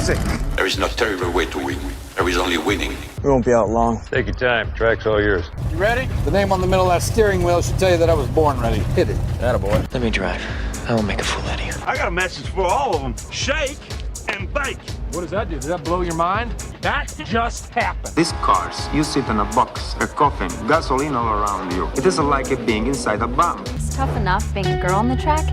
sick. There is no terrible way to win. There is only winning. We won't be out long. Take your time. Track's all yours. You ready? The name on the middle of that steering wheel should tell you that I was born ready. Hit it. Attaboy. Let me drive. I won't make a fool out of you. I got a message for all of them. Shake and bake. What does that do? Does that blow your mind? That just happened. These cars, you sit in a box, a coffin, gasoline all around you. It is like being inside a bomb. It's tough enough being a girl on the track.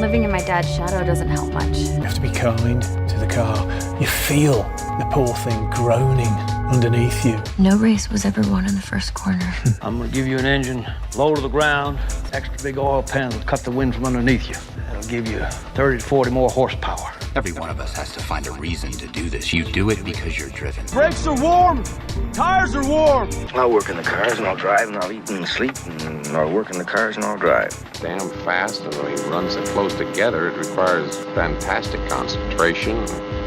Living in my dad's shadow doesn't help much. You have to be kind to the car. You feel the poor thing groaning underneath you. No race was ever won in the first corner. I'm gonna give you an engine low to the ground, extra big oil pan that'll cut the wind from underneath you. That'll give you 30 to 40 more horsepower. Every one of us has to find a reason to do this. You do it because you're driven. Brakes are warm. Tires are warm. I'll work in the cars and I'll drive and I'll eat and sleep and I'll work in the cars and I'll drive. Damn fast, and when you run so close together, it requires fantastic concentration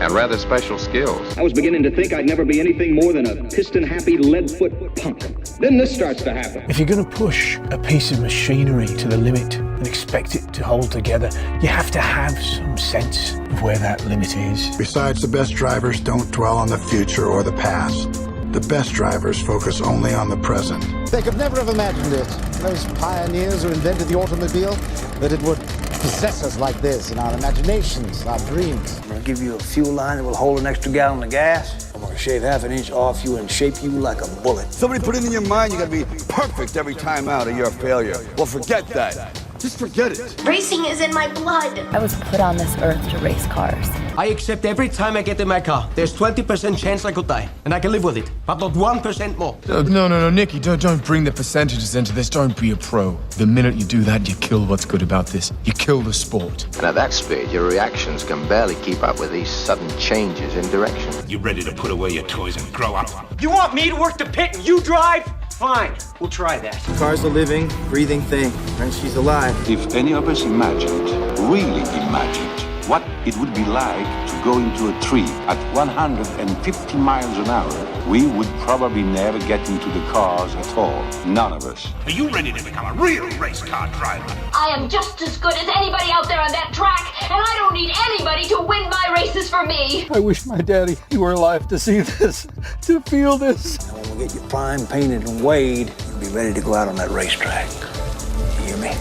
and rather special skills. I was beginning to think I'd never be anything more than a piston-happy lead-foot punk. Then this starts to happen. If you're going to push a piece of machinery to the limit and expect it to hold together, you have to have some sense of where that limit is. Besides, the best drivers don't dwell on the future or the past. The best drivers focus only on the present. They could never have imagined it, those pioneers who invented the automobile, that it would possess us like this in our imaginations, our dreams. I'm gonna give you a fuel line that will hold an extra gallon of gas. I'm gonna shave half an inch off you and shape you like a bullet. Somebody put it in your mind you gotta be perfect every time out or you're a failure. Well, forget that. Just forget it. Racing is in my blood. I was put on this earth to race cars. I accept every time I get in my car. There's 20% chance I could die, and I can live with it, but not 1% more. No, Nicky, don't bring the percentages into this. Don't be a pro. The minute you do that, you kill what's good about this. You kill the sport. And at that speed, your reactions can barely keep up with these sudden changes in direction. You ready to put away your toys and grow up? You want me to work the pit and you drive? Fine, we'll try that. The car's a living, breathing thing, and she's alive. If any of us imagined, really imagined, what it would be like to go into a tree at 150 miles an hour, we would probably never get into the cars at all. None of us. Are you ready to become a real race car driver? I am just as good as anybody out there on that track, and I don't need anybody to win my races for me. I wish my daddy were alive to see this, to feel this. And when we get you primed, painted, and weighed, you'll be ready to go out on that racetrack. You hear me?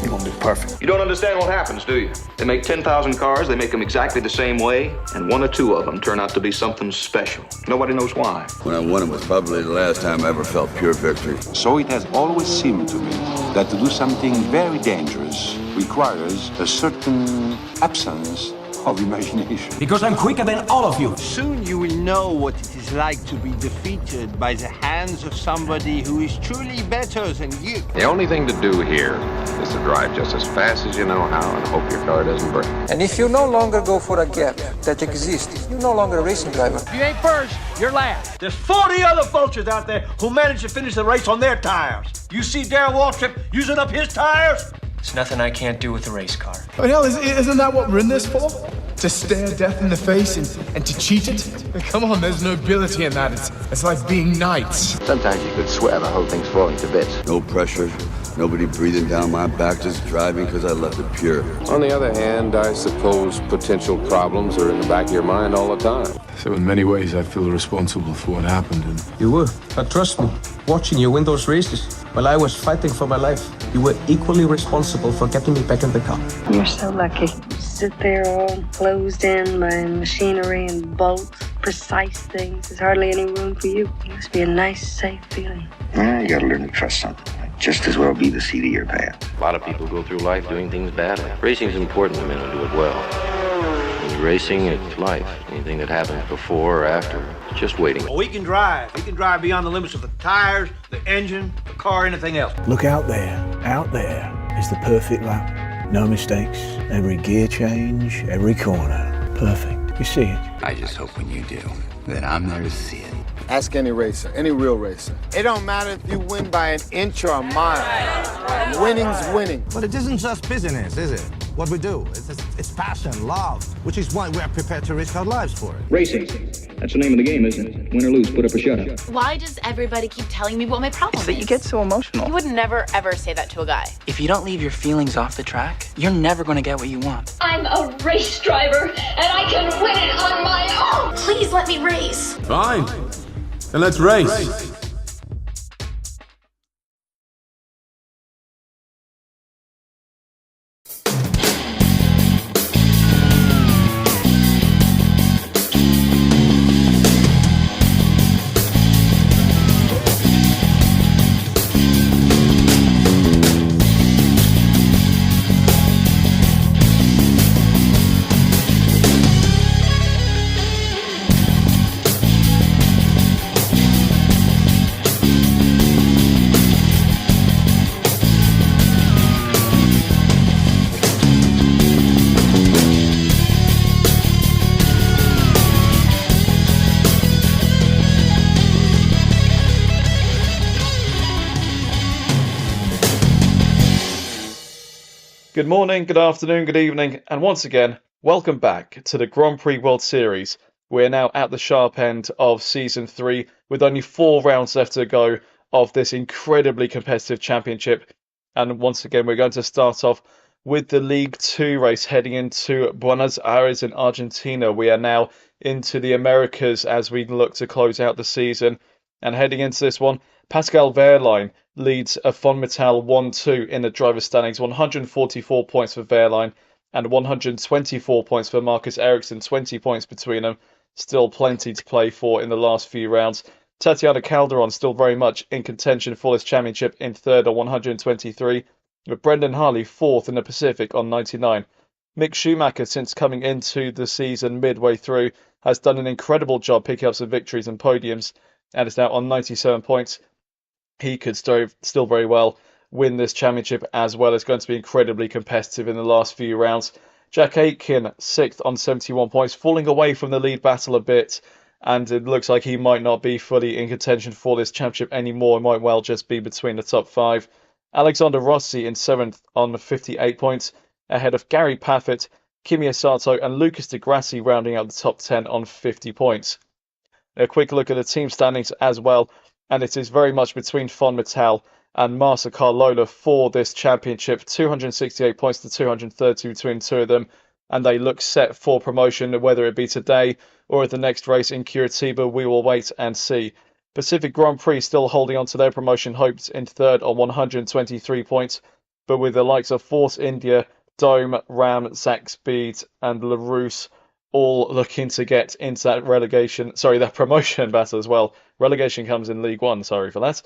You're gonna be perfect. You don't understand what happens, do you? They make 10,000 cars, they make them exactly the same way, and one or two of them turn out to be something special. Nobody knows why. When I won it was probably the last time I ever felt pure victory. So it has always seemed to me that to do something very dangerous requires a certain absence of imagination. Because I'm quicker than all of you. Soon you will know what it is like to be defeated by the hands of somebody who is truly better than you. The only thing to do here is to drive just as fast as you know how and hope your car doesn't break. And if you no longer go for a gap that exists, you're no longer a racing driver. If you ain't first, you're last. There's 40 other vultures out there who managed to finish the race on their tires. You see Darrell Waltrip using up his tires? There's nothing I can't do with a race car. I mean, hell, isn't that what we're in this for? To stare death in the face and to cheat it? I mean, come on, there's nobility in that. It's like being knights. Sometimes you could swear the whole thing's falling to bits. No pressure, nobody breathing down my back, just driving because I left it pure. On the other hand, I suppose potential problems are in the back of your mind all the time. So in many ways, I feel responsible for what happened. And You were, but trust me, watching you win those races while I was fighting for my life, you were equally responsible for getting me back in the car. You're so lucky. You sit there all closed in by machinery and bolts, precise things. There's hardly any room for you. It must be a nice, safe feeling. You gotta learn to trust something. Might just as well be the seat of your pants. A lot of people go through life doing things badly. Racing's important to men who do it well. When you're racing, it's life. Anything that happens before or after, it's just waiting. Well, we can drive. We can drive beyond the limits of the tires, the engine, the car, anything else. Look out there. Out there is the perfect lap. No mistakes. Every gear change, every corner. Perfect. You see it. I just hope when you do, that I'm there to see it. Ask any racer, any real racer. It don't matter if you win by an inch or a mile. Winning's winning. But it isn't just business, is it? what we do. It's passion, love, which is why we are prepared to risk our lives for it. Racing. That's the name of the game, isn't it? Win or lose, put up or shut up. Why does everybody keep telling me what my problem is? That you get so emotional. You would never, ever say that to a guy. If you don't leave your feelings off the track, you're never going to get what you want. I'm a race driver, and I can win it on my own. Please let me race. Fine. Then let's race. Good morning, good afternoon, good evening, and once again, welcome back to the Grand Prix World Series. We're now at the sharp end of Season 3, with only 4 rounds left to go of this incredibly competitive championship. And once again, we're going to start off with the League 2 race heading into Buenos Aires in Argentina. We are now into the Americas as we look to close out the season. And heading into this one, Pascal Wehrlein leads a Fonmetal 1-2 in the driver's standings, 144 points for Wehrlein and 124 points for Marcus Ericsson, 20 points between them. Still plenty to play for in the last few rounds. Tatiana Calderon still very much in contention for this championship in third on 123, with Brendan Harley fourth in the Pacific on 99. Mick Schumacher, since coming into the season midway through, has done an incredible job picking up some victories and podiums and is now on 97 points. He could still very well win this championship as well. It's going to be incredibly competitive in the last few rounds. Jack Aitken, 6th on 71 points, falling away from the lead battle a bit, and it looks like he might not be fully in contention for this championship anymore. It might well just be between the top 5. Alexander Rossi in 7th on 58 points, ahead of Gary Paffett, Kimi Asato and Lucas Di Grassi rounding out the top 10 on 50 points. A quick look at the team standings as well, and it is very much between Fonmetal and Marsa Carlola for this championship. 268 points to 230 between two of them, and they look set for promotion, whether it be today or at the next race in Curitiba. We will wait and see. Pacific Grand Prix still holding on to their promotion hopes in third on 123 points, but with the likes of Force India, Dome, Ram, Zach Speed and LaRousse all looking to get into that promotion battle as well. Relegation comes in League 1, sorry for that.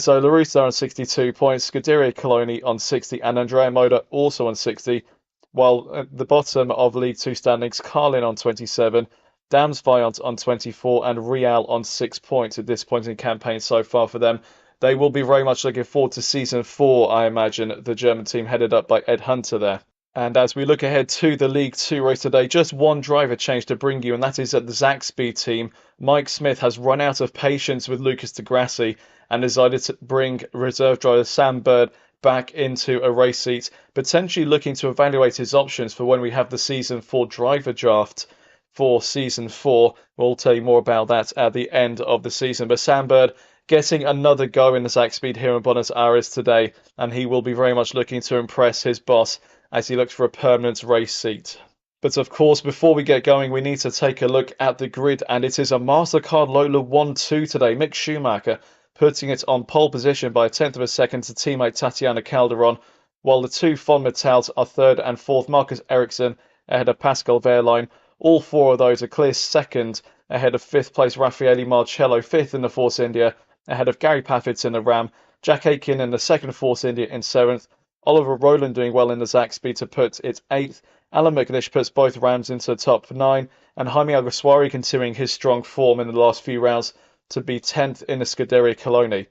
So LaRousse are on 62 points, Scuderia Coloni on 60 and Andrea Moda also on 60, while at the bottom of League 2 standings, Carlin on 27, Dams Viant on 24 and Real on 6 points at this point in the campaign so far for them. They will be very much looking forward to Season 4, I imagine, the German team headed up by Ed Hunter there. And as we look ahead to the League 2 race today, just one driver change to bring you, and that is that the Zach Speed team. Mike Smith has run out of patience with Lucas Di Grassi and decided to bring reserve driver Sam Bird back into a race seat, potentially looking to evaluate his options for when we have the Season 4 driver draft for Season 4. We'll tell you more about that at the end of the season. But Sam Bird getting another go in the Zach Speed here in Buenos Aires today, and he will be very much looking to impress his boss as he looks for a permanent race seat. But of course, before we get going, we need to take a look at the grid, and it is a MasterCard Lola 1-2 today. Mick Schumacher putting it on pole position by a tenth of a second to teammate Tatiana Calderon, while the two Fonmetals are third and fourth. Marcus Ericsson ahead of Pascal Wehrlein. All four of those are clear second ahead of fifth place Raffaele Marcello, fifth in the Force India, ahead of Gary Paffett in the Ram, Jack Aitken in the second Force India in seventh, Oliver Rowland doing well in the Zach Speed to put it 8th. Alan McNish puts both Rams into the top 9. And Jaime Alguersuari continuing his strong form in the last few rounds to be 10th in the Scuderia Coloni.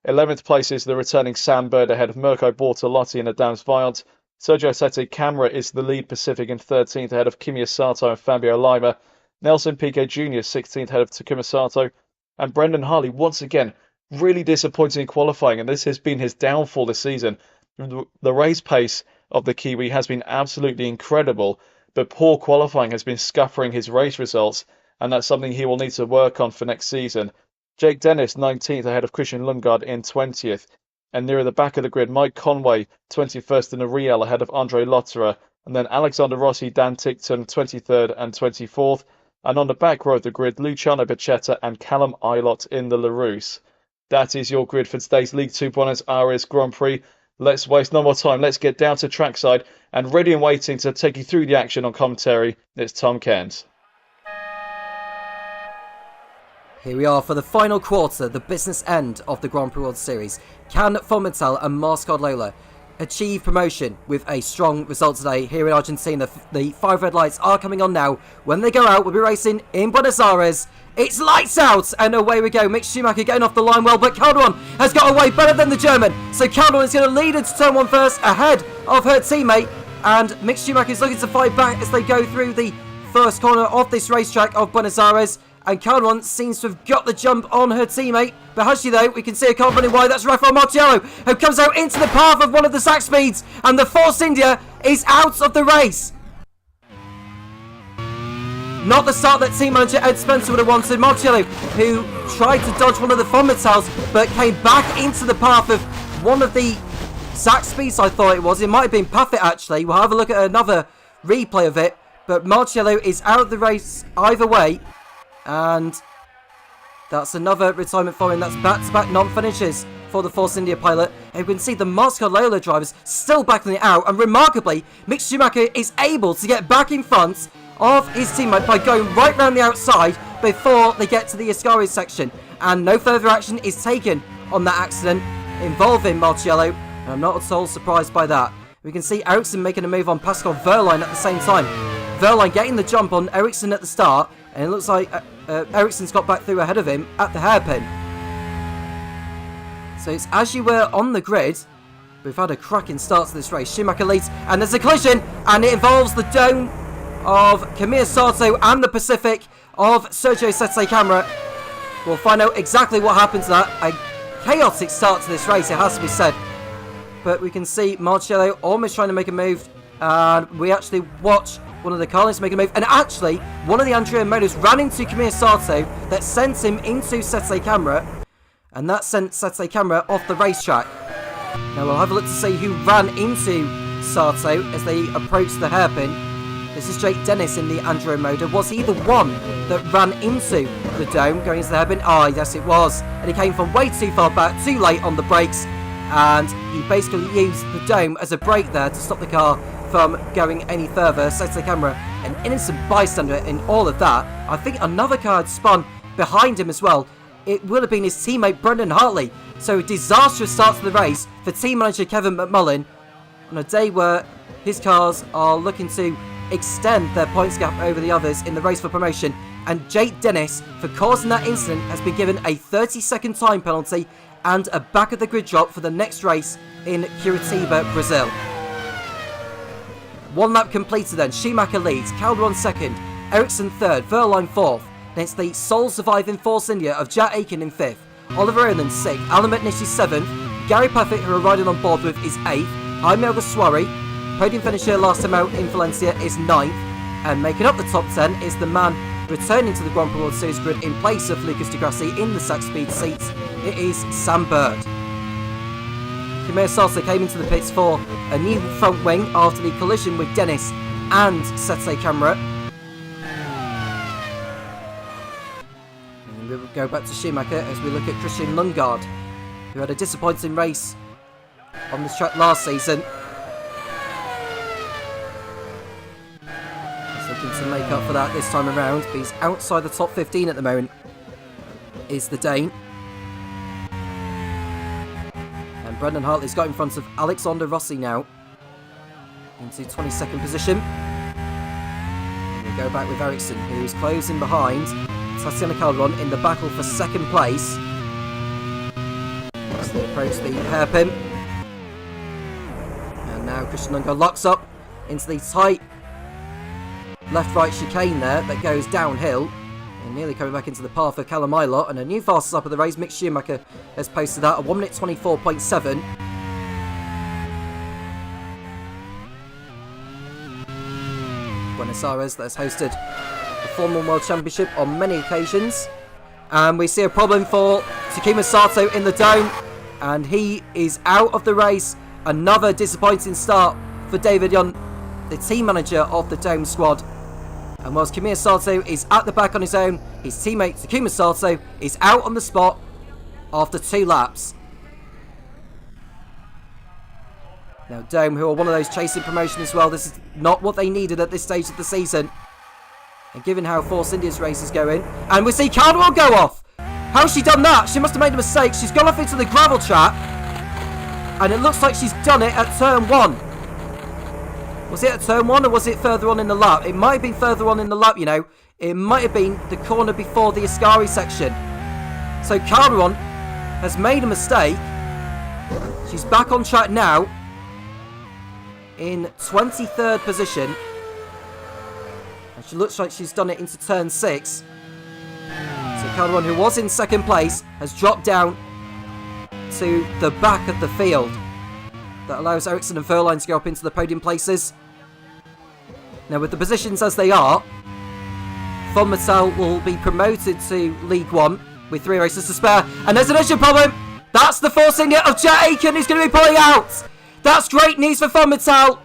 11th place is the returning Sam Bird ahead of Mirko Bortolotti in the Dams Viant. Sergio Sette Camara is the lead Pacific in 13th ahead of Kimi Asato and Fabio Lima. Nelson Piquet Jr. 16th ahead of Takuma Sato. And Brendan Harley once again really disappointing in qualifying, and this has been his downfall this season. The race pace of the Kiwi has been absolutely incredible, but poor qualifying has been scuppering his race results, and that's something he will need to work on for next season. Jake Dennis, 19th, ahead of Christian Lundgaard in 20th. And nearer the back of the grid, Mike Conway, 21st in a Riel, ahead of Andre Lotterer. And then Alexander Rossi, Dan Tickton, 23rd and 24th. And on the back row of the grid, Luciano Becchetta and Callum Ilott in the Larousse. That is your grid for today's League 2 Buenos Aires Grand Prix. Let's waste no more time. Let's get down to trackside. And ready and waiting to take you through the action on commentary, it's Tom Cairns. Here we are for the final quarter, the business end of the Grand Prix World Series. Can Formental and Mascard Lola achieve promotion with a strong result today here in Argentina? The 5 red lights are coming on now. When they go out, we'll be racing in Buenos Aires. It's lights out, and away we go. Mick Schumacher getting off the line well, but Calderon has got away better than the German. So Calderon is going to lead into turn 1 first, ahead of her teammate. And Mick Schumacher is looking to fight back as they go through the first corner of this racetrack of Buenos Aires. And Calderon seems to have got the jump on her teammate. But has she though? We can see a car running wide. That's Rafael Martiello, who comes out into the path of one of the Sac Speeds. And the Force India is out of the race. Not the start that team manager Ed Spencer would have wanted. Martiello, who tried to dodge one of the Formentals, but came back into the path of one of the Sac Speeds, I thought it was. It might have been Puffett, actually. We'll have a look at another replay of it. But Martiello is out of the race either way. And that's another retirement for him. That's back-to-back non-finishes for the Force India pilot. And you can see the Mascard Lola drivers still battling it out. And remarkably, Mick Schumacher is able to get back in front of his teammate by going right round the outside before they get to the Ascari section. And no further action is taken on that accident involving Martiello. And I'm not at all surprised by that. We can see Ericsson making a move on Pascal Wehrlein at the same time. Wehrlein getting the jump on Ericsson at the start. And it looks like Ericsson's got back through ahead of him at the hairpin. So it's as you were on the grid. We've had a cracking start to this race. Schumacher leads, and there's a collision, and it involves the dome of Kamir Sato and the Pacific of Sergio Sette Camara. We'll find out exactly what happened to that. A chaotic start to this race, it has to be said. But we can see Marcello almost trying to make a move, and we actually watch one of the Carlins make a move, and actually one of the Andrea Motors ran into Kamir Sato that sent him into Sette Camara, and that sent Sette Camara off the racetrack. Now we'll have a look to see who ran into Sato as they approached the hairpin. This is Jake Dennis in the Andrea motor. Was he the one that ran into the dome going into the hairpin? Ah, yes it was. And he came from way too far back, too late on the brakes, and he basically used the dome as a brake there to stop the car from going any further. Sette Camara, an innocent bystander in all of that. I think another car had spun behind him as well. It would have been his teammate Brendan Hartley. So a disastrous start to the race for team manager Kevin McMullen on a day where his cars are looking to extend their points gap over the others in the race for promotion. And Jake Dennis, for causing that incident, has been given a 30-second time penalty and a back of the grid drop for the next race in Curitiba, Brazil. One lap completed then. Schumacher leads, Calderon second, Ericsson third, Wehrlein fourth. Then it's the sole surviving Force India of Jack Aiken in fifth, Oliver Earnan sixth, Alan McNish is seventh, Gary Puffett, who are riding on board with, is eighth, Jaime Alguersuari, podium finisher last time out in Valencia, is ninth, and making up the top 10 is the man returning to the Grand Prix World Series grid in place of Lucas Di Grassi in the Sac Speed seats. It is Sam Bird. Kamir Sato came into the pits for a new front wing after the collision with Dennis and Sette Camara. And we'll go back to Schumacher as we look at Christian Lundgaard, who had a disappointing race on this track last season. He's looking to make up for that this time around, but he's outside the top 15 at the moment, is the Dane. And Brendan Hartley's got in front of Alexander Rossi now into 22nd position. And we go back with Ericsson, who's closing behind Tatiana Calderon in the battle for second place as they approach the hairpin. And now Christian Lundgaard locks up into the tight left-right chicane there that goes downhill. And nearly coming back into the path of Callum Ilott, and a new fastest lap of the race. Mick Schumacher has posted that at 1 minute 24.7. Buenos Aires that has hosted the Formula 1 World Championship on many occasions. And we see a problem for Takuma Sato in the dome, and he is out of the race. Another disappointing start for David Young, the team manager of the dome squad. And whilst Takuma Sato is at the back on his own, his teammate Takuma Sato is out on the spot after 2 laps. Now Dome, who are one of those chasing promotion as well, this is not what they needed at this stage of the season. And given how Force India's race is going, and we see Cardwell go off. How's she done that? She must have made a mistake. She's gone off into the gravel trap, and it looks like she's done it at turn 1. Was it at turn 1 or was it further on in the lap? It might have been further on in the lap, you know. It might have been the corner before the Ascari section. So Calderon has made a mistake. She's back on track now in 23rd position. And she looks like she's done it into turn 6. So Calderon, who was in 2nd place, has dropped down to the back of the field. That allows Ericsson and Verline to go up into the podium places. Now with the positions as they are, Von Mattel will be promoted to League 1 with 3 races to spare. And there's an engine problem. That's the Force India of Jet Aiken who's going to be pulling out. That's great news for Von Mattel.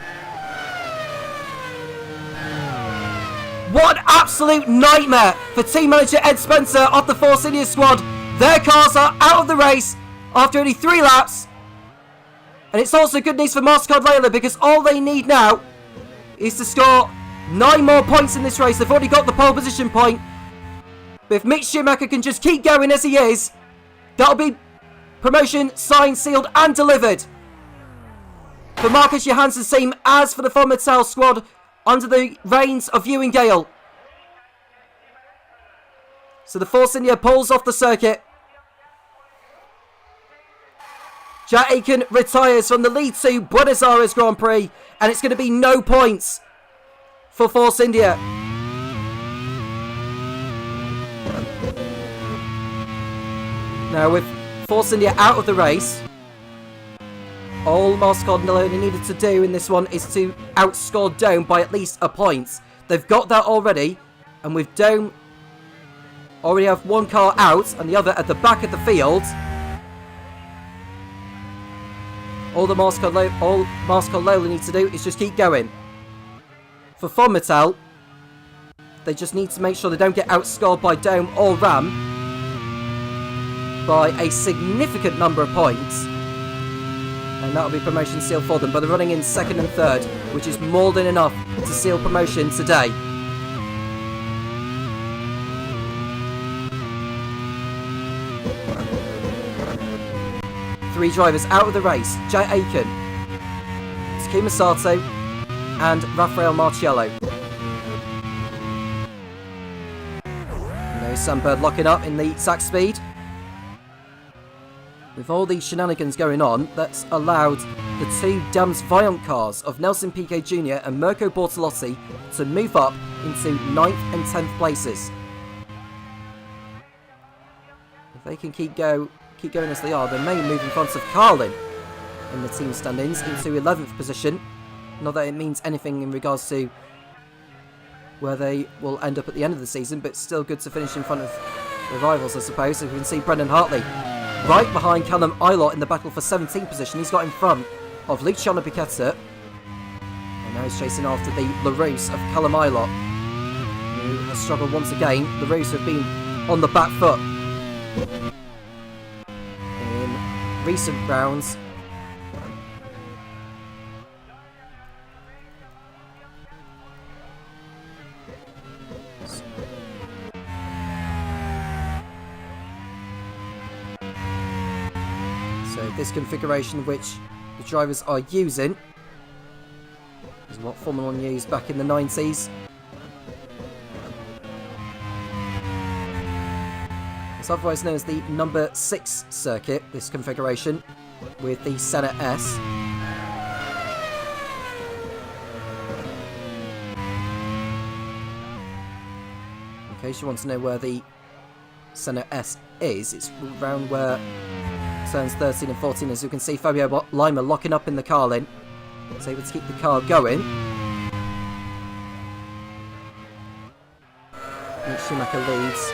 What an absolute nightmare for team manager Ed Spencer of the Force India squad. Their cars are out of the race after only 3 laps. And it's also good news for MasterCard Layla because all they need now is to score 9 more points in this race. They've already got the pole position point. But if Mick Schumacher can just keep going as he is, that'll be promotion signed, sealed and delivered for Marcus Johansson's team, as for the Von Mattel squad under the reins of Ewan Gale. So the Force India pulls off the circuit. Jack Aiken retires from the lead to Buenos Aires Grand Prix, and it's going to be no points for Force India. Now with Force India out of the race, all MasterCard only needed to do in this one is to outscore Dome by at least a point. They've got that already, and with Dome already have 1 car out and the other at the back of the field, all MasterCard Lola need to do is just keep going. For Von Mattel, they just need to make sure they don't get outscored by Dome or Ram by a significant number of points. And that'll be promotion seal for them. But they're running in 2nd and 3rd, which is more than enough to seal promotion today. Three drivers out of the race: Jay Aiken, Takuma Sato, and Rafael Marciello. And there's Sunbird locking up in the exact speed. With all these shenanigans going on, that's allowed the 2 Dams Viant cars of Nelson Piquet Jr. and Mirko Bortolotti to move up into 9th and 10th places. If they can keep going as they are, they may move in front of Carlin in the team standings into 11th position. Not that it means anything in regards to where they will end up at the end of the season, but still good to finish in front of the rivals, I suppose. So we can see Brendan Hartley right behind Callum Eilert in the battle for 17th position. He's got in front of Luciano Piquetta. And now he's chasing after the LaRousse of Callum Eilert, who has struggled once again. LaRousse have been on the back foot in recent rounds. So this configuration which the drivers are using is what Formula 1 used back in the 90s. It's otherwise known as the number 6 circuit, this configuration, with the Senna S. In case you want to know where the Senna S is, it's around where turns 13 and 14, as you can see Fabio Lima locking up in the Carlin. He's able to keep the car going. Mick Schumacher leads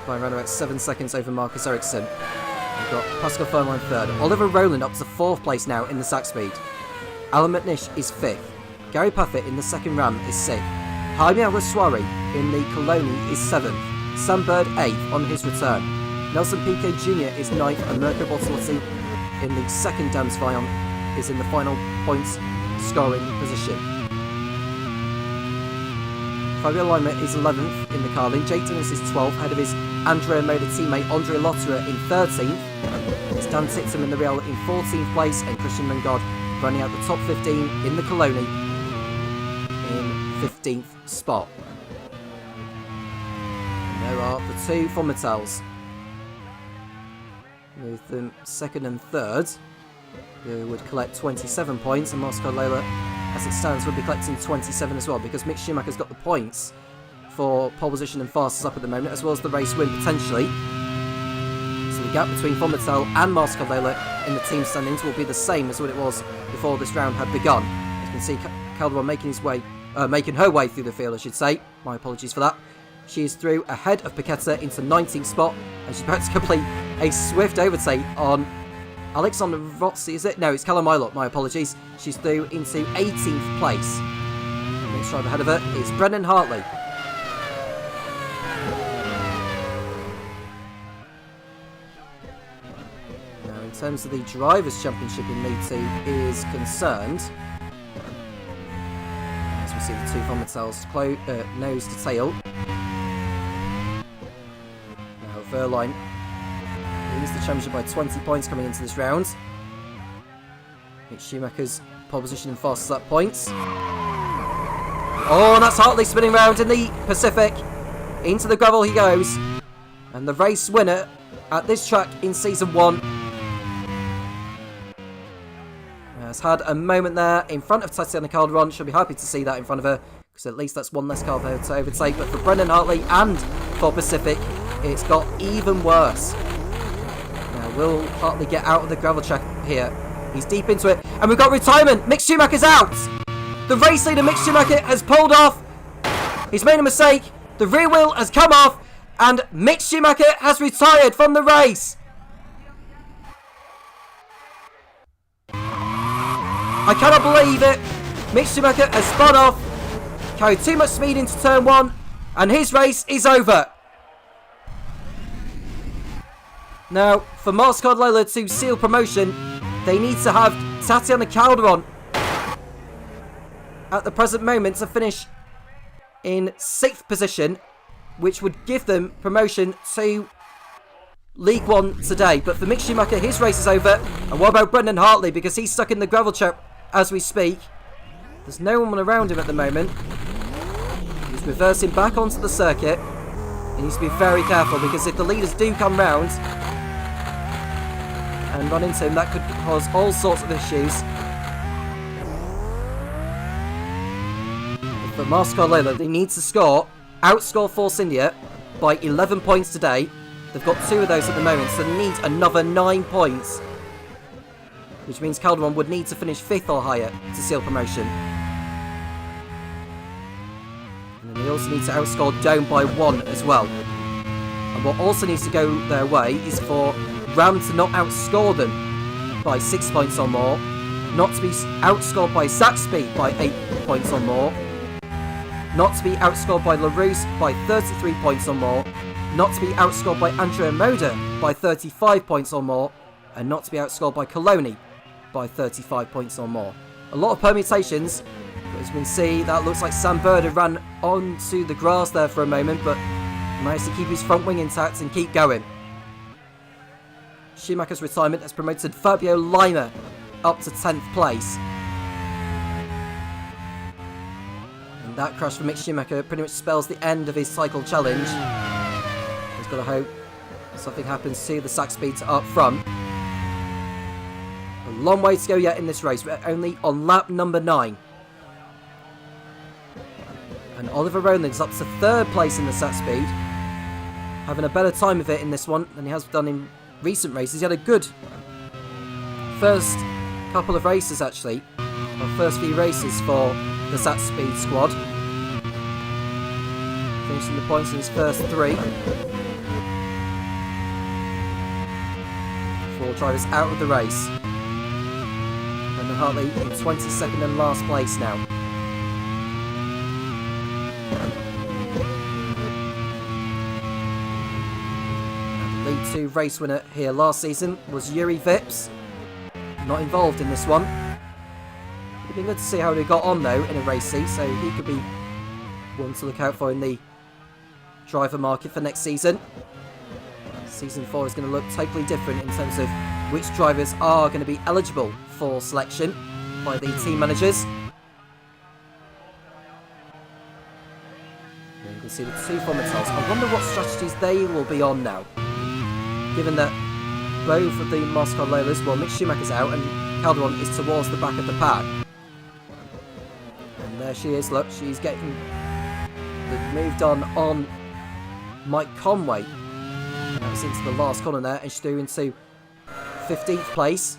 by around about 7 seconds over Marcus Ericsson. We've got Pascal Furman third. Oliver Rowland up to 4th place now in the sack speed. Alan McNish is 5th. Gary Paffett in the second ram is 6th. Jaime Aguasuari in the Coloni is 7th. Sam Bird 8th on his return. Nelson Piquet Jr. is 9th, and Mirko Bortolotti in the second Dams Vion is in the final points scoring position. Fabio Lima is 11th in the Carlin. Jake Dennis is 12th, ahead of his Andrea Moda teammate Andre Lotterer in 13th. It's Dan Tittum in the Real in 14th place, and Christian Mengod running out the top 15 in the Coloni in 15th spot. And there are the two Fomitels, with them second and third, who would collect 27 points, and Moscow Layla, as it stands, would be collecting 27 as well, because Mick Schumacher's got the points for pole position and fastest up at the moment, as well as the race win potentially. So the gap between Fomitel and Moscow Layla in the team standings will be the same as what it was before this round had begun. As you can see, Calderon making her way through the field, I should say. My apologies for that. She is through ahead of Paqueta into 19th spot, and she's about to complete a swift overtake on Alexander Rossi, is it? No, it's Callum Ilott, my apologies. She's through into 18th place. The next driver ahead of her is Brendan Hartley. Now, in terms of the Drivers' Championship in League 2 is concerned, as we see the two Fomitels nose to tail. Now, Verline leads the championship by 20 points coming into this round. Mick Schumacher's pole position and fastest lap points. Oh, and that's Hartley spinning round in the Pacific. Into the gravel he goes. And the race winner at this track in Season 1 has had a moment there in front of Tatiana Calderon. She'll be happy to see that in front of her, because at least that's one less car for her to overtake. But for Brendan Hartley and for Pacific, it's got even worse. Now, will Hartley get out of the gravel track here? He's deep into it, and we've got retirement. Mick Schumacher's out. The race leader, Mick Schumacher, has pulled off. He's made a mistake. The rear wheel has come off, and Mick Schumacher has retired from the race. I cannot believe it. Mick Schumacher has spun off, carried too much speed into turn 1, and his race is over. Now, for Marscard Lola to seal promotion, they need to have Tatiana Calderon at the present moment to finish in 6th position, which would give them promotion to League 1 today. But for Mick Schumacher, his race is over. And what about Brendan Hartley? Because he's stuck in the gravel trap as we speak. There's no one around him at the moment. He's reversing back onto the circuit. He needs to be very careful, because if the leaders do come round and run into him, that could cause all sorts of issues. But Marscar Lola, they need to outscore Force India by 11 points today. They've got 2 of those at the moment, so they need another 9 points, which means Calderon would need to finish 5th or higher to seal promotion. And then they also need to outscore Dome by 1 as well. And what also needs to go their way is for Ram to not outscore them by 6 points or more, not to be outscored by Zach Speed by 8 points or more, not to be outscored by LaRousse by 33 points or more, not to be outscored by Andrea Moda by 35 points or more, and not to be outscored by Coloni by 35 points or more. A lot of permutations, but as we can see, that looks like Sam Bird ran onto the grass there for a moment, but managed to keep his front wing intact and keep going. Schumacher's retirement has promoted Fabio Lima up to 10th place. And that crash for Mick Schumacher pretty much spells the end of his cycle challenge. He's got to hope something happens to the sack speed up front. A long way to go yet in this race. We're only on lap number 9. And Oliver Rowland's up to 3rd place in the sack speed, having a better time of it in this one than he has done in recent races. He had a good first couple of races, actually, or first few races for the Sat Speed squad. finishing the points in his first 3. 4 drivers out of the race. Brendan Hartley in 22nd and last place now. League 2 race winner here last season was Yuri Vips. Not involved in this one. It'd be good to see how they got on though in a race C, so he could be one to look out for in the driver market for next season. Season 4 is going to look totally different in terms of which drivers are going to be eligible for selection by the team managers. And you can see the 2 Fomitels. I wonder what strategies they will be on now, given that both of the Moscow Lolas, well, Mick Schumacher's out and Calderon is towards the back of the pack. And there she is, look, she's getting moved on Mike Conway. That was into the last corner there, and she's through into 15th place.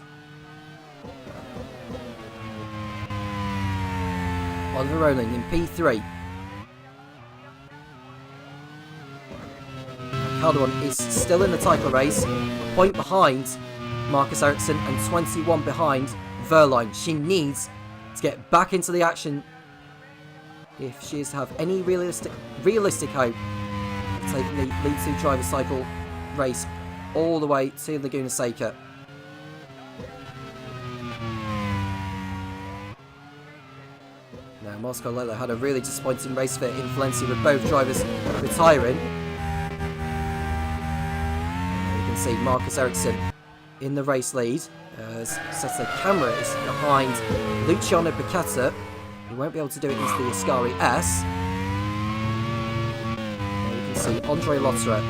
Oliver Rowling in P3. Calderon is still in the title race, a point behind Marcus Ericsson and 21 behind Verline. She needs to get back into the action if she is to have any realistic hope of taking the League 2 driver cycle race all the way to Laguna Seca. Now, Moscow Lola had a really disappointing race fit in Valencia with both drivers retiring. You can see Marcus Ericsson in the race lead as Sete Camera is behind Luciano Piquetta. He won't be able to do it into the Ascari S. There you can see Andre Lotterer.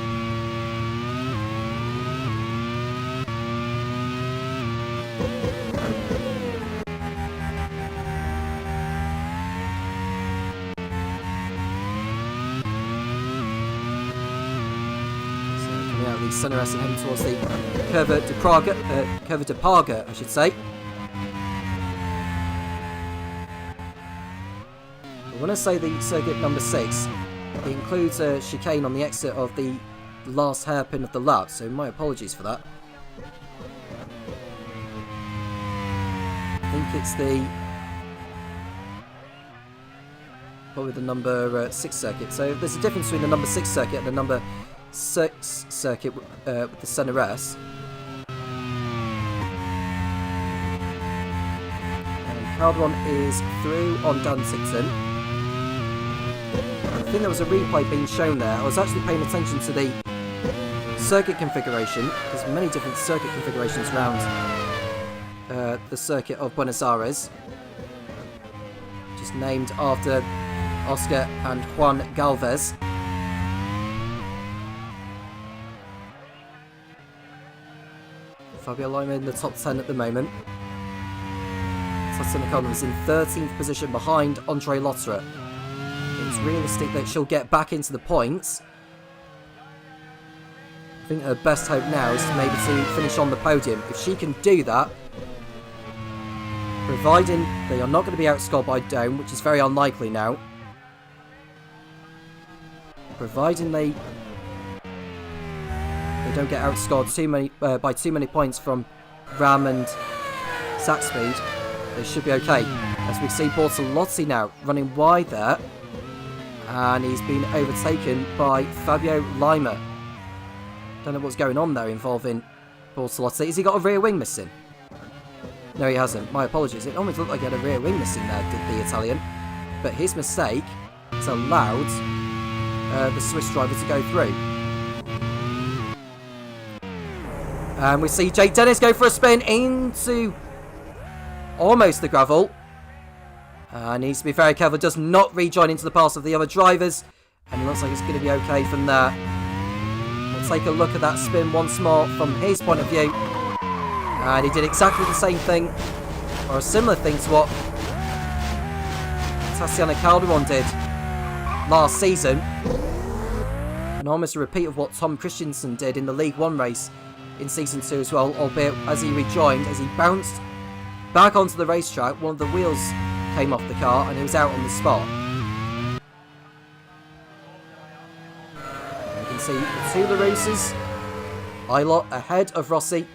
Center S and heading towards the Curva de Parga, I should say. But when I say the circuit number 6, it includes a chicane on the exit of the last hairpin of the lap, so my apologies for that. I think it's probably the number 6 circuit, so there's a difference between the number 6 circuit and the number 6 circuit with the center S. And Calderon is through on Dantington. I think there was a replay being shown there. I was actually paying attention to the circuit configuration. There's many different circuit configurations around the circuit of Buenos Aires, just named after Oscar and Juan Galvez. Fabio Lima in the top 10 at the moment. Tatiana Calderon is in 13th position behind Andre Lotterer. It's realistic that she'll get back into the points. I think her best hope now is maybe to finish on the podium. If she can do that, providing they are not going to be outscored by Dome, which is very unlikely now, providing they don't get outscored by too many points from Ram and Zach Speed, they should be okay. As we see Bortolotti now running wide there, and he's been overtaken by Fabio Lima. Don't know what's going on though involving Bortolotti. Has he got a rear wing missing? No, he hasn't. My apologies. It almost looked like he had a rear wing missing there, did the Italian. But his mistake has allowed the Swiss driver to go through. And we see Jake Dennis go for a spin into almost the gravel. Needs to be very careful, does not rejoin into the path of the other drivers. And it looks like it's going to be okay from there. We'll take a look at that spin once more from his point of view. And he did exactly the same thing, or a similar thing to what Tatiana Calderon did last season. And almost a repeat of what Tom Christensen did in the League 1 race in Season 2 as well, albeit as he rejoined, as he bounced back onto the racetrack, one of the wheels came off the car and he was out on the spot. see the two LaRussas. Ilott ahead of Rossi.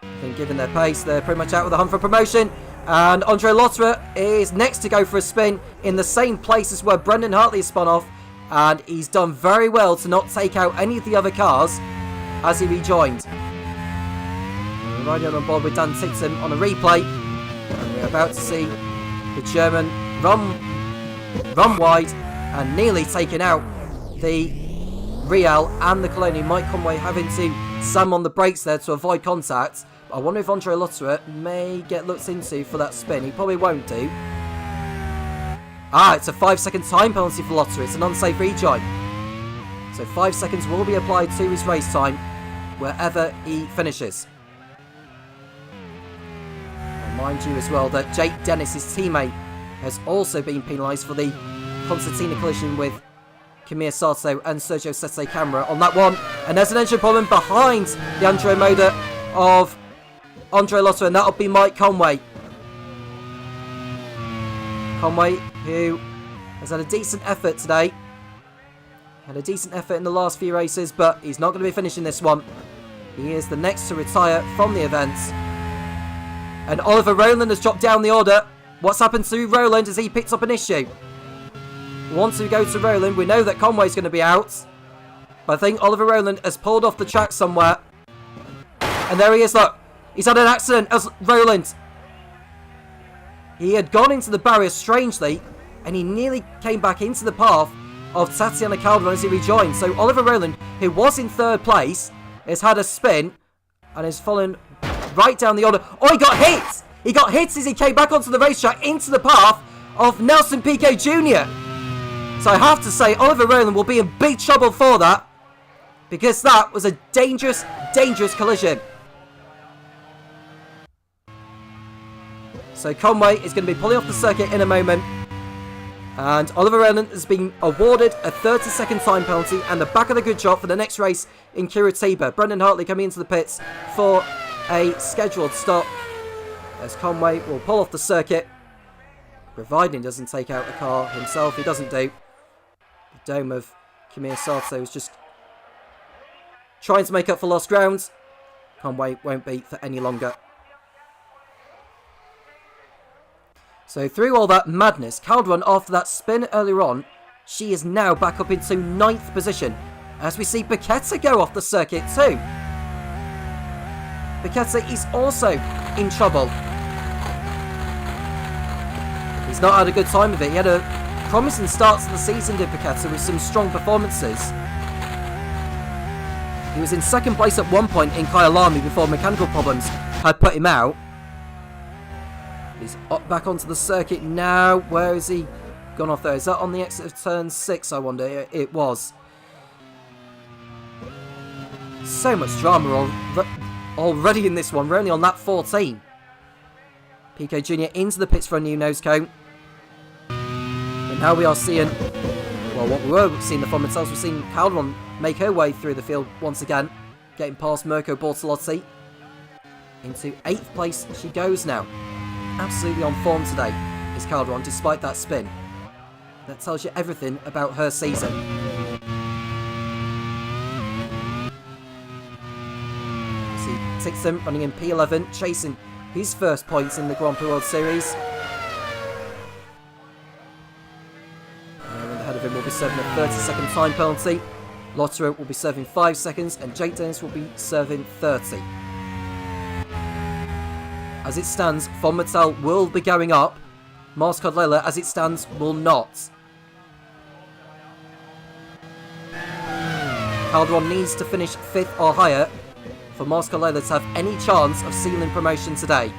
I think given their pace, they're pretty much out with the hunt for promotion. And Andre Lotterer is next to go for a spin in the same place as where Brendan Hartley has spun off. And he's done very well to not take out any of the other cars as he rejoined. We're riding on board with Dan Tixon on a replay. And we're about to see the German run wide and nearly taking out the Real and the Colonial. Mike Conway having to slam on the brakes there to avoid contact. I wonder if Andre Lotterer may get looked into for that spin. He probably won't do. It's a 5-second time penalty for Lotterer. It's an unsafe rejoin. So 5 seconds will be applied to his race time wherever he finishes. And mind you as well that Jake Dennis, his teammate, has also been penalised for the Concertina collision with Kamir Sato and Sergio Sette Camera on that one. And there's an engine problem behind the Andrea Moda of Andre Lotterer, and that'll be Mike Conway. Conway, who has had a decent effort today. Had a decent effort in the last few races, but he's not going to be finishing this one. He is the next to retire from the event. And Oliver Rowland has dropped down the order. What's happened to Rowland as he picks up an issue? Once we go to Rowland, we know that Conway's going to be out. But I think Oliver Rowland has pulled off the track somewhere. And there he is, look. He's had an accident as Rowland. He had gone into the barrier strangely, and he nearly came back into the path of Tatiana Calderon as he rejoined. So Oliver Rowland, who was in third place, has had a spin and has fallen right down the order. Oh, he got hit! He got hit as he came back onto the racetrack into the path of Nelson Piquet Jr. So I have to say, Oliver Rowland will be in big trouble for that, because that was a dangerous, dangerous collision. So Conway is going to be pulling off the circuit in a moment. And Oliver Rowland has been awarded a 30-second time penalty and the back of the grid shot for the next race in Curitiba. Brendan Hartley coming into the pits for a scheduled stop as Conway will pull off the circuit, providing he doesn't take out the car himself. He doesn't do. The dome of Kamir Sato is just trying to make up for lost ground. Conway won't be for any longer. So through all that madness, Calderon, after that spin earlier on, she is now back up into 9th position. As we see Becchetta go off the circuit too. Becchetta is also in trouble. He's not had a good time of it. He had a promising start to the season, did Becchetta, with some strong performances. He was in second place at one point in Kyalami before mechanical problems had put him out. He's up back onto the circuit now. Where is he gone off there? Is that on the exit of turn 6, I wonder? It was. So much drama already in this one. We're only on lap 14. Piquet Jr. into the pits for a new nose cone. And now we are seeing, well, what we were seeing the from themselves, we're seeing Calderon make her way through the field once again, getting past Mirko Bortolotti. Into 8th place she goes now. Absolutely on form today is Calderon, despite that spin. That tells you everything about her season. See Tixon running in P11, chasing his first points in the Grand Prix World Series. And ahead of him will be serving a 30-second time penalty. Lotterer will be serving 5 seconds, and Jake Dennis will be serving 30. As it stands, Von Mattel will be going up. Mars Codlela, as it stands, will not. Calderon needs to finish 5th or higher for Mars Codlela to have any chance of sealing promotion today.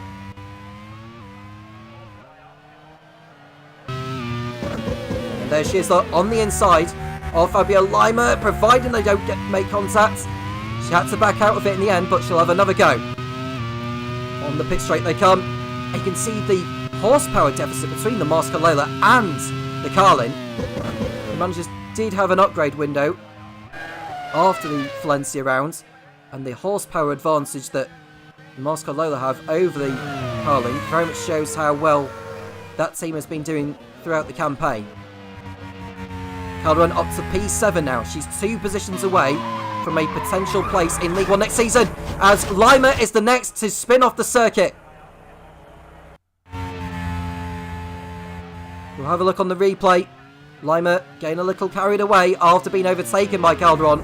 And there she is on the inside of Fabio Lima, providing they don't make contact. She had to back out of it in the end, but she'll have another go. On the pit straight they come. And you can see the horsepower deficit between the Mars Codlela and the Carlin. The managers did have an upgrade window after the Valencia round, and the horsepower advantage that the Mars Codlela have over the Carlin very much shows how well that team has been doing throughout the campaign. Calderon up to P7 now. She's 2 positions away from a potential place in League One next season, as Lima is the next to spin off the circuit. We'll have a look on the replay. Lima getting a little carried away after being overtaken by Calderon.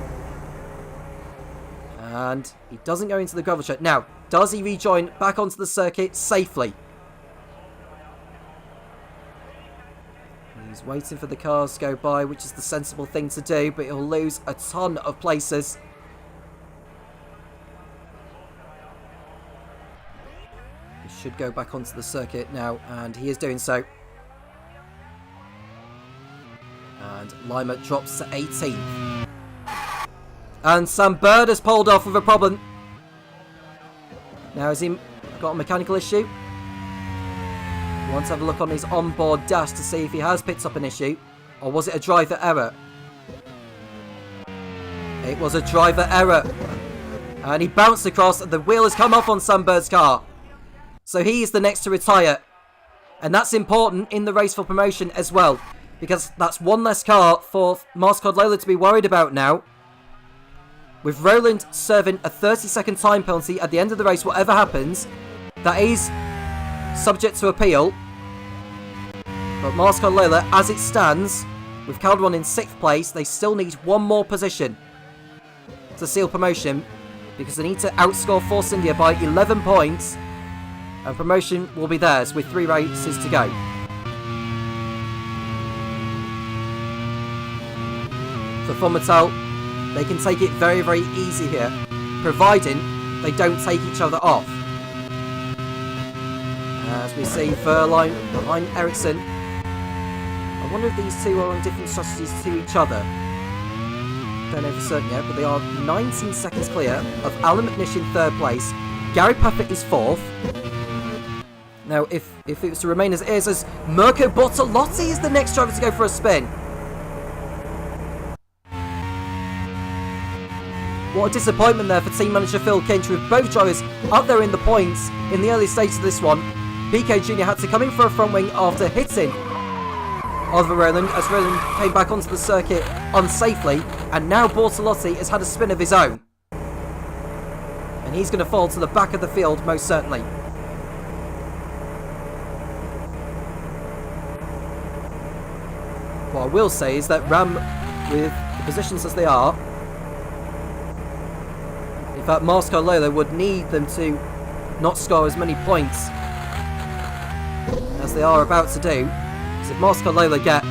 And he doesn't go into the gravel trap. Now, does he rejoin back onto the circuit safely? He's waiting for the cars to go by, which is the sensible thing to do, but he'll lose a ton of places. He should go back onto the circuit now, and he is doing so. And Lima drops to 18th. And Sam Bird has pulled off with a problem. Now, has he got a mechanical issue? We want to have a look on his onboard dash to see if he has picked up an issue. Or was it a driver error? It was a driver error. And he bounced across, and the wheel has come off on Sam Bird's car. So he is the next to retire. And that's important in the race for promotion as well, because that's one less car for Mastercard Lola to be worried about now. With Roland serving a 30-second time penalty at the end of the race, whatever happens, that is subject to appeal. But Mastercard Lola, as it stands, with Calderon in 6th place, they still need one more position to seal promotion, because they need to outscore Force India by 11 points, and promotion will be theirs with 3 races to go. For Fomital, they can take it very, very easy here, providing they don't take each other off. As we see Verline behind Ericsson. I wonder if these two are on different strategies to each other. Don't know for certain yet, but they are 19 seconds clear of Alan McNish in 3rd place. Gary Paffett is 4th. Now, if it was to remain as it is, as Mirko Bortolotti is the next driver to go for a spin. What a disappointment there for team manager Phil Kinch, with both drivers up there in the points in the early stages of this one. Piquet Jr. had to come in for a front wing after hitting Oliver Rowland, as Rowland came back onto the circuit unsafely, and now Bortolotti has had a spin of his own. And he's going to fall to the back of the field, most certainly. What I will say is that Ram, with the positions as they are, in fact, Mastercard Lola would need them to not score as many points as they are about to do. Because if Mastercard Lola get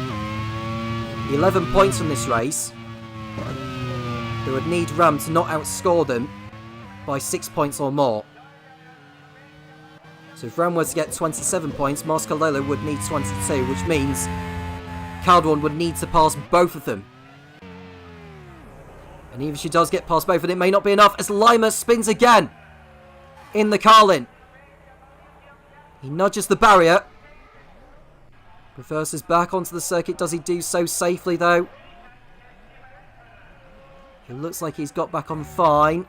11 points from this race, they would need Ram to not outscore them by 6 points or more. So if Ram was to get 27 points, Mastercard Lola would need 22, which means Calderon would need to pass both of them. And even if she does get past both of them, it may not be enough, as Lima spins again in the Carlin. He nudges the barrier. Reverses back onto the circuit. Does he do so safely, though? It looks like he's got back on fine.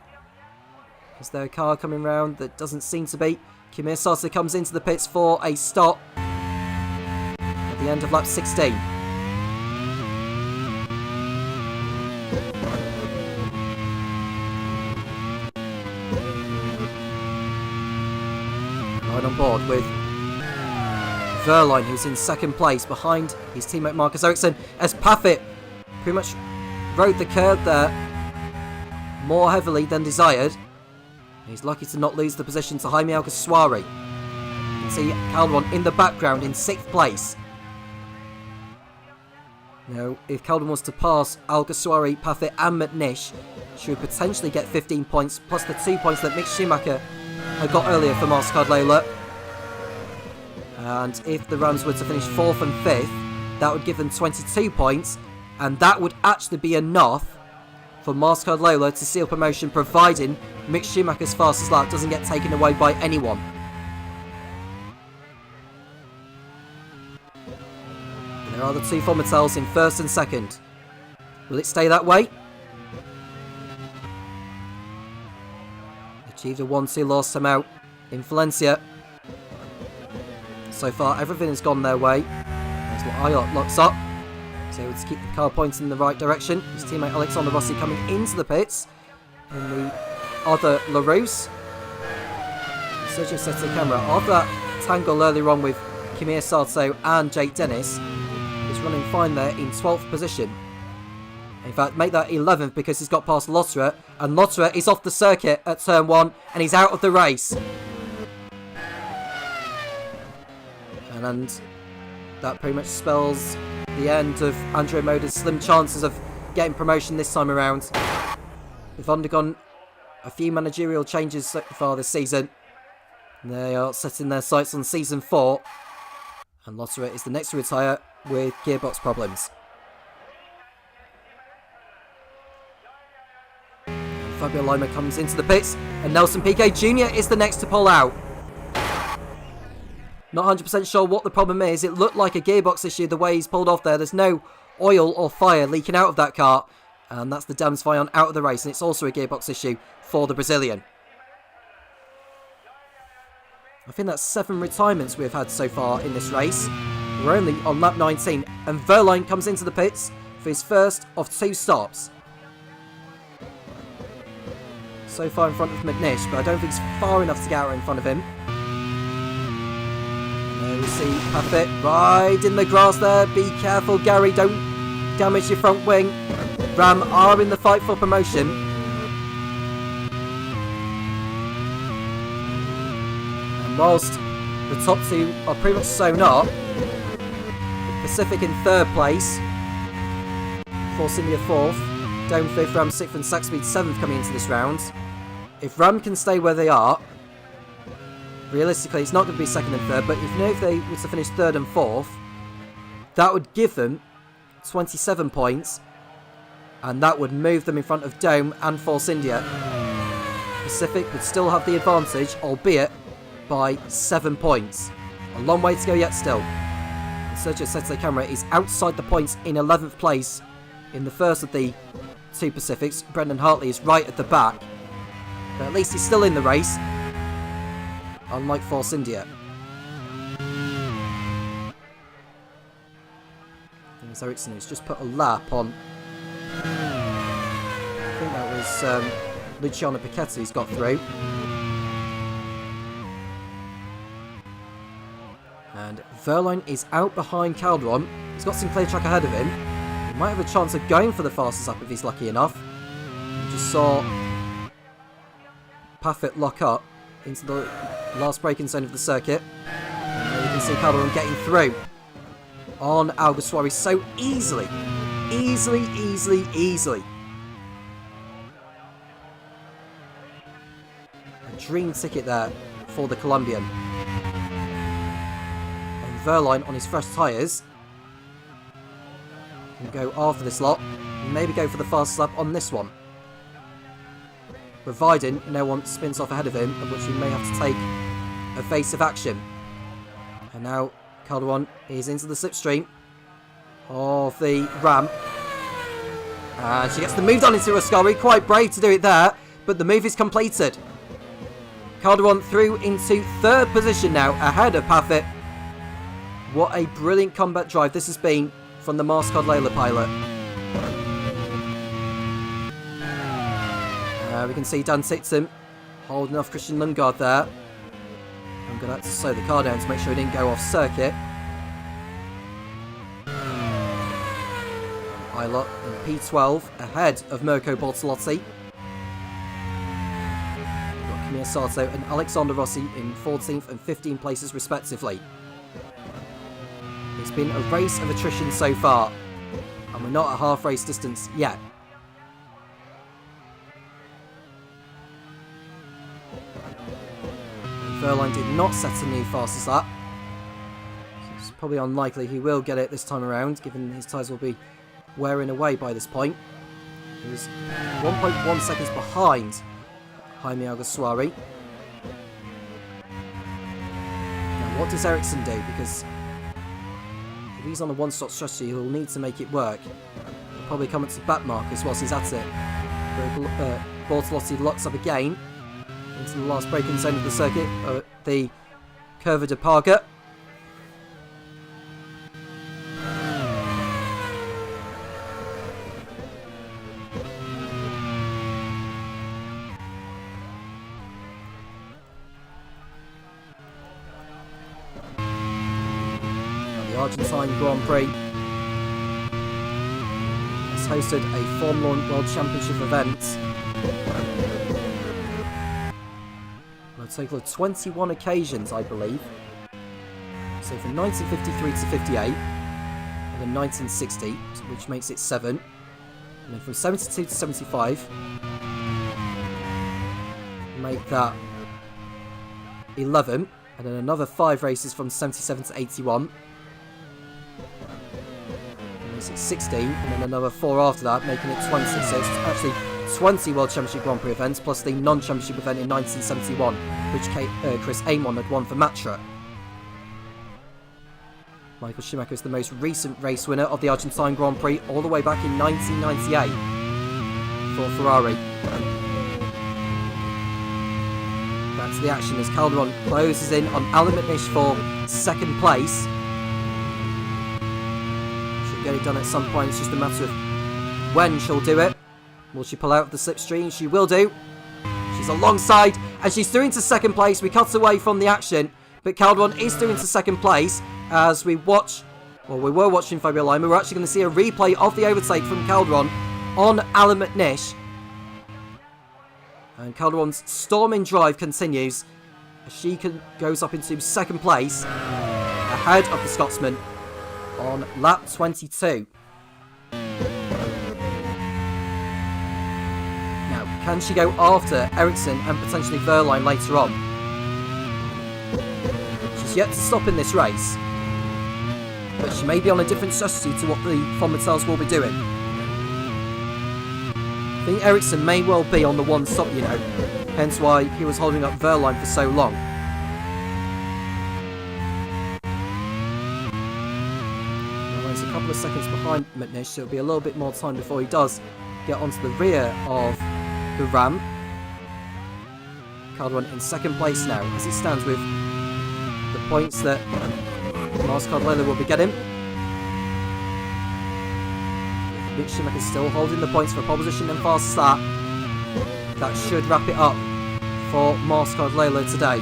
Is there a car coming round? That doesn't seem to be. Kimir Sasa comes into the pits for a stop at the end of lap 16. Right on board with Verline, who's in 2nd place behind his teammate Marcus Ericsson, as Paffett pretty much rode the curb there more heavily than desired. He's lucky to not lose the position to Jaime Alguersuari. You can see Calderon in the background in 6th place. Now, if Calderon was to pass Alguersuari, Paffett and McNish, she would potentially get 15 points, plus the 2 points that Mick Schumacher had got earlier for Mastercard Lola. And if the Rams were to finish 4th and 5th, that would give them 22 points, and that would actually be enough for Mastercard Lola to seal promotion, providing Mick Schumacher's fastest lap doesn't get taken away by anyone. And there are the 2 Fomitels in 1st and 2nd. Will it stay that way? Achieved a 1-2 last time out in Valencia. So far, everything has gone their way. As Ayot locks up. So able to keep the car pointing in the right direction. His teammate Alexander Rossi coming into the pits in the other LaRousse. Sergio sets the camera of that tangle earlier on with Kamir Sato and Jake Dennis. He's running fine there in 12th position. In fact, make that 11th because he's got past Lotterer, and Lotterer is off the circuit at turn 1 and he's out of the race. And that pretty much spells the end of Andrea Moda's slim chances of getting promotion this time around. They've undergone a few managerial changes so far this season. They are setting their sights on season 4, and Lotterer is the next to retire with gearbox problems. And Fabio Lima comes into the pits, and Nelson Piquet Jr. is the next to pull out. Not 100% sure what the problem is. It looked like a gearbox issue the way he's pulled off there. There's no oil or fire leaking out of that car, and that's the Dams Vaillant out of the race, and it's also a gearbox issue for the Brazilian. I think that's 7 retirements we've had so far in this race. We're only on lap 19, and Verline comes into the pits for his first of 2 stops. So far in front of McNish, but I don't think he's far enough to get out in front of him. There we see Paffett right in the grass there. Be careful, Gary, don't damage your front wing. Ram are in the fight for promotion. And whilst the top 2 are pretty much sewn up, Pacific in 3rd place, Force India 4th, Dome 5th, Ram 6th and Saxpeed 7th coming into this round. If Ram can stay where they are, realistically it's not going to be 2nd and 3rd, but if they were to finish 3rd and 4th, that would give them 27 points, and that would move them in front of Dome and Force India. Pacific would still have the advantage, albeit by 7 points. A long way to go yet still. Sergio Sete Camera is outside the points in 11th place in the first of the 2 Pacifics. Brendan Hartley is right at the back, but at least he's still in the race, unlike Force India. There's Ericsson who's just put a lap on. I think that was Luciano Piquetti who's got through. And Verline is out behind Calderon. He's got Sinclair Track ahead of him. He might have a chance of going for the fastest lap if he's lucky enough. We just saw Paffett lock up into the last braking zone of the circuit. And there you can see Calderon getting through on Alguersuari so easily. Easily. A dream ticket there for the Colombian. And Verline on his fresh tyres can go after this lot and maybe go for the fastest lap on this one, providing no one spins off ahead of him, at which he may have to take evasive action. And now Calderon is into the slipstream of the Ram, and she gets the move done into Ascari. Quite brave to do it there, but the move is completed. Calderon through into 3rd position now, ahead of Paffett. What a brilliant combat drive this has been from the Mascot Layla pilot. We can see Dan Tixon holding off Christian Lundgaard there. I'm going to have to slow the car down to make sure he didn't go off circuit. Ilott in P12 ahead of Mirko Bortolotti. We've got Kamir Sato and Alexander Rossi in 14th and 15th places respectively. It's been a race of attrition so far, and we're not at half race distance yet. Verline did not set a new fastest lap. It's probably unlikely he will get it this time around, given his tyres will be wearing away by this point. He was 1.1 seconds behind Jaime Alguersuari. Now, what does Ericsson do? Because if he's on a one-stop strategy, he'll need to make it work. He'll probably come up to back markers whilst he's at it. Bortolotti locks up again into the last braking zone of the circuit, the Curva de Parga. Argentine Grand Prix has hosted a Formula 1 World Championship event on a total of 21 occasions, I believe. So from 1953 to 58, and then 1960, which makes it 7, and then from 72 to 75, make that 11, and then another 5 races from 77 to 81. And makes it 16, and then another 4 after that, making it 20. So it's actually 20 World Championship Grand Prix events, plus the non-championship event in 1971, which Chris Amon had won for Matra. Michael Schumacher is the most recent race winner of the Argentine Grand Prix, all the way back in 1998 for Ferrari. Back to the action as Calderon closes in on Alan McNish for 2nd place. She'll get it done at some point, it's just a matter of when she'll do it. Will she pull out of the slipstream? She will do. She's alongside, and she's through into 2nd place. We cut away from the action, but Calderon is through into 2nd place as we watch, well, we were watching Fabio Lima. We're actually going to see a replay of the overtake from Calderon on Alan McNish. And Calderon's storming drive continues as she goes up into 2nd place ahead of the Scotsman on lap 22. Now, can she go after Ericsson and potentially Verline later on? She's yet to stop in this race, but she may be on a different strategy to what the Fonmatels will be doing. I think Ericsson may well be on the one stop, you know, hence why he was holding up Verline for so long. Well, he's a couple of seconds behind McNish, so it'll be a little bit more time before he does get onto the rear of the Ram. Calderon in 2nd place now, as it stands with the points that Mars Cardlella will be getting. Mick Schumacher still holding the points for pole position and fast start. That should wrap it up for Mars Cardlella today.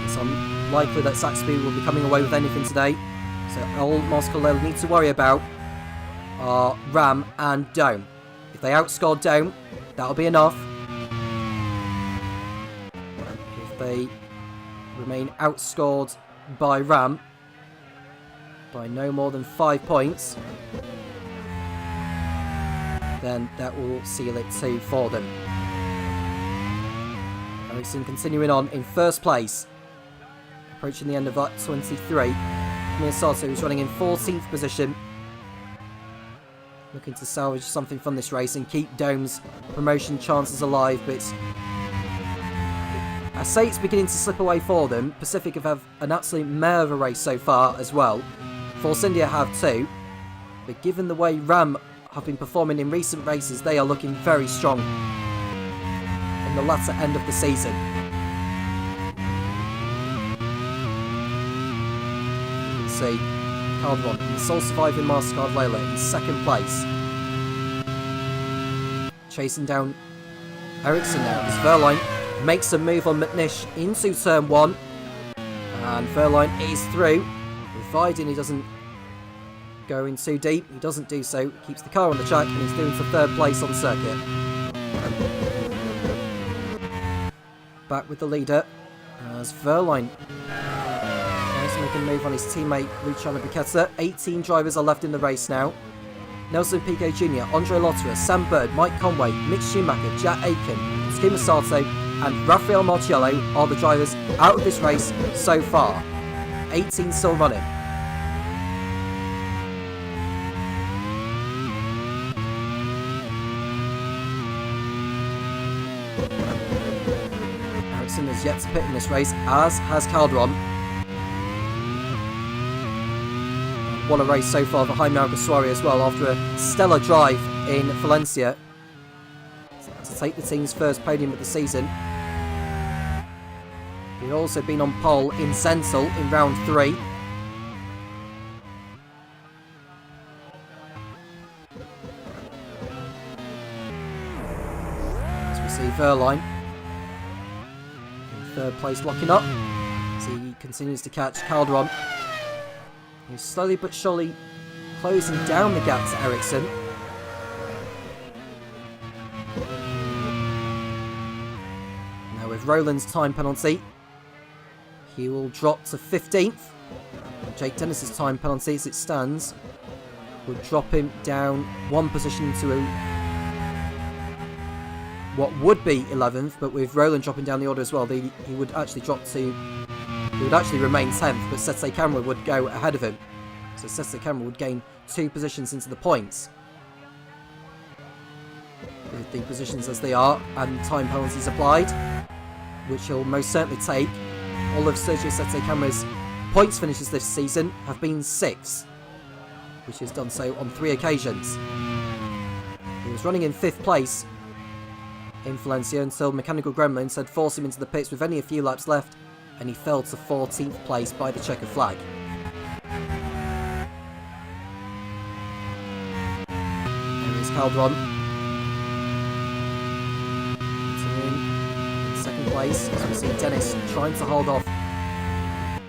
It's unlikely that Saxby will be coming away with anything today, so all Mars Cardlella need to worry about are Ram and Dome. If they outscore Dome, that'll be enough. If they remain outscored by Ram by no more than 5 points, then that will seal it too for them. Ericsson continuing on in 1st place, approaching the end of lap 23. Miyasato is running in 14th position, looking to salvage something from this race and keep Dome's promotion chances alive, but I say it's beginning to slip away for them. Pacific have had an absolute mare of a race so far as well. Force India have too, but given the way Ram have been performing in recent races, they are looking very strong in the latter end of the season. You can see Calderon, the sole surviving MasterCard Layla, in 2nd place. Chasing down Ericsson now as Verline makes a move on McNish into turn 1. And Verline is through, providing he doesn't go in too deep. He doesn't do so, he keeps the car on the track, and he's doing for 3rd place on circuit. Back with the leader as Verline tries to make a move on his teammate Luciano Bichetta. 18 drivers are left in the race now. Nelson Piquet Jr., Andre Lotterer, Sam Bird, Mike Conway, Mick Schumacher, Jack Aiken, Takuma Sato and Rafael Marciello are the drivers out of this race so far. 18 still running. Ericsson has yet to pit in this race, as has Calderon. What a race so far for Jaime Alguersuari as well, after a stellar drive in Valencia to take the team's first podium of the season. He'd also been on pole in Sentil in round 3. As we see Verline third place locking up as he continues to catch Calderon, who's slowly but surely closing down the gap to Ericsson. Now with Rowland's time penalty, he will drop to 15th. Jake Dennis's time penalty, as it stands, would drop him down one position to what would be 11th, but with Rowland dropping down the order as well, he would actually drop to... He would actually remain 10th, but Setse Camera would go ahead of him. So Setse Camera would gain 2 positions into the points. With the positions as they are, and time penalties applied, which he'll most certainly take. All of Sergio Setse Camera's points finishes this season have been 6th, which he's done so on 3 occasions. He was running in 5th place in Valencia until Mechanical Gremlins had forced him into the pits with only a few laps left, and he fell to 14th place by the checker flag. There is Calderon. Continuing in 2nd place, as we see Dennis trying to hold off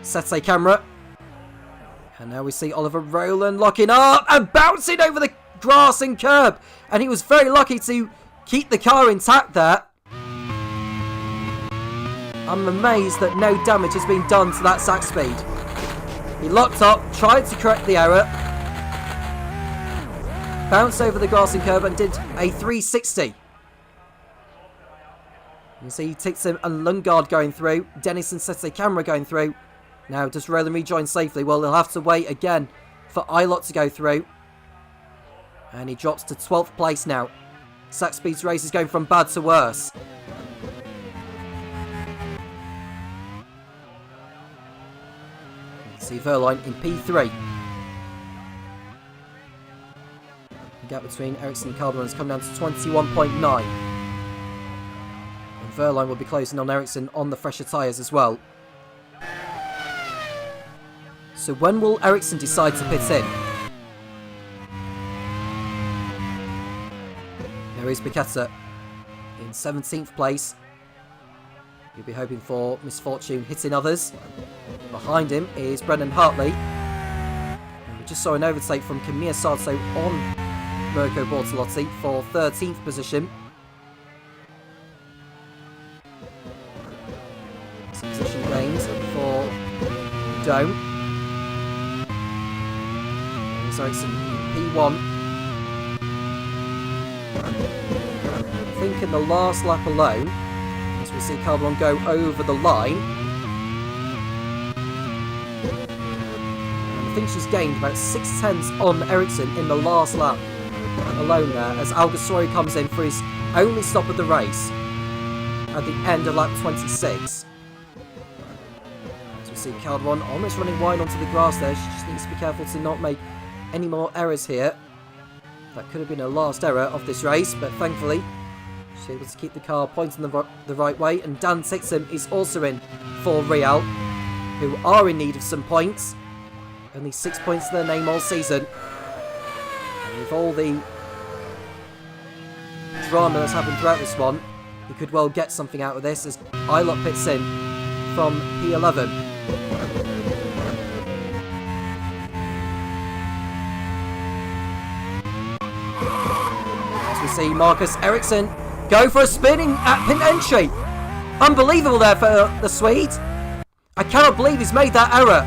Setse Camera. And now we see Oliver Rowland locking up and bouncing over the grass and curb. And he was very lucky to keep the car intact there. I'm amazed that no damage has been done to that sack speed. He locked up, tried to correct the error, bounced over the grass and curb and did a 360. You see Tixon and Lundgaard going through, Dennis and Setse Camera going through. Now, does Rowland rejoin safely? Well, he'll have to wait again for Ilott to go through. And he drops to 12th place now. Sack Speed's race is going from bad to worse. You see Verline in P3. The gap between Ericsson and Calderon has come down to 21.9. And Verline will be closing on Ericsson on the fresher tyres as well. So when will Ericsson decide to pit in? There is Piquetta in 17th place. He'll be hoping for misfortune hitting others. Behind him is Brendan Hartley. And we just saw an overtake from Camille Sarto on Mirko Bortolotti for 13th position. Some position gains for Dome. Ericsson P1. I think in the last lap alone, as we see Calderon go over the line, and I think she's gained about 6/10 on Ericsson in the last lap alone there, as Alguersuari comes in for his only stop of the race at the end of lap 26. As we see Calderon almost running wide onto the grass there, she just needs to be careful to not make any more errors here. That could have been a last error of this race, but thankfully she's able to keep the car pointing the right way. And Dan Tixon is also in for Real, who are in need of some points. Only 6 points to their name all season. And with all the drama that's happened throughout this one, he could well get something out of this as Ilott pits in from P11. See Marcus Ericsson go for a spinning at pit entry. Unbelievable there for the Swede. I cannot believe he's made that error.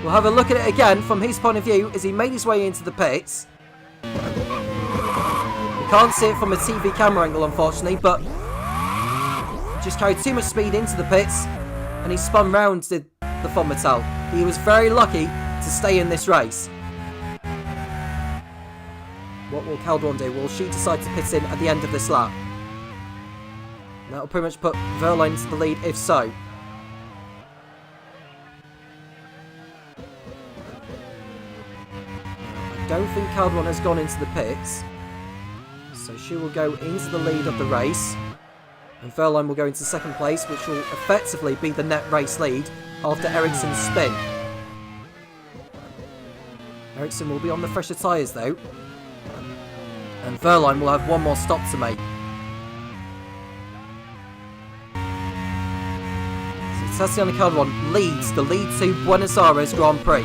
We'll have a look at it again from his point of view as he made his way into the pits. You can't see it from a TV camera angle, unfortunately, but just carried too much speed into the pits and he spun round, did the Fonmetal. He was very lucky to stay in this race. What will Calderon do? Will she decide to pit in at the end of this lap? That'll pretty much put Verline into the lead if so. I don't think Calderon has gone into the pits, so she will go into the lead of the race. And Verline will go into 2nd place, which will effectively be the net race lead after Ericsson's spin. Ericsson will be on the fresher tyres though. And Verline will have one more stop to make. Tatiana Calderon leads the lead to Buenos Aires Grand Prix.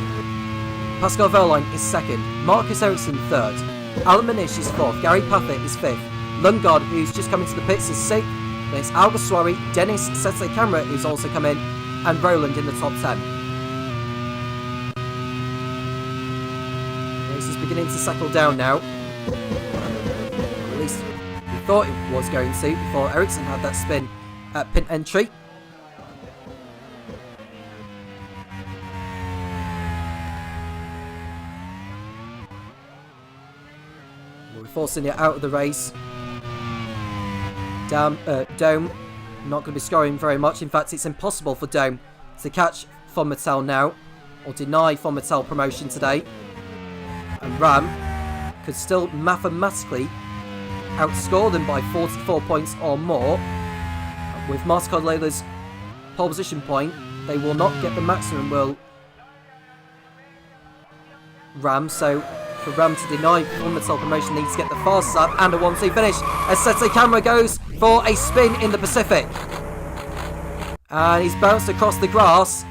Pascal Wehrlein is second, Marcus Ericsson third, Alan Manish is fourth, Gary Paffett is fifth, Lundgaard, who's just come into the pits, is sixth, then it's Alguersuari, Dennis Setse Camera, who's also come in, and Roland in the top 10. The race is beginning to settle down now. At least we thought it was going to before Ericsson had that spin at pit entry. We're forcing it out of the race. Dome, not going to be scoring very much. In fact, it's impossible for Dome to catch Von Mattel now, or deny Von Mattel promotion today. And Ram could still mathematically outscore them by 44 points or more. With Marcel Leila's pole position point, they will not get the maximum, will Ram, so for Ram to deny Von Mattel promotion, needs to get the fast lap and a 1-2 finish as Setse Camera goes for a spin in the Pacific. And he's bounced across the grass.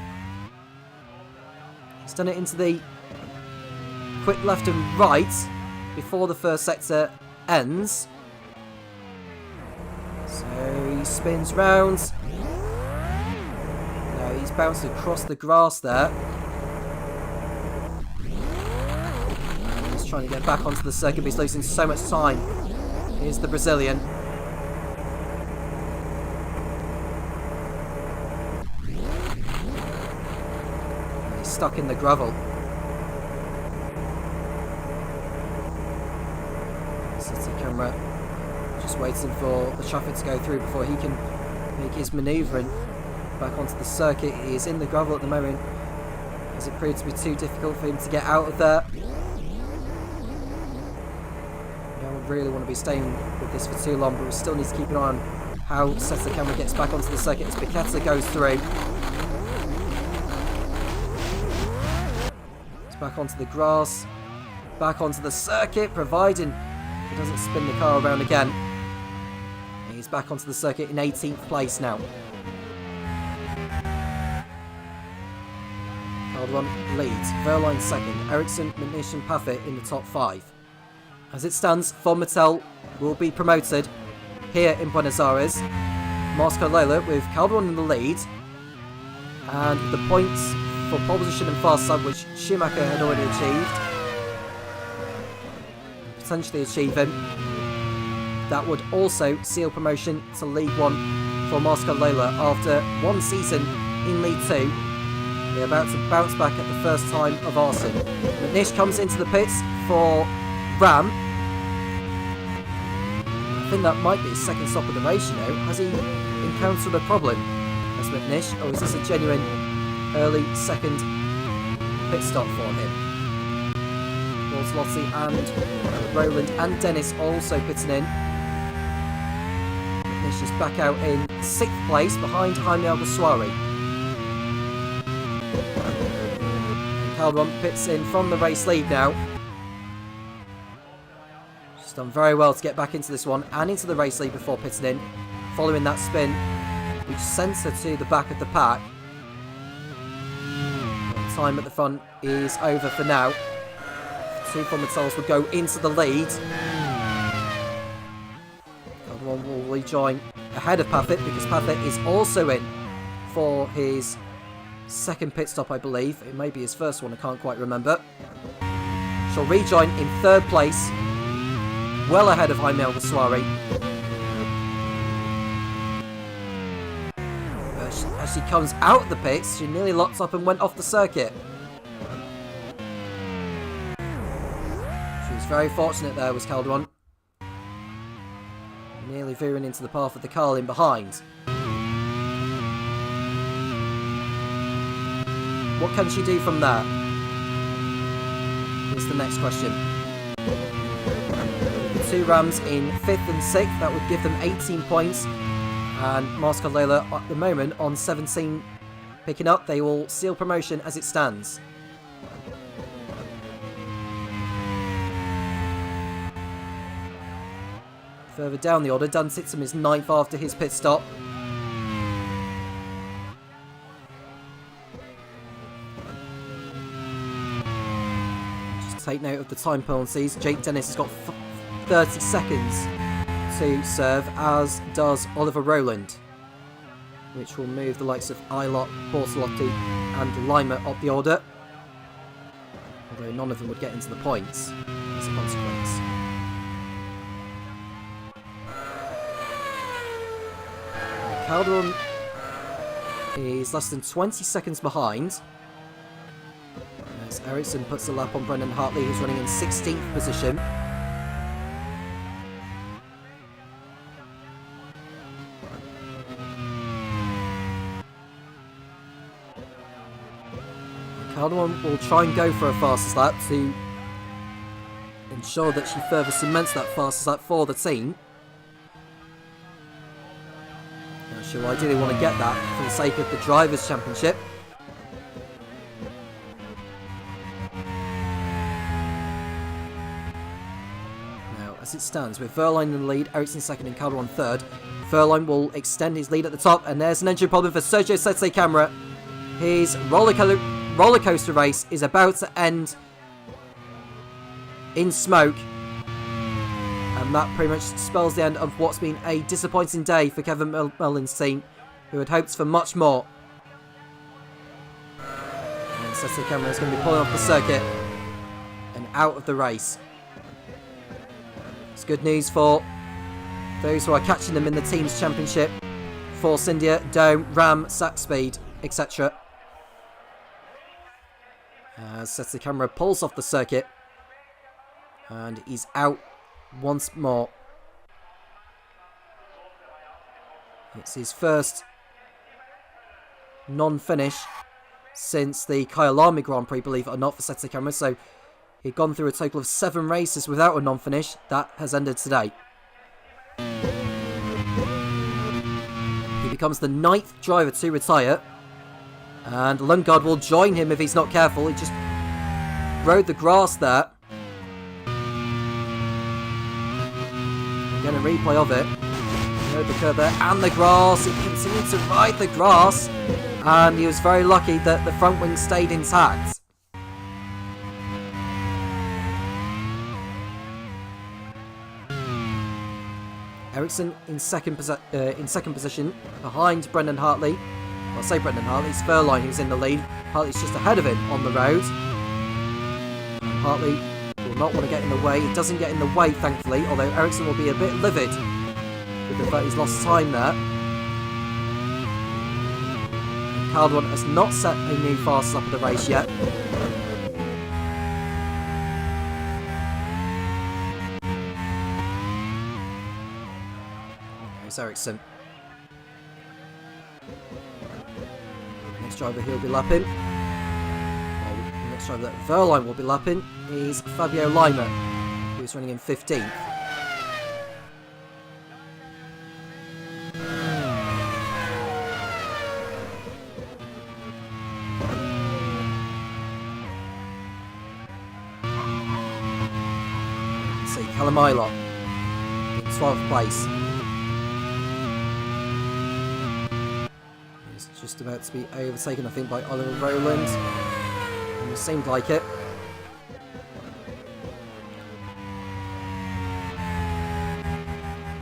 He's done it into the quick left and right before the first sector ends. So he spins round. No, he's bounced across the grass there. He's trying to get back onto the circuit, but he's losing so much time. Here's the Brazilian. He's stuck in the gravel. City camera just waiting for the traffic to go through before he can make his manoeuvring back onto the circuit. He is in the gravel at the moment, as it proved to be too difficult for him to get out of there. I don't really want to be staying with this for too long, but we still need to keep an eye on how Setse Camera gets back onto the circuit as Piquetta goes through. It's back onto the grass, back onto the circuit, providing he doesn't spin the car around again. He's back onto the circuit in 18th place now. Calderon leads, Wehrlein second, Ericsson, Manish and Paffett in the top 5. As it stands, Von Mattel will be promoted here in Buenos Aires. Marcel Leila with Calderon in the lead, and the points for pole position and fast lap, which Schumacher had already achieved, potentially achieving. That would also seal promotion to League 1 for Marcel Leila after one season in League 2. They're about to bounce back at the first time of Arsene. Manish comes into the pits for Ram. I think that might be his second stop of the race, you know. Has he encountered a problem as Manish, or is this a genuine early second pit stop for him? Lottie and Roland and Dennis also pitting in. Manish is back out in 6th place behind Jaime Alguersuari. Calderon pits in from the race lead now. She's done very well to get back into this one and into the race lead before pitting in, following that spin which sends her to the back of the pack. Time at the front is over for now. Two Von Mattels will go into the lead. Calderon will rejoin ahead of Paffett because Paffett is also in for his second pit stop, I believe. It may be his first one, I can't quite remember. She'll rejoin in 3rd place, well ahead of Jaime Alguersuari. As she comes out of the pits, she nearly locked up and went off the circuit. She was very fortunate there, was Calderon. Nearly veering into the path of the car in behind. What can she do from there? Is the next question. The two Rams in 5th and 6th, that would give them 18 points. And Marcel Leila at the moment on 17 picking up. They will seal promotion as it stands. Further down the order, Dan Titsum is 9th after his pit stop. take note of the time penalties. Jake Dennis has got 30 seconds to serve, as does Oliver Rowland, which will move the likes of Ilott, Bortolotti and Lima up the order, although none of them would get into the points as a consequence. Calderon is less than 20 seconds behind, as Ericsson puts a lap on Brendan Hartley, who's running in 16th position. Calderon will try and go for a fastest lap to ensure that she further cements that fastest lap for the team. Now, she'll ideally want to get that for the sake of the Drivers' Championship. Now, as it stands, with Verline in the lead, Ericsson second and Calderon third, Verline will extend his lead at the top, and there's an engine problem for Sergio Sette Camera. His roller coaster race is about to end in smoke, and that pretty much spells the end of what's been a disappointing day for Kevin Mullin's team, who had hopes for much more. And Sette Camera is going to be pulling off the circuit and out of the race. It's good news for those who are catching them in the team's championship: Force India, Dome, Ram, Sac Speed, etc. As Sette Camera pulls off the circuit, and he's out once more. It's his first non-finish since the Kyalami Grand Prix, believe it or not, for Sette Camera. So he'd gone through a total of 7 races without a non-finish. That has ended today. He becomes the 9th driver to retire, and Lundgaard will join him if he's not careful. He just rode the grass there. Again, a replay of it. He rode the curb there and the grass. He continued to ride the grass, and he was very lucky that the front wing stayed intact. Ericsson in second position behind Brendan Hartley. Well, I say Brendan Hartley, it's Verline who's in the lead. Hartley's just ahead of him on the road. Hartley will not want to get in the way. He doesn't get in the way, thankfully, although Ericsson will be a bit livid with the fact he's lost time there. Calderon has not set a new fast lap of the race yet. There's Ericsson. Next driver he'll be lapping, well, the next driver that Verline will be lapping is Fabio Lima, who's running in 15th. Let's see, Callum Ilott in 12th place. Just about to be overtaken, I think, by Oliver Rowland. And it seemed like it.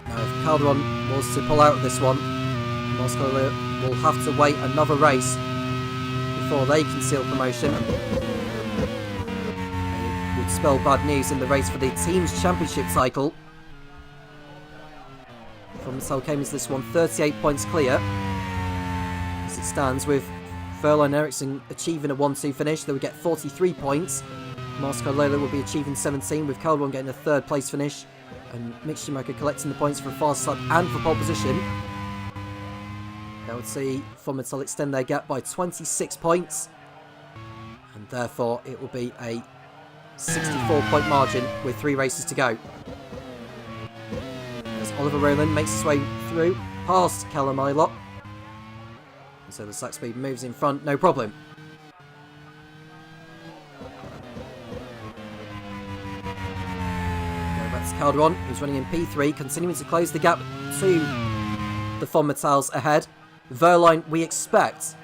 Now, if Calderon was to pull out of this one, Moscow will have to wait another race before they can seal promotion. It would spell bad news in the race for the team's championship title. From Tom Cairns, this one 38 points clear. As it stands, with Verline and Ericsson achieving a 1-2 finish, they would get 43 points. Moscow Lola will be achieving 17, with Calderon getting a 3rd place finish, and Mick Schumacher collecting the points for a fast lap and for pole position. That would see Formental extend their gap by 26 points, and therefore it will be a 64-point margin with 3 races to go. As Oliver Rowland makes his way through past Callum Ilott. So the Sac Speed moves in front, no problem. Going back to Calderon, who's running in P3, continuing to close the gap to the Fonmetals ahead. Verline, we expect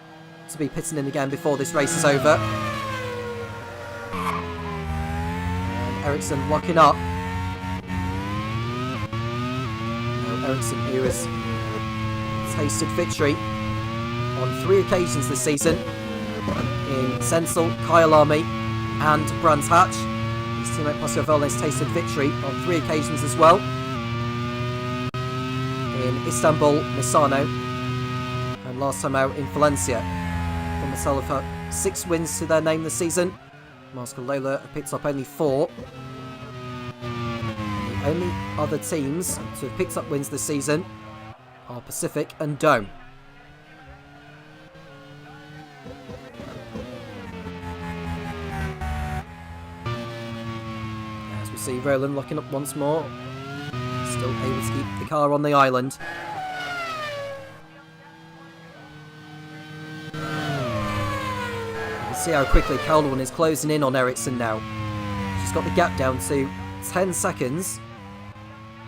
to be pitting in again before this race is over. Ericsson locking up. Now Ericsson, who has tasted victory on 3 occasions this season in Sensel, Kyalami and Brands Hatch. His teammate Pascal Wehrlein has tasted victory on 3 occasions as well. In Istanbul, Misano, and last time out in Valencia. Dominicell have had 6 wins to their name this season. Marcel Lola have picked up only 4. And the only other teams to have picked up wins this season are Pacific and Dome. As we see Roland locking up once more. Still able to keep the car on the island. You can see how quickly Calderon is closing in on Ericsson now. She's got the gap down to 10 seconds.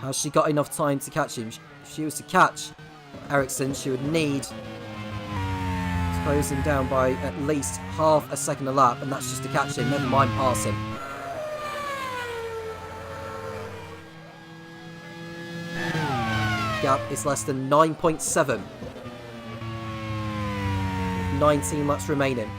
Has she got enough time to catch him? If she was to catch Ericsson, she would need closing down by at least half a second a lap, and that's just to catch him, never mind pass him. Gap is less than 9.7. 19 laps remaining.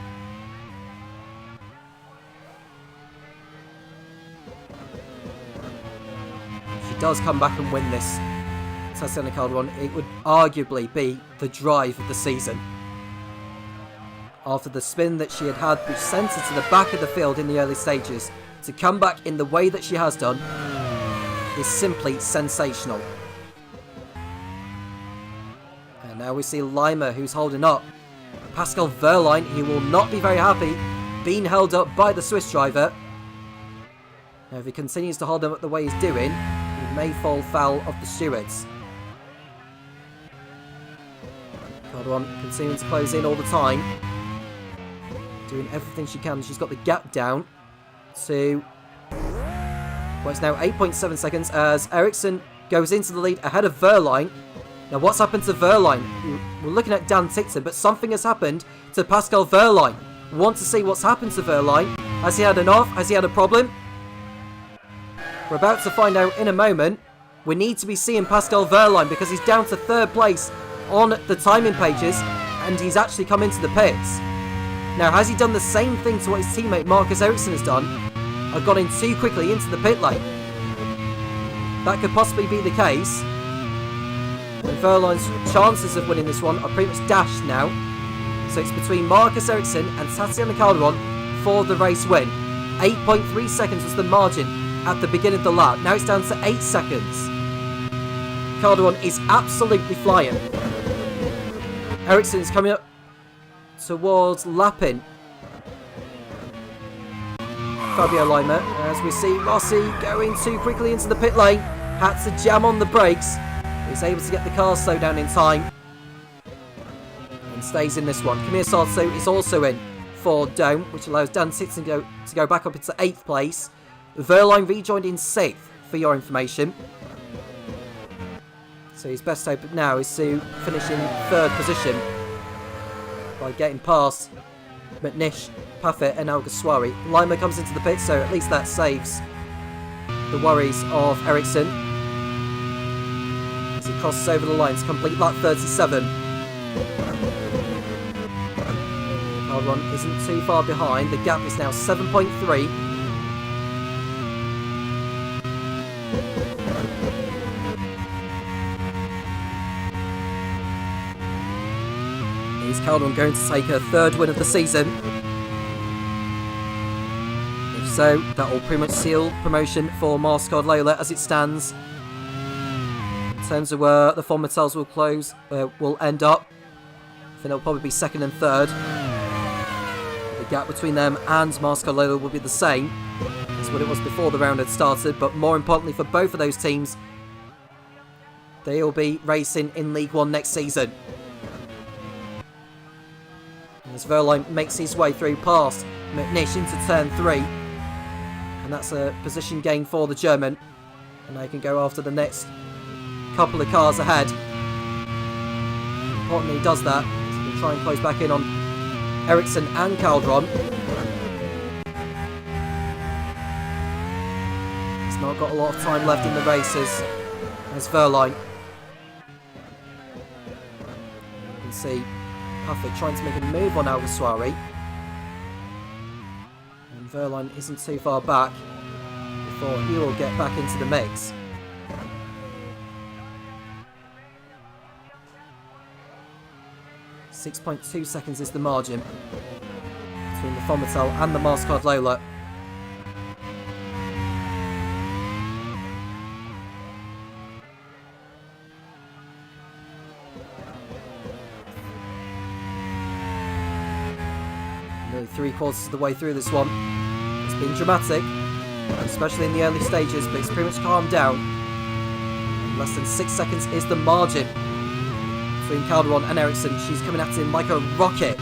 If she does come back and win this Tatiana Calderon, it would arguably be the drive of the season. After the spin that she had, which sent her to the back of the field in the early stages, to come back in the way that she has done is simply sensational. And now we see Lima, who's holding up. Pascal Wehrlein, he will not be very happy being held up by the Swiss driver. Now if he continues to hold him up the way he's doing, he may fall foul of the stewards. Calderon continuing to close in all the time. Doing everything she can. She's got the gap down to, well, it's now 8.7 seconds as Ericsson goes into the lead ahead of Wehrlein. Now what's happened to Wehrlein? We're looking at Dan Tickton, but something has happened to Pascal Wehrlein. We want to see what's happened to Wehrlein. Has he had an off? Has he had a problem? We're about to find out in a moment. We need to be seeing Pascal Wehrlein because he's down to 3rd place on the timing pages and he's actually come into the pits. Now has he done the same thing to what his teammate Marcus Ericsson has done? I've gone in too quickly into the pit lane. That could possibly be the case. And Wehrlein's chances of winning this one are pretty much dashed now. So it's between Marcus Ericsson and Tatiana Calderon for the race win. 8.3 seconds was the margin at the beginning of the lap. Now it's down to 8 seconds. Calderon is absolutely flying. Ericsson is coming up towards lapping Fabio Lima. As we see Rossi going too quickly into the pit lane. Had to jam on the brakes. He's able to get the car slowed down in time and stays in this one. Kamir Sarto is also in for Dome, which allows Dan Tickton to go back up into 8th place. Wehrlein rejoined in 6th, for your information. So his best hope now is to finish in 3rd position by getting past McNish, Paffett and Alguersuari. Lima comes into the pit, so at least that saves the worries of Ericsson. He crosses over the line to complete lap 37. Calderon isn't too far behind. The gap is now 7.3. Is Calderon going to take her 3rd win of the season? If so, that will pretty much seal promotion for Marcel Lola as it stands. In terms of where the Fonmatels will end up, I think it'll probably be 2nd and 3rd. The gap between them and Marcel Lola will be the same as what it was before the round had started, but more importantly for both of those teams, they will be racing in League One next season. As Wehrlein makes his way through past McNish into turn 3, and that's a position gain for the German, and they can go after the next couple of cars ahead. Importantly, he does that, so he can try and close back in on Ericsson and Calderon. He's not got a lot of time left in the races. There's Verline. You can see Topher trying to make a move on Alguersuari. And Verline isn't too far back before he will get back into the mix. .2 seconds is the margin between the Fomitel and the Mastercard Lola. Nearly 3/4 of the way through this one. It's been dramatic, especially in the early stages, but it's pretty much calmed down. And less than 6 seconds is the margin between Calderon and Ericsson. She's coming at him like a rocket.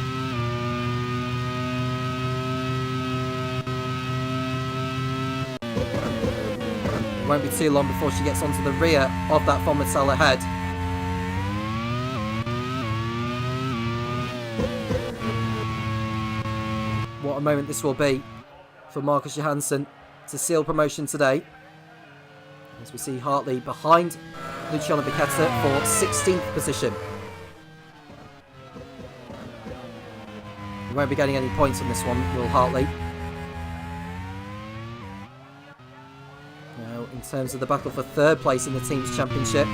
It won't be too long before she gets onto the rear of that Fomitel ahead. What a moment this will be for Marcus Johansson to seal promotion today. As we see Hartley behind Luciano Becchetta for 16th position. He won't be getting any points on this one, will Hartley. Now, in terms of the battle for 3rd place in the team's championship,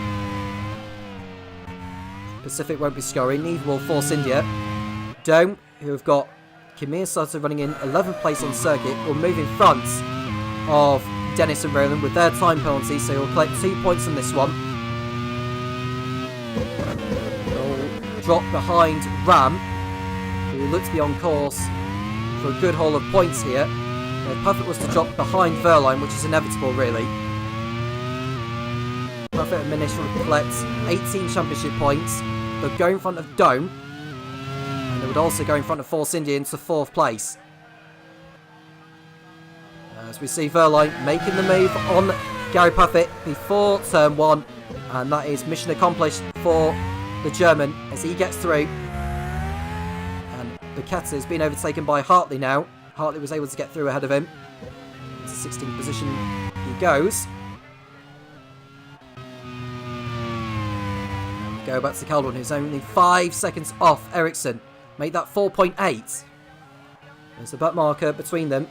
Pacific won't be scoring, neither will Force India. Dome, who have got Kimir Sato running in 11th place on circuit, will move in front of Dennis and Roland with their time penalty, so he'll collect 2 points on this one. He'll drop behind Ram, who looks to be on course for a good haul of points here. Puffett was to drop behind Verline, which is inevitable, really. Puffett and Minish will collect 18 championship points. They'll go in front of Dome, and they would also go in front of Force India into 4th place. As we see Verline making the move on Gary Puffett before turn 1, and that is mission accomplished for the German as he gets through. And Becchetta has been overtaken by Hartley now. Hartley was able to get through ahead of him. Into 16th position he goes. And we go back to Calderon, who's only 5 seconds off Ericsson. Make that 4.8. There's the back marker between them.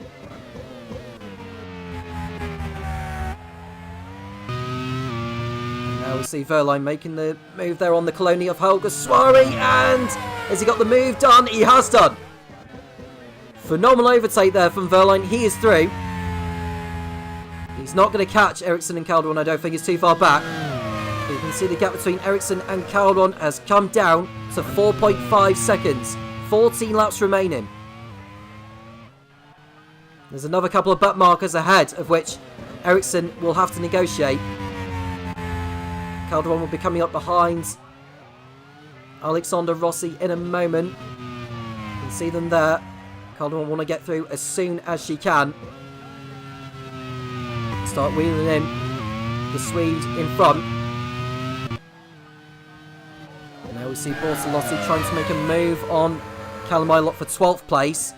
Now we see Verline making the move there on the Colony of Alguersuari, and has he got the move done? He has done. Phenomenal overtake there from Verline. He is through. He's not going to catch Ericsson and Calderon. I don't think he's too far back. But you can see the gap between Ericsson and Calderon has come down to 4.5 seconds. 14 laps remaining. There's another couple of butt markers ahead, of which Ericsson will have to negotiate. Calderon will be coming up behind Alexander Rossi in a moment. You can see them there. Calderon will want to get through as soon as she can. Start wheeling in the Swede in front. And now we see Bortolotti trying to make a move on Callum Ilott for 12th place.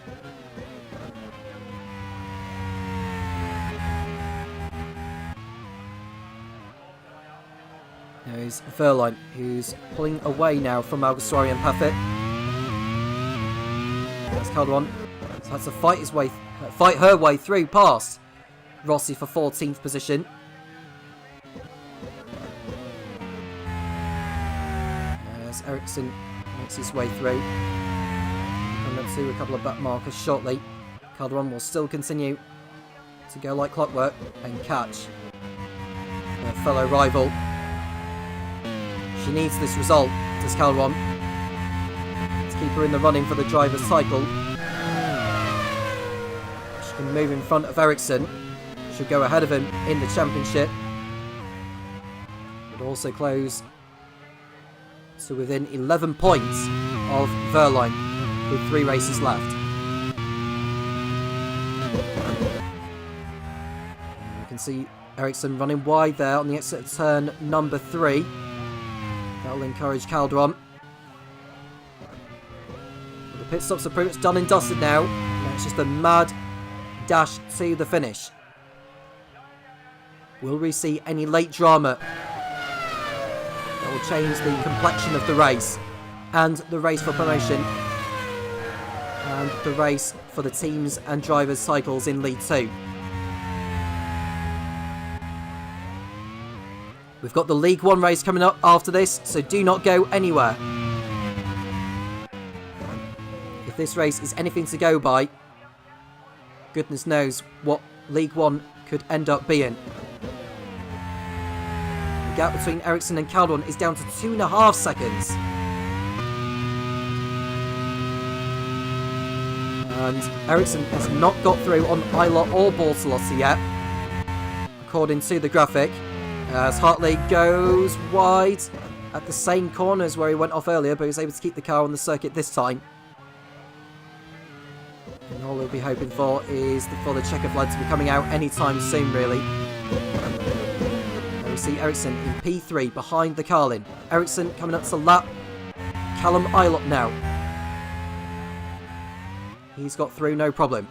There's Verline, who's pulling away now from Alguersuari and Puffett. That's Calderon. So has to fight her way through past Rossi for 14th position. As Ericsson makes his way through. Coming up to a couple of back markers shortly. Calderon will still continue to go like clockwork and catch her fellow rival. She needs this result, does Calderon, to keep her in the running for the driver's title. She can move in front of Ericsson. She'll go ahead of him in the championship. Would also close to within 11 points of Verline with 3 races left. You can see Ericsson running wide there on the exit of turn number 3. That'll encourage Calderon. The pit stops are pretty much done and dusted now. Now it's just a mad dash to the finish. Will we see any late drama that will change the complexion of the race, and the race for promotion, and the race for the teams and drivers' cycles in League 2? We've got the League 1 race coming up after this, so do not go anywhere. If this race is anything to go by, goodness knows what League 1 could end up being. The gap between Ericsson and Calderon is down to 2.5 seconds. And Ericsson has not got through on Isla or Bortolotti yet, according to the graphic, as Hartley goes wide at the same corners where he went off earlier, but he was able to keep the car on the circuit this time. And all we'll be hoping for is for the checker flag to be coming out anytime soon, really. And we see Ericsson in P3 behind the Carlin. Ericsson coming up to lap Callum Ilott now. He's got through no problem.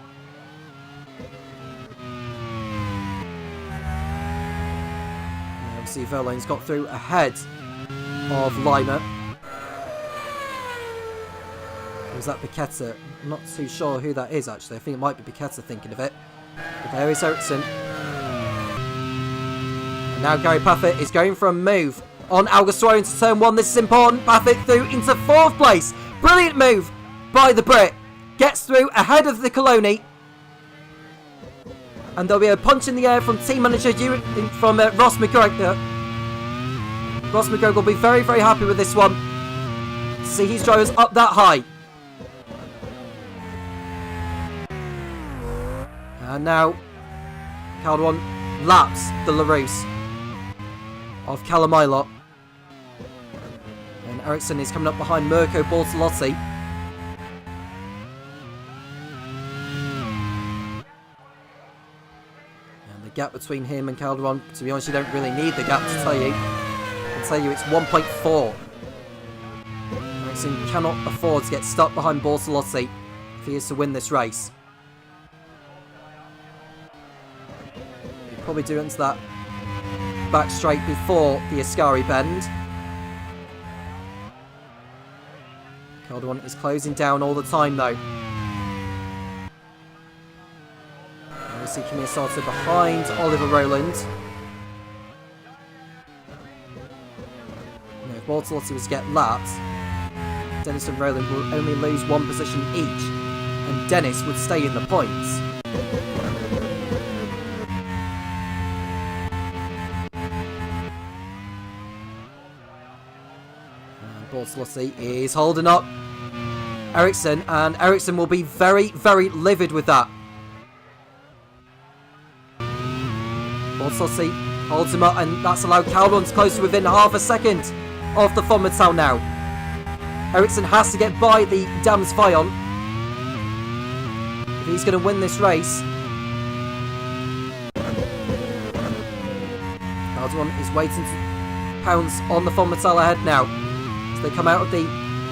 And obviously Verlaine's got through ahead of Lima. Or is that Piquetta? I'm not too sure who that is, actually. I think it might be Piquetta thinking of it. But there is Ericsson. And now Gary Paffett is going for a move on Alguersuari into turn 1. This is important. Paffett through into 4th place. Brilliant move by the Brit. Gets through ahead of the Coloni. And there'll be a punch in the air from team manager from Ross McGregor. Ross McGregor will be very, very happy with this one. To see his drivers up that high. And now Calderon laps the LaRousse of Callum Ilott. And Ericsson is coming up behind Mirko Bortolotti. And the gap between him and Calderon, to be honest, you don't really need the gap to tell you. I can tell you it's 1.4. Ericsson cannot afford to get stuck behind Bortolotti if he is to win this race. He'll probably do it into that back straight before the Ascari bend. Calderon is closing down all the time though. And we see Camille Sarto behind Oliver Rowland. Now, if Bortolotti was to get lapped, Dennis and Rowland will only lose 1 position each, and Dennis would stay in the points. Bortolotti is holding up Ericsson, and Ericsson will be very, very livid with that. Bortolotti holds him up, and that's allowed Calderon to close to within half a second of the Fonmetal now. Ericsson has to get by the Dams Fayon if he's going to win this race. Calderon is waiting to pounce on the Fonmetal ahead now. They come out of the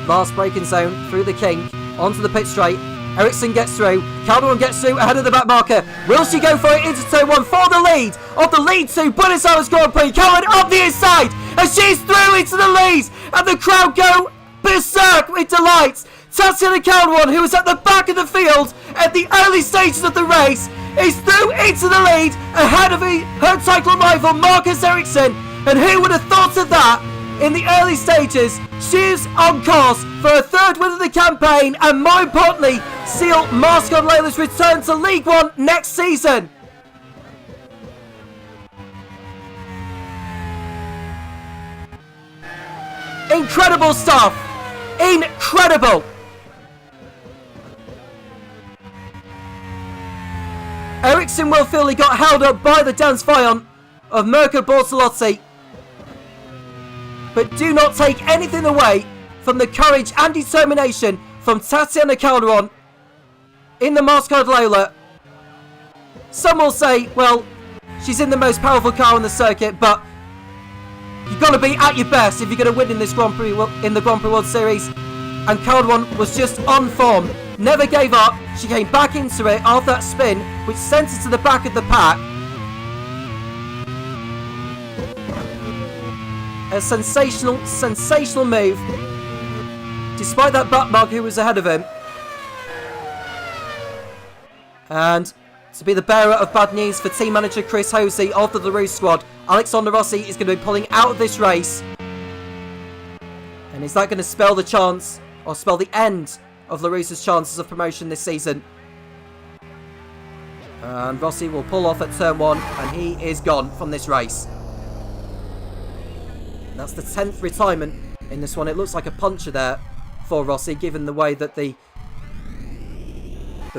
last braking zone through the kink onto the pit straight. Ericsson gets through. Calderon gets through ahead of the back marker. Will she go for it into turn 1 for the lead of the League 2 Buenos Aires Grand Prix? Calderon up the inside and she's through into the lead, and the crowd go berserk with delight. Tatiana Calderon, who was at the back of the field at the early stages of the race, is through into the lead ahead of her title rival Marcus Ericsson. And who would have thought of that? In the early stages, she's on course for a 3rd win of the campaign, and more importantly, seal Mascot Layla's return to League 1 next season. Incredible stuff! Incredible! Ericsson will feel he got held up by the Dance Fayon of Mirko Bortolotti. But do not take anything away from the courage and determination from Tatiana Calderon in the Mascot Lola. Some will say, well, she's in the most powerful car on the circuit, but you've got to be at your best if you're going to win in this Grand Prix, in the Grand Prix World Series. And Calderon was just on form, never gave up. She came back into it after that spin, which sent her to the back of the pack. a sensational, sensational move. Despite that backmark who was ahead of him. And to be the bearer of bad news for team manager Chris Hosey of the LaRue squad, Alexander Rossi is going to be pulling out of this race. And is that going to spell the chance, or spell the end of LaRue's chances of promotion this season? And Rossi will pull off at turn 1, and he is gone from this race. And that's the 10th retirement in this one. It looks like a puncher there for Rossi, given the way that the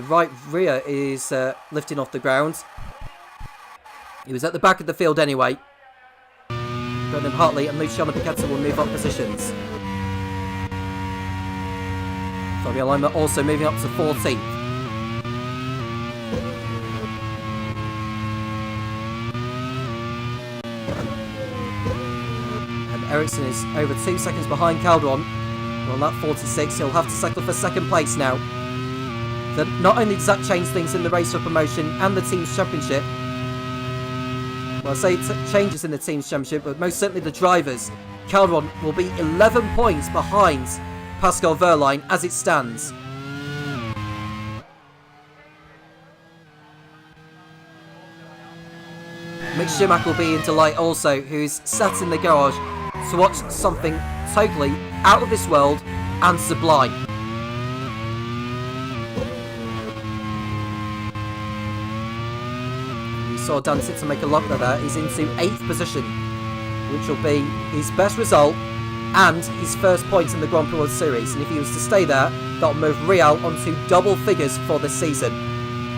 right rear is lifting off the ground. He was at the back of the field anyway. Brendan Hartley and Luciano Piquetta will move up positions. Fabio Lima also moving up to 14th. And Ericsson is over 2 seconds behind Calderon. On lap 46, he'll have to settle for second place now. That not only does that change things in the race for promotion and the team's championship, well, I say it changes in the team's championship, but most certainly the drivers. Calderon will be 11 points behind Pascal Wehrlein as it stands. Mick Schumacher will be in delight also, who's sat in the garage to watch something totally out of this world and sublime. We saw Dan Titzer make a lump there. He's into 8th position, which will be his best result and his first points in the Grand Prix World Series. And if he was to stay there, that'll move Real onto double figures for this season.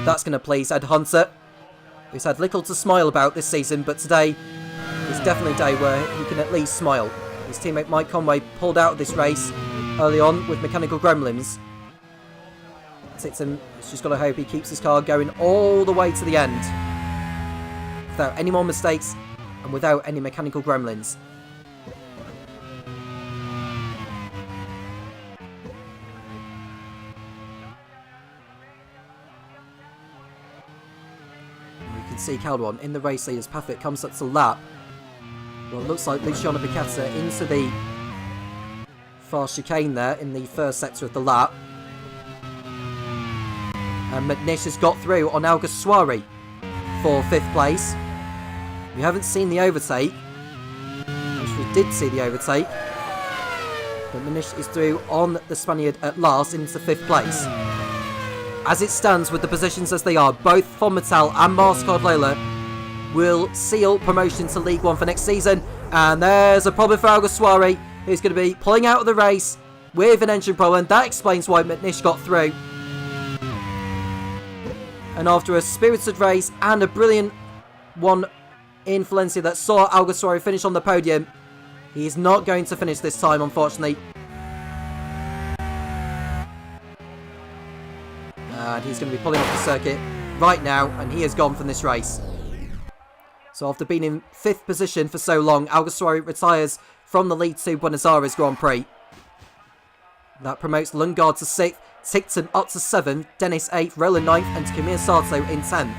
That's going to please Ed Hunter, who's had little to smile about this season, but today is definitely a day where he can at least smile. His teammate Mike Conway pulled out of this race early on with mechanical gremlins. Titzer has just got to hope he keeps his car going all the way to the end, without any more mistakes and without any mechanical gremlins. We can see Calderon in the race leader's path. It comes up to lap. Well, it looks like Luciano Piquetta into the far chicane there in the first sector of the lap. And McNish has got through on Alguersuari for 5th place. We haven't seen the overtake. Which we did see the overtake. But McNish is through on the Spaniard at last into 5th place. As it stands with the positions as they are, both Fonmetal and Mastercard Lola will seal promotion to League One for next season. And there's a problem for Alguersuari, who's going to be pulling out of the race with an engine problem. That explains why McNish got through. And after a spirited race and a brilliant one in Valencia that saw Alguersuari finish on the podium, he is not going to finish this time, unfortunately. And he's going to be pulling off the circuit right now, and he is gone from this race. So after being in 5th position for so long, Alguersuari retires from the League 2 Buenos Aires Grand Prix. That promotes Lundgaard to 6th, Tickton up to 7th, Dennis 8th, Roland 9th, and Kamir Sato in 10th.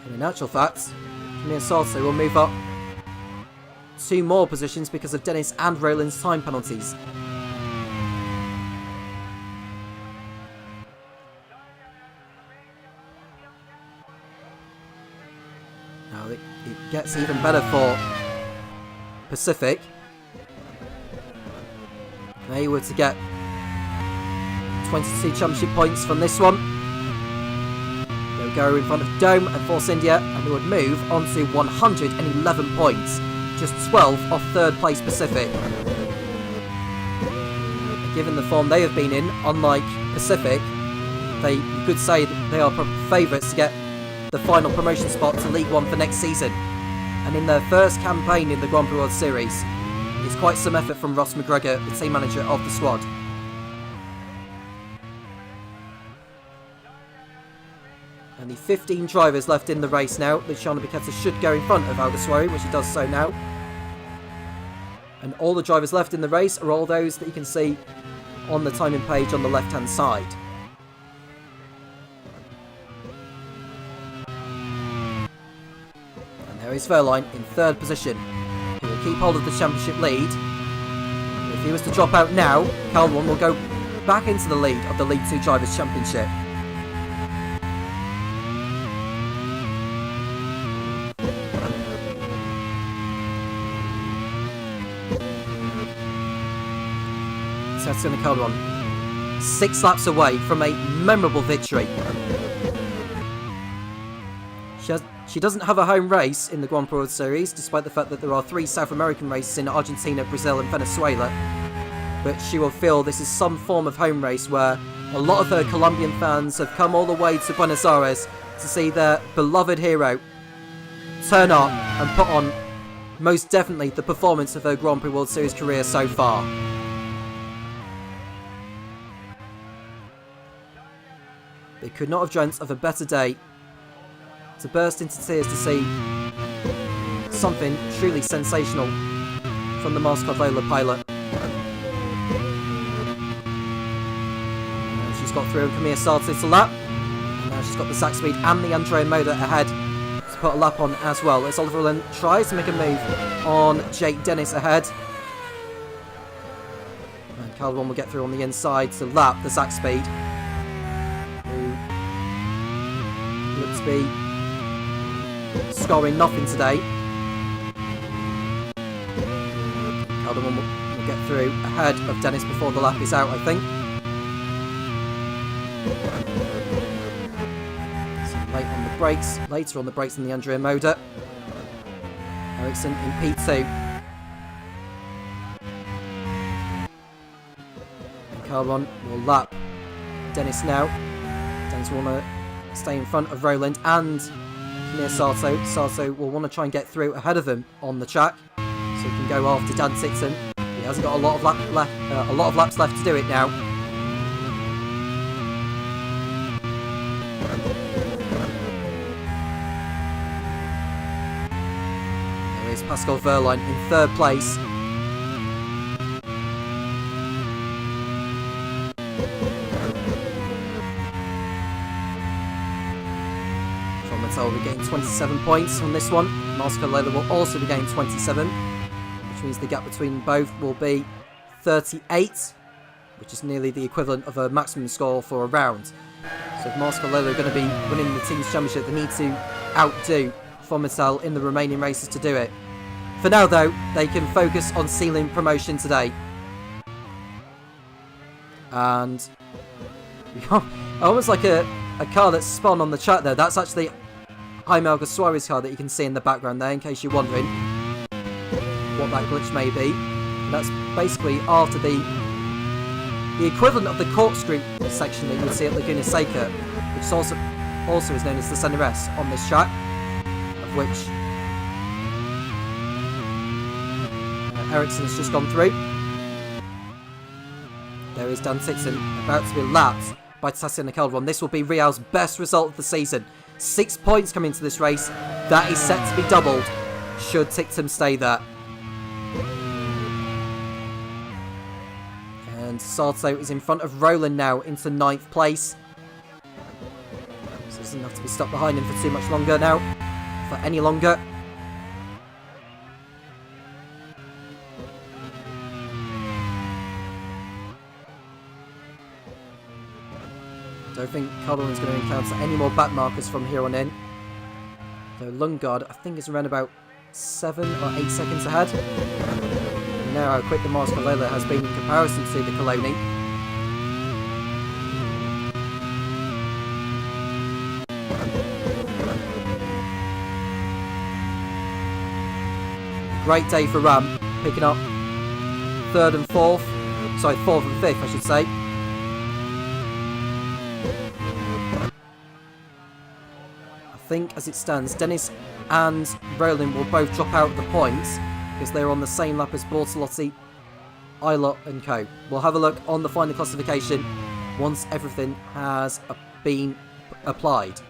And in actual fact, Kamir Sato will move up 2 more positions because of Dennis and Roland's time penalties. Now it gets even better for Pacific. They were to get 22 championship points from this one. They would go in front of Dome and Force India, and they would move on to 111 points, just 12 off 3rd place Pacific. Given the form they have been in, unlike Pacific, you could say that they are favourites to get the final promotion spot to League One for next season. And in their first campaign in the Grand Prix World Series, it's quite some effort from Ross McGregor, the team manager of the squad. And the 15 drivers left in the race now. Luciano Piquetta should go in front of Alguersuari, which he does so now. And all the drivers left in the race are all those that you can see on the timing page on the left-hand side. And there There is Verline in 3rd position. He will keep hold of the championship lead. If he was to drop out now, Calderon will go back into the lead of the League 2 Drivers' Championship. Tatiana Calderon, 6 laps away from a memorable victory. She doesn't have a home race in the Grand Prix World Series, despite the fact that there are 3 South American races in Argentina, Brazil and Venezuela. But she will feel this is some form of home race where a lot of her Colombian fans have come all the way to Buenos Aires to see their beloved hero turn up and put on most definitely the performance of her Grand Prix World Series career so far. They could not have dreamt of a better day to burst into tears to see something truly sensational from the Mascot Lola pilot. And she's got through Camille Sartre to lap. And now she's got the Zach Speed and the Andrea Moda ahead to put a lap on as well. As Oliver Lynn tries to make a move on Jake Dennis ahead. And Calderon will get through on the inside to lap the Zach Speed, who looks to be scoring nothing today. Calderon will get through ahead of Dennis before the lap is out, I think. So late on the brakes, later on the brakes than the Andrea Moda. Ericsson in P2. And Calderon will lap Dennis now. Dennis will want to stay in front of Roland and near Sarto. Sarto will want to try and get through ahead of him on the track, so he can go after Dan Tixon. He hasn't got a lot of laps left to do it now. There is Pascal Verline in 3rd place. So we'll be getting 27 points on this one. Mascot Lola will also be getting 27, which means the gap between both will be 38, which is nearly the equivalent of a maximum score for a round. So if Mascot Lola are going to be winning the team's championship, they need to outdo Fomitel in the remaining races to do it. For now though, they can focus on sealing promotion today. And almost like a car that's spun on the track there. That's actually Jaime Alguersuari's car that you can see in the background there, in case you're wondering what that glitch may be. And that's basically after the equivalent of the corkscrew section that you would see at Laguna Seca, which also is known as the Center S on this track, of which Ericsson has just gone through. There is Dan Tixon about to be lapped by Tatiana Calderon. This will be Real's best result of the season. 6 points coming into this race. That is set to be doubled should Tixon stay there. And Sarto is in front of Roland now into 9th place. So doesn't have to be stuck behind him for too much longer now. For any longer. Don't think Calderon is going to encounter any more back markers from here on in. Though Lundgaard, I think, is around about 7 or 8 seconds ahead. And now how quick the Mascot Lola has been in comparison to the Coloni. Great day for Ram, picking up 3rd and 4th. Sorry, 4th and 5th, I should say. I think, as it stands, Dennis and Roland will both drop out of the points because they're on the same lap as Bortolotti, Eilert and co. We'll have a look on the final classification once everything has been applied.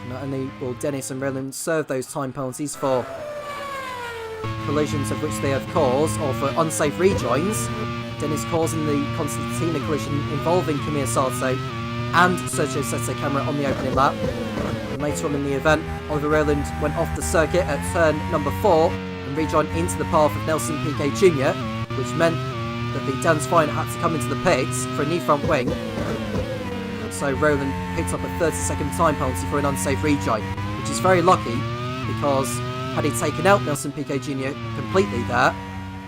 Not only will Dennis and Roland serve those time penalties for collisions of which they have caused, or for unsafe rejoins, Dennis causing the Constantina collision involving Camille Sarto, and Sergio Sette Camara on the opening lap. And later on in the event, Oliver Rowland went off the circuit at turn number 4 and rejoined into the path of Nelson Piquet Jr., which meant that the Dance Fine had to come into the pits for a new front wing. So Rowland picked up a 30-second time penalty for an unsafe rejoin, which is very lucky because had he taken out Nelson Piquet Jr. completely there,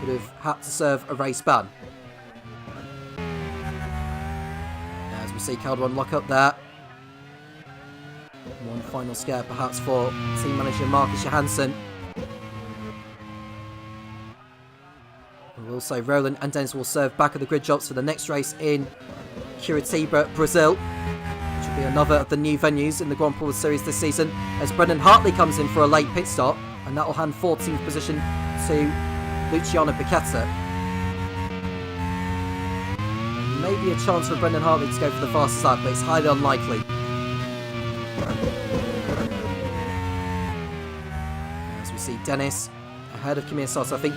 would have had to serve a race ban. As we see Calderon lock up there. One final scare perhaps for team manager Marcus Johansson. Also, Rowland and Dennis will serve back of the grid jobs for the next race in Curitiba, Brazil, which will be another of the new venues in the Grand Prix Series this season, as Brendan Hartley comes in for a late pit stop, and that will hand 14th position to Luciano Piquetta. Maybe a chance for Brendan Hartley to go for the fastest lap, but it's highly unlikely. As we see Dennis ahead of Kimi Sato, I think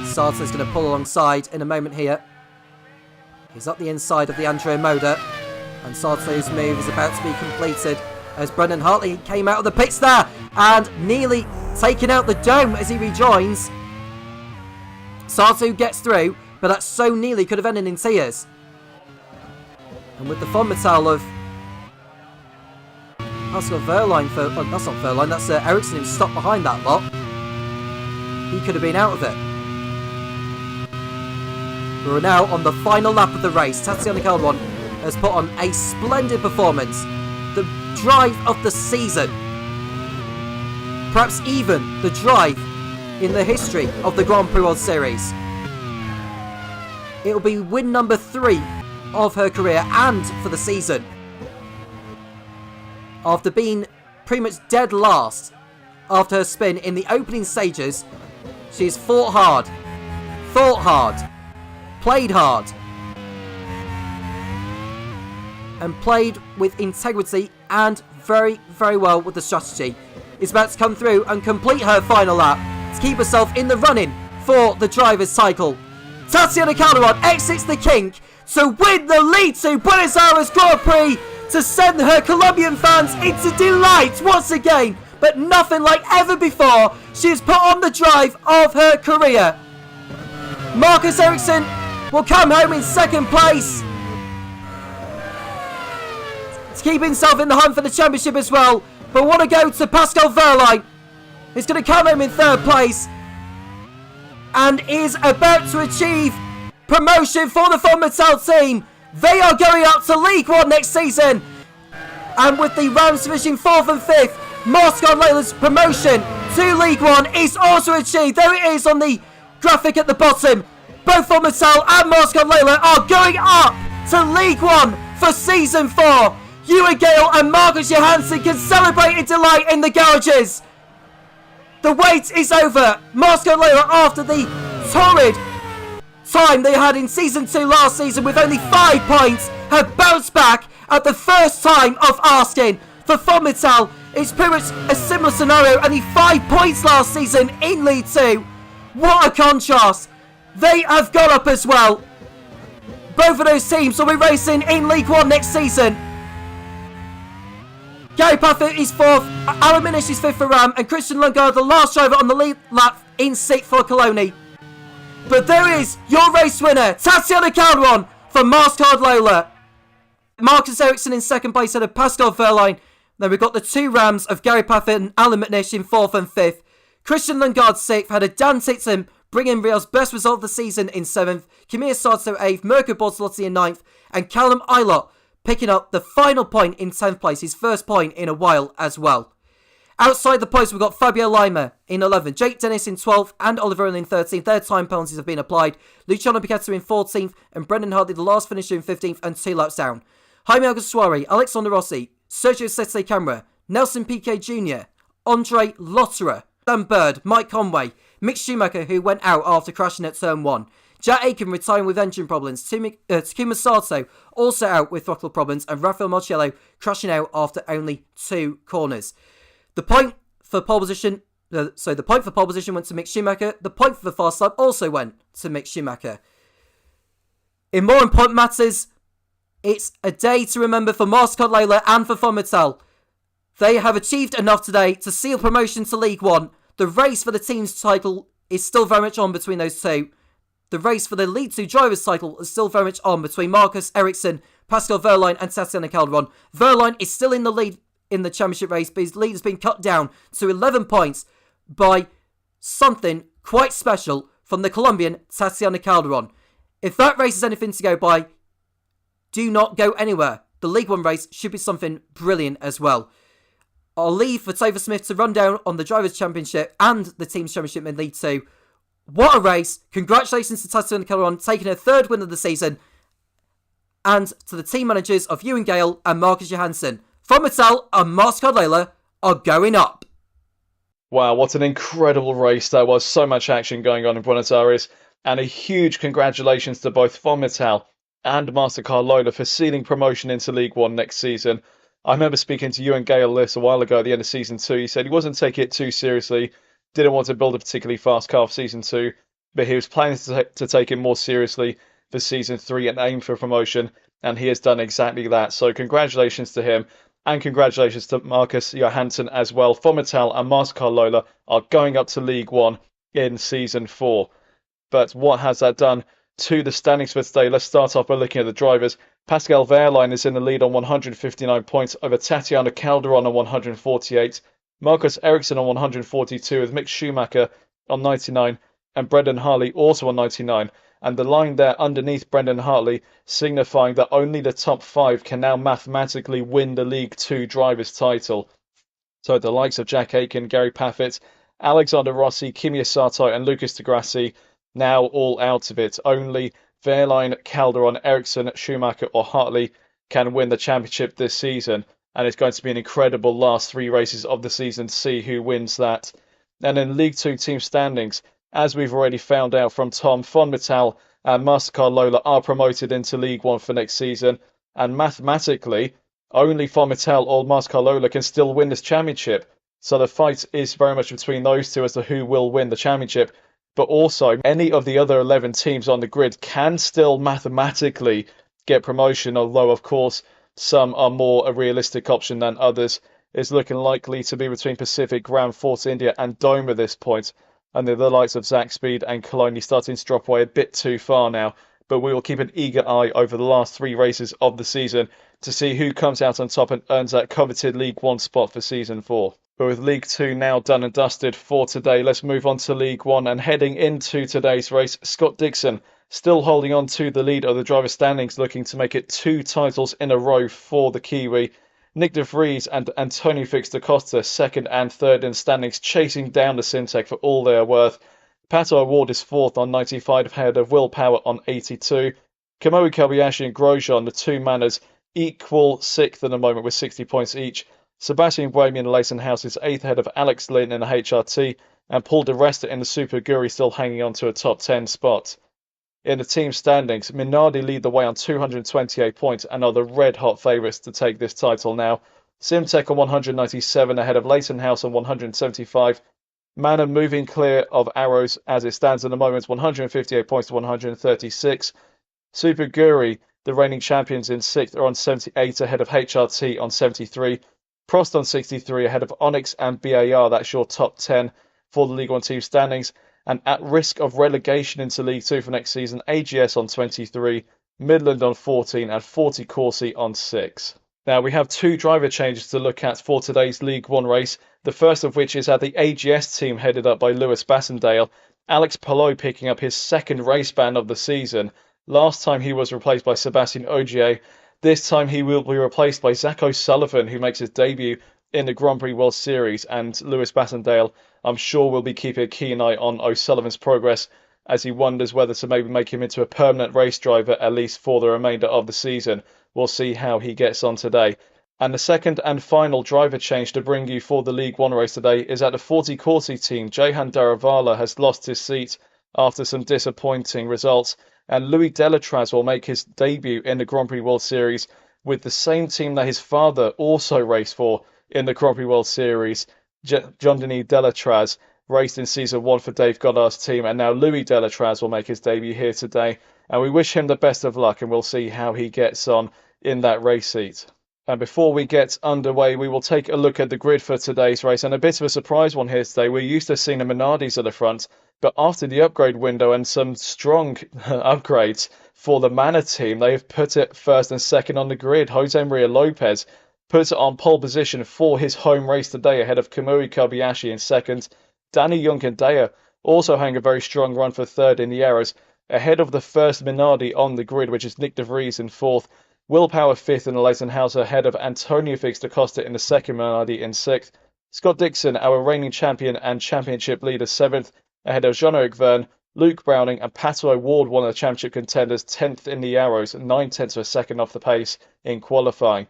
Sato's going to pull alongside in a moment here. He's up the inside of the Andrea Moda, and Sato's move is about to be completed as Brendan Hartley came out of the pits there and nearly taking out the dome as he rejoins. Sato gets through, but that so nearly could have ended in tears. And with the Fonmetal of Pascal Wehrlein for... Oh, that's not Wehrlein, that's Ericsson who's stopped behind that lot. He could have been out of it. We're now on the final lap of the race. Tatiana Calderon has put on a splendid performance. The drive of the season. Perhaps even the drive in the history of the Grand Prix World Series. It'll be win number 3 of her career and for the season. After being pretty much dead last after her spin in the opening stages, she's fought hard, thought hard, played hard, and played with integrity and very, very well with the strategy. Is about to come through and complete her final lap to keep herself in the running for the driver's title. Tatiana Calderon exits the kink to win the lead to Buenos Aires Grand Prix, to send her Colombian fans into delight once again, but nothing like ever before. She has put on the drive of her career. Marcus Ericsson will come home in second place to keep himself in the hunt for the championship as well, but want to go to Pascal Wehrlein, who's going to come home in third place and is about to achieve promotion for the Fonmetal team. They are going up to League 1 next season, and with the Rams finishing 4th and 5th, Moscon Leila's promotion to League 1 is also achieved. There it is on the graphic at the bottom. Both Fonmetal and Moscon Leila are going up to League 1 for Season 4. Ewan Gale and Marcus Johansson can celebrate in delight in the garages. The wait is over. Moscon Leila, after the torrid time they had in Season 2 last season with only 5 points, have bounced back at the first time of asking. For Fonmetal, it's pretty much a similar scenario, only 5 points last season in League 2. What a contrast. They have gone up as well. Both of those teams will be racing in League 1 next season. Gary Paffett is 4th, Alan Minish is 5th for Ram, and Christian Lundgaard, the last driver on the lead lap, in 6th for Coloni. But there is your race winner, Tatiana Calderon for Moscon Leila. Marcus Ericsson in second place ahead of Pascal Wehrlein. Then we've got the 2 Rams of Gary Paffett and Alan McNish in 4th and 5th. Christian Lundgaard 6th, had a Dan Titson bringing Real's best result of the season in 7th. Kimi Sato 8th, Mirko Bortolotti in 9th, and Callum Eilert picking up the final point in 10th place, his first point in a while as well. Outside the points, we've got Fabio Lima in 11th, Jake Dennis in 12th, and Oliver Earl in 13th. Their time penalties have been applied. Luciano Piquetta in 14th, and Brendan Hartley, the last finisher, in 15th, and 2 laps down. Jaime Alguersuari, Alexander Rossi, Sergio Sette Camara, Nelson Piquet Jr., Andre Lotterer, Dan Bird, Mike Conway, Mick Schumacher, who went out after crashing at turn 1. Jack Aiken retiring with engine problems. Takuma Sato also out with throttle problems, and Rafael Marcello crashing out after only 2 corners. The point for pole position went to Mick Schumacher. The point for the fast lap also went to Mick Schumacher. In more important matters, It's a day to remember for Mastercard Lola and for Fomitel. They have achieved enough today to seal promotion to League One. The race for the team's title is still very much on between those two. The race for the League 2 Drivers' title is still very much on between Marcus Ericsson, Pascal Wehrlein and Tatiana Calderon. Wehrlein is still in the lead in the championship race, but his lead has been cut down to 11 points by something quite special from the Colombian Tatiana Calderon. If that race is anything to go by, do not go anywhere. The League 1 race should be something brilliant as well. I'll leave for Topher Smith to run down on the Drivers' Championship and the Team's Championship in League 2. What a race. Congratulations to Tatiana Calderon taking her third win of the season. And to the team managers of Ewan Gale and Marcus Johansson. From Mattel and Mastercard Lola are going up. Wow, what an incredible race that was. So much action going on in Buenos Aires. And a huge congratulations to both Fomital and Mastercard Lola for sealing promotion into League One next season. I remember speaking to Ewan Gale this a while ago at the end of Season 2. He said he wasn't taking it too seriously, didn't want to build a particularly fast car for Season 2, but he was planning to take it more seriously for Season 3 and aim for promotion, and he has done exactly that. So congratulations to him, and congratulations to Marcus Johansson as well. Fomital and Mastercard Lola are going up to League One in Season 4. But what has that done to the standings for today? Let's start off by looking at the drivers. Pascal Wehrlein is in the lead on 159 points over Tatiana Calderon on 148. Marcus Ericsson on 142 with Mick Schumacher on 99 and Brendan Hartley also on 99. And the line there underneath Brendan Hartley signifying that only the top 5 can now mathematically win the League 2 drivers title. So the likes of Jack Aitken, Gary Paffett, Alexander Rossi, Kimi Sato and Lucas Di Grassi now all out of it. Only Wehrlein, Calderon, Ericsson, Schumacher or Hartley can win the championship this season. And it's going to be an incredible last 3 races of the season to see who wins that. And in League 2 team standings, as we've already found out from Tom, Fomital and Mastercard Lola are promoted into League 1 for next season. And mathematically, only Fomital or Mastercard Lola can still win this championship. So the fight is very much between those two as to who will win the championship. But also, any of the other 11 teams on the grid can still mathematically get promotion, although, of course, some are more a realistic option than others. It's looking likely to be between Pacific, Grand Force India and Dome at this point. And the likes of Zach Speed and Coloni starting to drop away a bit too far now. But we will keep an eager eye over the last 3 races of the season to see who comes out on top and earns that coveted League 1 spot for Season 4. But with League 2 now done and dusted for today, let's move on to League 1. And heading into today's race, Scott Dixon still holding on to the lead of the driver standings, looking to make it 2 titles in a row for the Kiwi. Nick De Vries and Antonio Fix da Costa, second and third in standings, chasing down the Simtek for all they are worth. Pato Award is 4th on 95 ahead of Willpower on 82. Kamui Kobayashi and Grosjean, the 2 manners, equal 6th at the moment with 60 points each. Sebastian Buemi and Leighton House is 8th ahead of Alex Lynn in the HRT, and Paul Di Resta in the Super Guri still hanging on to a top 10 spot. In the team standings, Minardi lead the way on 228 points and are the red-hot favourites to take this title now. Simtek on 197 ahead of Leighton House on 175. Manor moving clear of Arrows as it stands at the moment, 158 points to 136. Super Guri, the reigning champions in 6th, are on 78 ahead of HRT on 73. Prost on 63 ahead of Onyx and BAR, that's your top 10 for the League 1 team standings. And at risk of relegation into League 2 for next season, AGS on 23, Midland on 14 and 40 Corsi on 6. Now we have 2 driver changes to look at for today's League 1 race, the first of which is at the AGS team headed up by Lewis Bassendale. Alex Palou picking up his 2nd race ban of the season. Last time he was replaced by Sebastian Ogier. This time he will be replaced by Zach O'Sullivan, who makes his debut in the Grand Prix World Series, and Lewis Bassendale, I'm sure, will be keeping a keen eye on O'Sullivan's progress as he wonders whether to maybe make him into a permanent race driver, at least for the remainder of the season. We'll see how he gets on today. And the second and final driver change to bring you for the League 1 race today is at the 40 Corsi team. Jehan Daravala has lost his seat after some disappointing results, and Louis Delatraz will make his debut in the Grand Prix World Series with the same team that his father also raced for in the Grand Prix World Series. Jean-Denis Delatraz raced in Season 1 for Dave Goddard's team, and now Louis Delatraz will make his debut here today. And we wish him the best of luck, and we'll see how he gets on in that race seat. And before we get underway, we will take a look at the grid for today's race. And a bit of a surprise one here today. We're used to seeing the Minardis at the front, but after the upgrade window and some strong upgrades for the Manor team, they have put it first and second on the grid. Jose Maria Lopez puts it on pole position for his home race today ahead of Kamui Kobayashi in second. Danny Junkendaya also having a very strong run for third in the Arrows, ahead of the first Minardi on the grid, which is Nick de Vries in fourth. Willpower fifth in the Leighton House ahead of Antonio Fix da Costa in the second Minardi in sixth. Scott Dixon, our reigning champion and championship leader, seventh, ahead of Jean-Eric Verne. Luke Browning and Pato O'Ward, one of the championship contenders, 10th in the Arrows, 9/10 of a second off the pace in qualifying.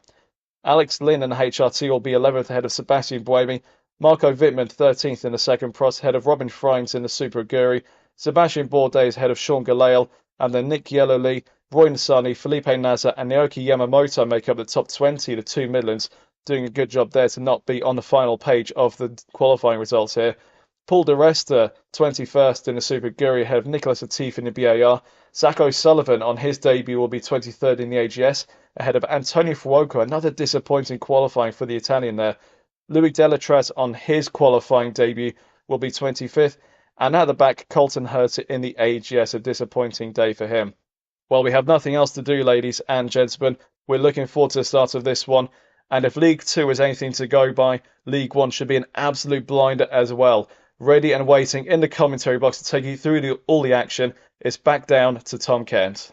Alex Lynn and HRT will be 11th ahead of Sebastian Buemi. Marco Wittmann 13th in the second Prost ahead of Robin Freins in the Super Aguri. Sebastian Bourdais is ahead of Sean Galail, and then Nick Yellowlee, Roy Nissany, Felipe Nasr and Naoki Yamamoto make up the top 20, the two Midlands, doing a good job there to not be on the final page of the qualifying results here. Paul Di Resta, 21st in the Super Aguri ahead of Nicholas Latifi in the BAR. Zach O'Sullivan on his debut will be 23rd in the AGS ahead of Antonio Fuoco, another disappointing qualifying for the Italian there. Louis Delatraz on his qualifying debut will be 25th, and at the back Colton Herta in the AGS, a disappointing day for him. Well, we have nothing else to do, ladies and gentlemen. We're looking forward to the start of this one, and if League 2 is anything to go by, League 1 should be an absolute blinder as well. Ready and waiting in the commentary box to take you through all the action. It's back down to Tom Cairns.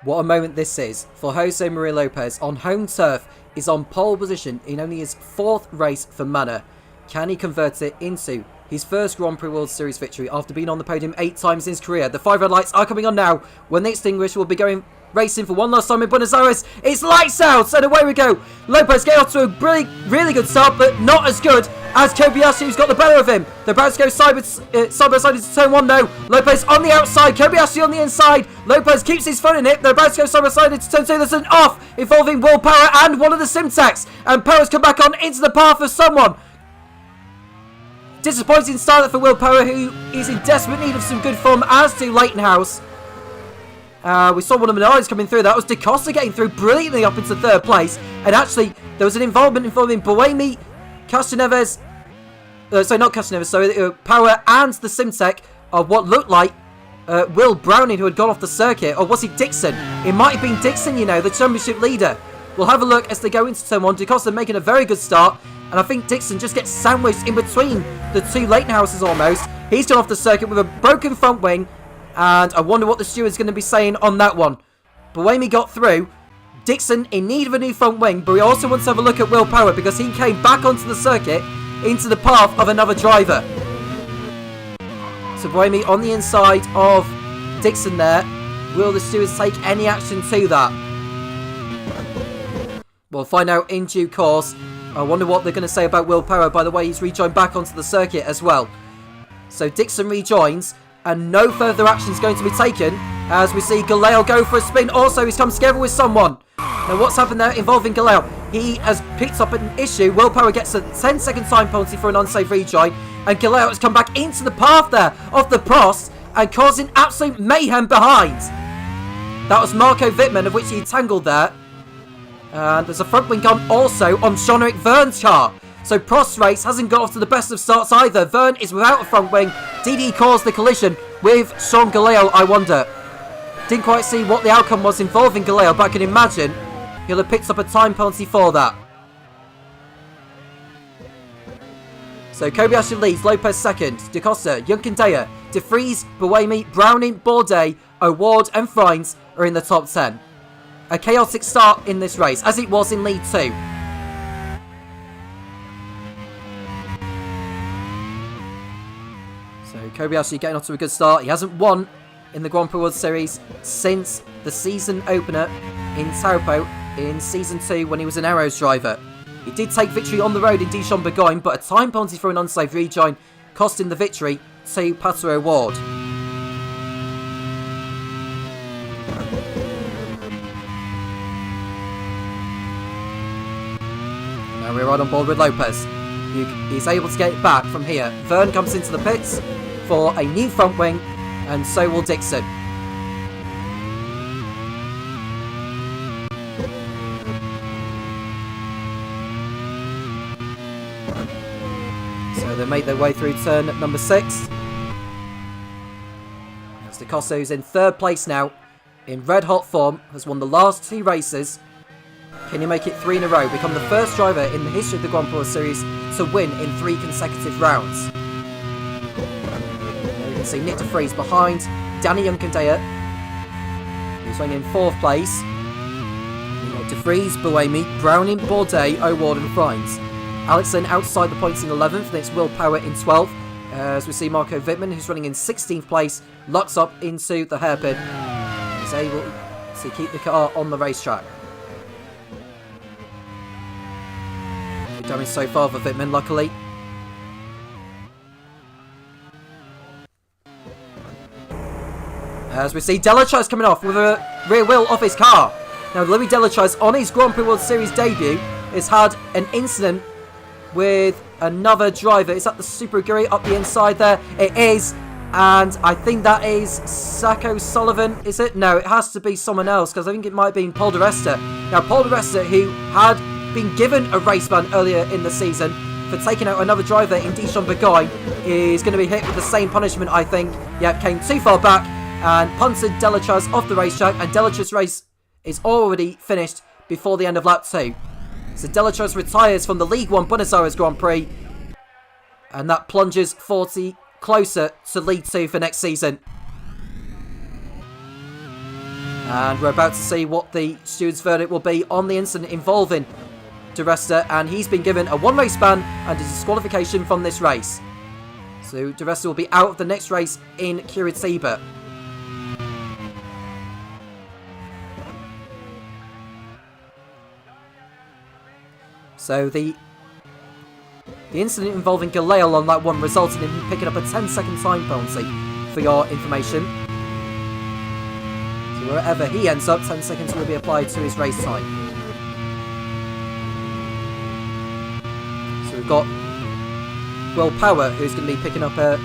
What a moment this is for Jose Maria Lopez on home turf. Is on pole position in only his fourth race for Manor. Can he convert it into his first Grand Prix World Series victory after being on the podium 8 times in his career? The 5 red lights are coming on now. When they extinguish, we'll be going racing for one last time in Buenos Aires. It's lights out, and away we go. Lopez getting off to a really good start, but not as good as Kobayashi, who's got the better of him. They're about to go side by side into turn 1 now. Lopez on the outside, Kobayashi on the inside. Lopez keeps his foot in it. They're about to go side by side into turn 2. There's an off involving Willpower and one of the Simtacs, and Power's come back on into the path of someone. Disappointing start for Willpower, who is in desperate need of some good form, as to Leighton House. We saw one of the Minardis coming through. That was Da Costa getting through brilliantly up into third place. And actually, there was an involvement involving Buemi, Castaneves, not Castaneves, Power and the Simtech of what looked like Will Browning, who had gone off the circuit. Or was it Dixon? It might have been Dixon, the championship leader. We'll have a look as they go into turn 1. Da Costa making a very good start. And I think Dixon just gets sandwiched in between the two Leighton Houses almost. He's gone off the circuit with a broken front wing. And I wonder what the steward's going to be saying on that one. Buemi got through. Dixon in need of a new front wing, but we also want to have a look at Willpower because he came back onto the circuit into the path of another driver. So Buemi on the inside of Dixon there. Will the stewards take any action to that? We'll find out in due course. I wonder what they're going to say about Willpower. By the way, he's rejoined back onto the circuit as well. So Dixon rejoins. And no further action is going to be taken as we see Galail go for a spin. Also, he's come together with someone. Now, what's happened there involving Galail? He has picked up an issue. Willpower gets a 10-second time penalty for an unsafe rejoin. And Galail has come back into the path there of the Prost and causing absolute mayhem behind. That was Marco Wittmann, of which he tangled there. And there's a front wing gun also on Jean-Eric Verne's car. So Prost's race hasn't got off to the best of starts either. Verne is without a front wing. DD caused the collision with Sean Galail, I wonder. Didn't quite see what the outcome was involving Galail, but I can imagine he'll have picked up a time penalty for that. So Kobayashi leads, Lopez second, Da Costa, Junkendaya, De Vries, Buemi, Browning, Bourdais, O'Ward and Freins are in the top 10. A chaotic start in this race, as it was in League 2. Kobayashi getting off to a good start. He hasn't won in the Grand Prix World Series since the season opener in Taupo in Season 2 when he was an Arrows driver. He did take victory on the road in Dijon-Bourgogne, but a time penalty for an unsafe rejoin costing the victory to Pato O'Ward. Now we're right on board with Lopez. He's able to get it back from here. Verne comes into the pits for a new front wing, and so will Dixon. make their way through turn number 6. As DaCosta, who's in 3rd place now, in red-hot form, has won the last 2 races. Can he make it 3 in a row? Become the first driver in the history of the Grand Prix Series to win in 3 consecutive rounds. There you can see Nick de Vries behind Danny Juncadella, who's running in 4th place. You've got de Vries, Buemi, Browning, Bourdais, O'Ward and Friends. Alexson outside the points in 11th, and it's Will Power in 12th. As we see Marco Wittmann, who's running in 16th place, locks up into the hairpin. He's able to keep the car on the racetrack. Good damage so far for Wittmann, luckily. As we see Delachaz coming off with a rear wheel off his car. Now Louis Delachaz, on his Grand Prix World Series debut, has had an incident with another driver. Is that the Super Aguri up the inside there? It is. And I think that is Sacco Sullivan, is it? No, it has to be someone else, because I think it might have been Paul di Resta. Now, Paul di Resta, who had been given a race ban earlier in the season for taking out another driver in Dijon Bourgogne, is going to be hit with the same punishment, I think. Yep, came too far back and punted Delachaz off the racetrack, and Delachaz's race is already finished before the end of lap 2. So Delachaz retires from the League 1 Buenos Aires Grand Prix, and that plunges 40 closer to League 2 for next season. And we're about to see what the stewards' verdict will be on the incident involving di Resta, and he's been given a 1 race ban and a disqualification from this race. So di Resta will be out of the next race in Curitiba. So the incident involving Galale on that one resulted in him picking up a 10-second time penalty, for your information. So wherever he ends up, 10 seconds will be applied to his race time. So we've got Will Power, who's going to be picking up a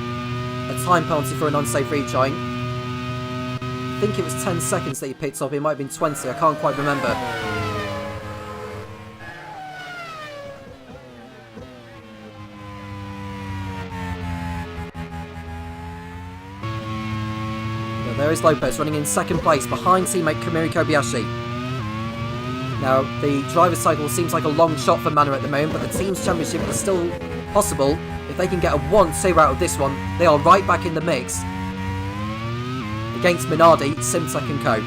time penalty for an unsafe rejoin. I think it was 10 seconds that he picked up, it might have been 20, I can't quite remember. There is Lopez running in 2nd place behind teammate Kamui Kobayashi. Now, the driver's cycle seems like a long shot for Manor at the moment, but the team's championship is still possible. If they can get a 1-2 out of this one, they are right back in the mix against Minardi, Simtek and Co.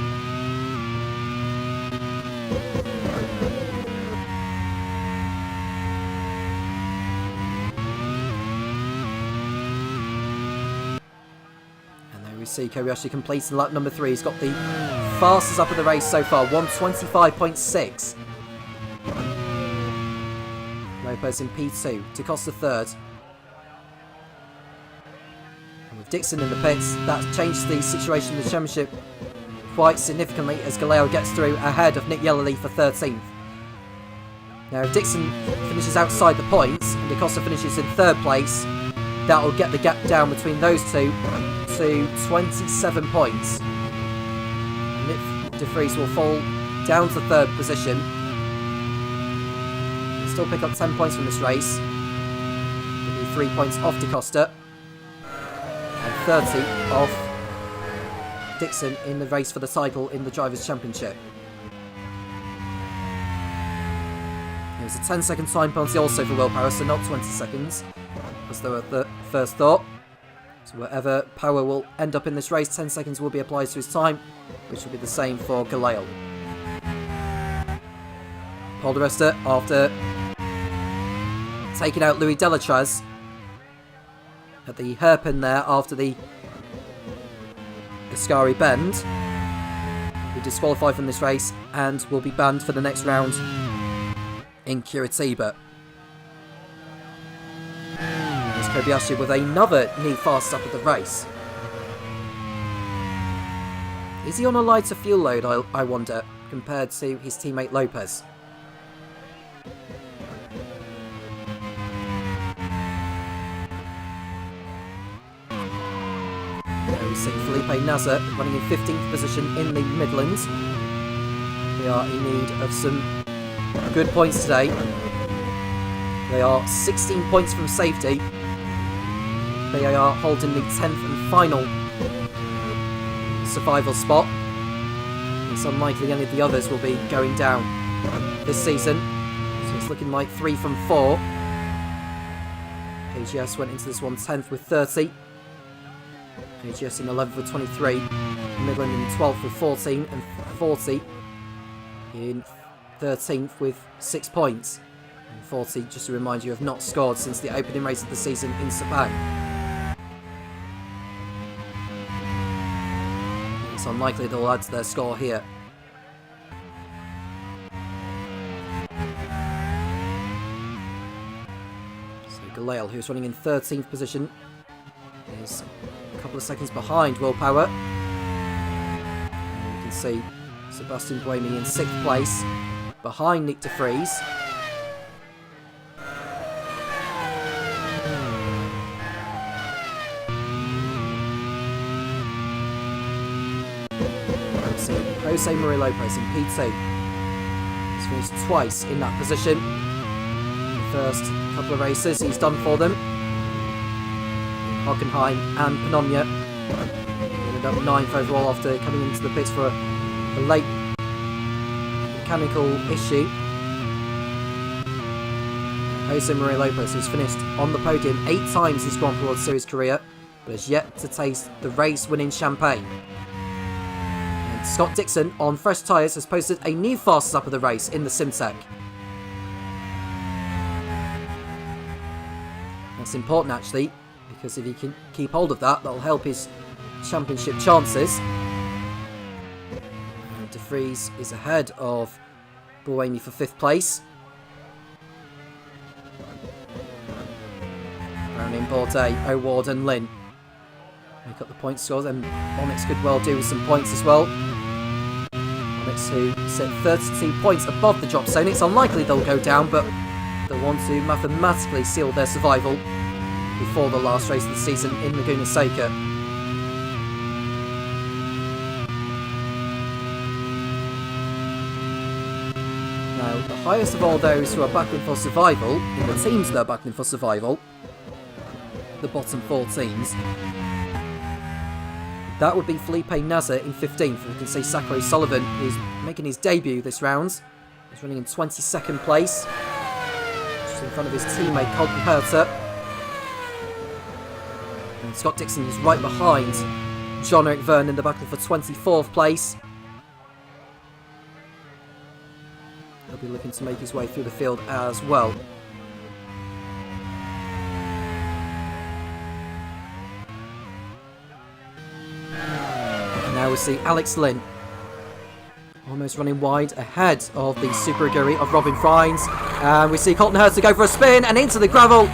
We see Kobayashi completing lap number 3. He's got the fastest up of the race so far, 1:25.6. Lopez in P2, DaCosta 3rd. And with Dixon in the pits, that changed the situation in the championship quite significantly as Galeo gets through ahead of Nick Yellerly for 13th. Now, if Dixon finishes outside the points and DaCosta finishes in 3rd place, that will get the gap down between those two to 27 points. And de Vries will fall down to 3rd position. He'll still pick up 10 points from this race. He'll be 3 points off DaCosta and 30 off Dixon in the race for the title in the Drivers' Championship. There was a 10-second time penalty also for Will Power, so not 20 seconds, as though at the first thought. So wherever Power will end up in this race, 10 seconds will be applied to his time, which will be the same for Galale. Paul di Resta, after taking out Louis Delachaz at the hairpin there after the Ascari bend, will be disqualified from this race and will be banned for the next round in Curitiba. Kobayashi with another new fast up of the race. Is he on a lighter fuel load, I wonder, compared to his teammate Lopez? There we see Felipe Nasser running in 15th position in the Midlands. We are in need of some good points today. They are 16 points from safety, They are holding the 10th and final survival spot. It's unlikely any of the others will be going down this season. So it's looking like 3 from 4. AGS went into this one 10th with 30. AGS in 11th with 23. Midland in 12th with 14 and 40. In 13th with 6 points. And 40, just to remind you, have not scored since the opening race of the season in Sepang. It's unlikely they'll add to their score here. So Galale, who's running in 13th position, is a couple of seconds behind Willpower. And you can see Sebastian Buemi in 6th place, behind Nick de Vries. Jose Maria Lopez in P2. He's finished twice in that position. The first couple of races he's done for them. Hockenheim and Panonia. He ended up 9th overall after coming into the pits for a late mechanical issue. Jose Maria Lopez, who's finished on the podium 8 times his Grand Prix World Series career, but has yet to taste the race-winning champagne. Scott Dixon on fresh tyres has posted a new fastest lap of the race in the Simtech. That's important actually, because if he can keep hold of that, that'll help his championship chances. And de Vries is ahead of Buemi for 5th place. Browning, Bourdais, O'Ward and Lynn make up the point scores, and Onyx could well do with some points as well. Onyx, who sit 32 points above the drop zone. It's unlikely they'll go down, but they'll want to mathematically seal their survival before the last race of the season in Laguna Seca. Now, the highest of all those who are battling for survival, in the teams that are battling for survival, the bottom 4 teams, that would be Felipe Nasr in 15th. You can see Zachary Sullivan is making his debut this round. He's running in 22nd place, just in front of his teammate Colton Herter. And Scott Dixon is right behind John Eric Verne in the battle for 24th place. He'll be looking to make his way through the field as well. Now we see Alex Lynn almost running wide ahead of the Super Aguri of Robin Frines. And we see Colton Herter go for a spin and into the gravel.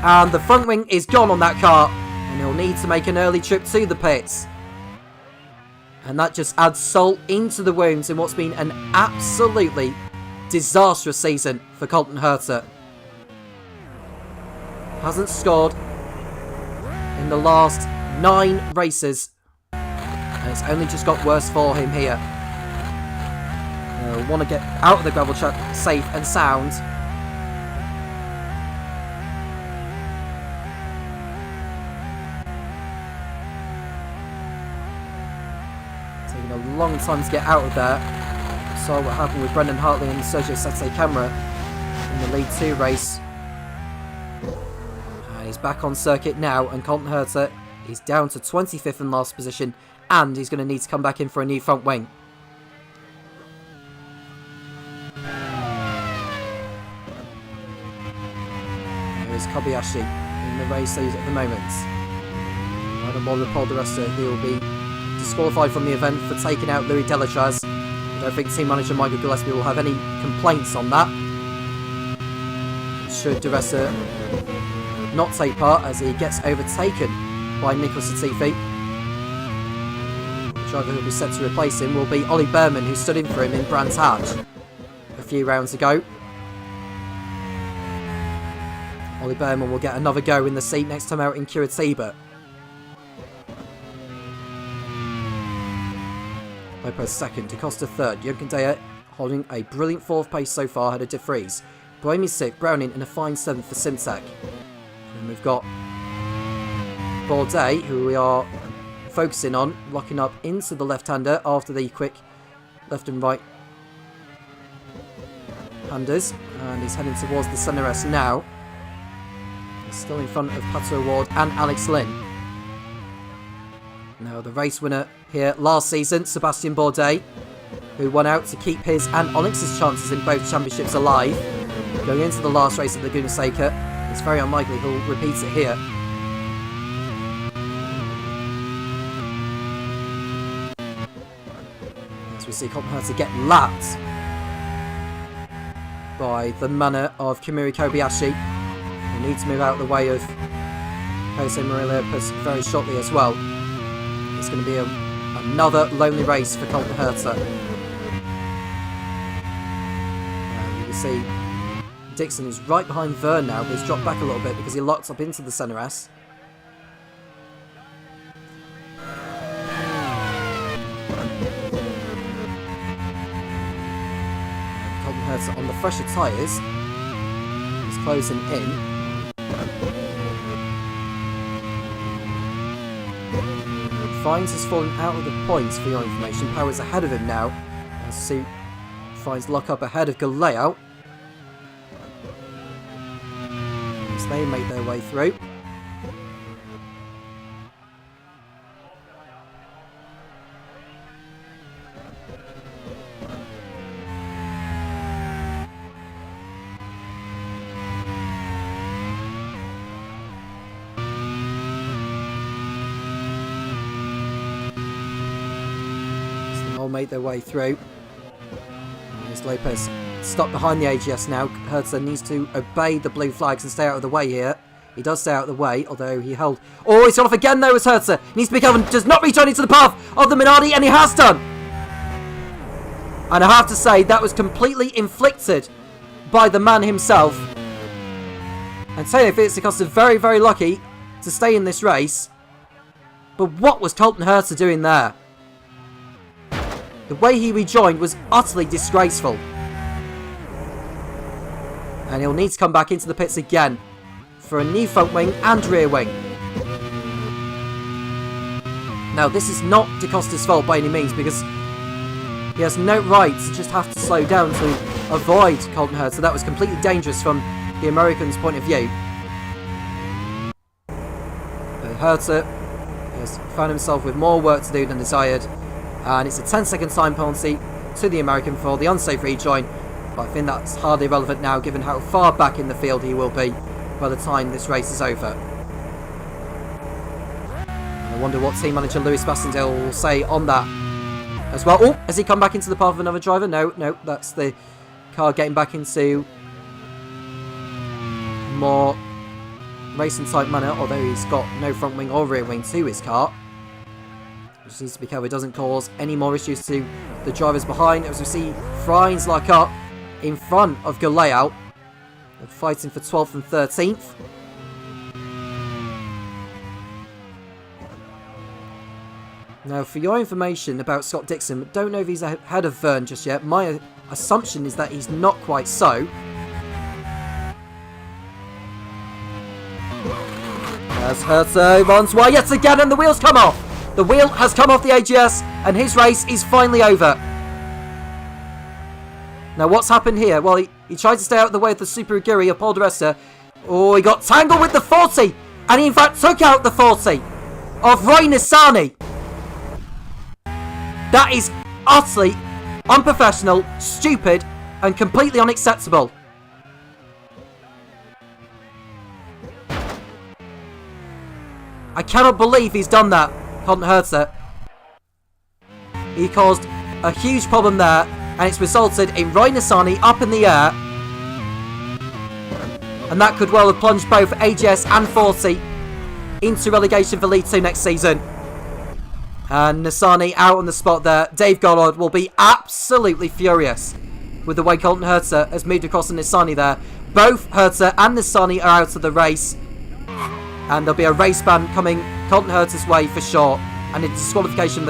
And the front wing is gone on that car. And he'll need to make an early trip to the pits. And that just adds salt into the wounds in what's been an absolutely disastrous season for Colton Herter. Hasn't scored in the last 9 races. And it's only just got worse for him here. Want to get out of the gravel track safe and sound. Taking a long time to get out of there. Saw what happened with Brendan Hartley and Sergio Sette Camera in the League 2 race. He's back on circuit now, and Colton Herter is down to 25th and last position, and he's going to need to come back in for a new front wing. Here's Kobayashi in the race at the moment. I don't bother Paul DeResta, who will be disqualified from the event for taking out Louis Delatraz. I don't think team manager Michael Gillespie will have any complaints on that. Should DeResta not take part, as he gets overtaken by Nicholas Latifi. The driver who will be set to replace him will be Ollie Berman, who stood in for him in Brands Hatch a few rounds ago. Ollie Berman will get another go in the seat next time out in Curitiba. Lopez second, DaCosta third, Junkendaya holding a brilliant 4th place so far ahead of de Vries. Buemi 6th, Browning in a fine 7th for Simtek. And we've got Bourdais, who we are focusing on, locking up into the left-hander after the quick left and right handers, and he's heading towards the centre S now. He's still in front of Pato Ward and Alex Lynn. Now the race winner here last season, Sebastian Bourdais, who won out to keep his and Onyx's chances in both championships alive. Going into the last race at Laguna Seca, it's very unlikely he'll repeat it here. As we see Colton Herta get lapped by the manner of Kamui Kobayashi, who needs to move out of the way of Jose Maria Lopez very shortly as well. It's going to be another lonely race for Colton Herta. And you can see Dixon is right behind Verne now, but he's dropped back a little bit because he locked up into the centre S. Colton Herta on the fresher tyres. He's closing in. Fines has fallen out of the points for your information. Power's ahead of him now. As Suit Fines lock up ahead of Galeo. As they make their way through. Make their way through. As Lopez stopped behind the AGS now. Herta needs to obey the blue flags and stay out of the way here. He does stay out of the way, although he held... Oh, he's gone off again though as Herta. Needs to be careful, does not return into the path of the Minardi, and he has done! And I have to say, that was completely inflicted by the man himself. And Taylor Fitzicos is very, very lucky to stay in this race. But what was Colton Herta doing there? The way he rejoined was utterly disgraceful. And he'll need to come back into the pits again for a new front wing and rear wing. Now, this is not Da Costa's fault by any means, because he has no right to just have to slow down to avoid Colton Herta. So that was completely dangerous from the American's point of view. But Herta has found himself with more work to do than desired. And it's a 10-second time penalty to the American for the unsafe rejoin. But I think that's hardly relevant now, given how far back in the field he will be by the time this race is over. I wonder what team manager Louis Bastendale will say on that as well. Oh, has he come back into the path of another driver? No, that's the car getting back into more racing type manner, although he's got no front wing or rear wing to his car. Just needs to be careful it doesn't cause any more issues to the drivers behind. As we see Fries lock up in front of Galeo. They're fighting for 12th and 13th. Now, for your information about Scott Dixon, don't know if he's ahead of Verne just yet. My assumption is that he's not quite so. As Herta runs wide yet again, and the wheels come off. The wheel has come off the AGS, and his race is finally over. Now, what's happened here? Well, he tried to stay out of the way of the Super Aguri of Paul di Resta. Oh, he got tangled with the 40, and he in fact took out the 40 of Roy Nissany. That is utterly unprofessional, stupid, and completely unacceptable. I cannot believe he's done that. Colton Herta. He caused a huge problem there, and it's resulted in Roy Nissany up in the air, and that could well have plunged both AGS and 40 into relegation for League 2 next season. And Nissany out on the spot there. Dave Goddard will be absolutely furious with the way Colton Herta has moved across to Nissany there. Both Herta and Nissany are out of the race, and there'll be a race ban coming Colton Herta's way for sure, and a disqualification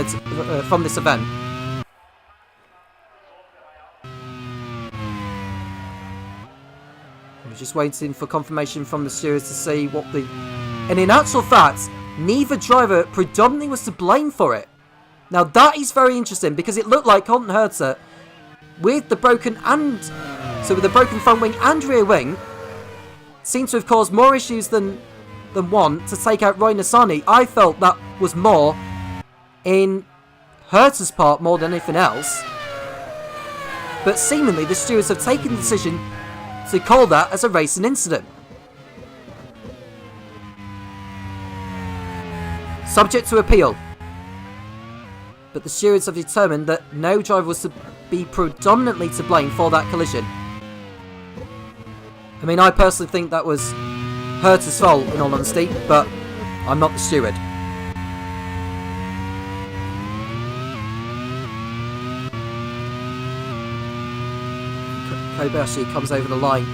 from this event. We're just waiting for confirmation from the stewards to see what the... And in actual fact, neither driver predominantly was to blame for it. Now that is very interesting because it looked like Colton Herta, with the broken front wing and rear wing, seemed to have caused more issues than one to take out Roy Nassani. I felt that was more in Herta's part more than anything else. But seemingly the stewards have taken the decision to call that as a racing incident. Subject to appeal. But the stewards have determined that no driver was to be predominantly to blame for that collision. I mean, I personally think that was Herta's fault, in all honesty, but I'm not the steward. Kobayashi comes over the line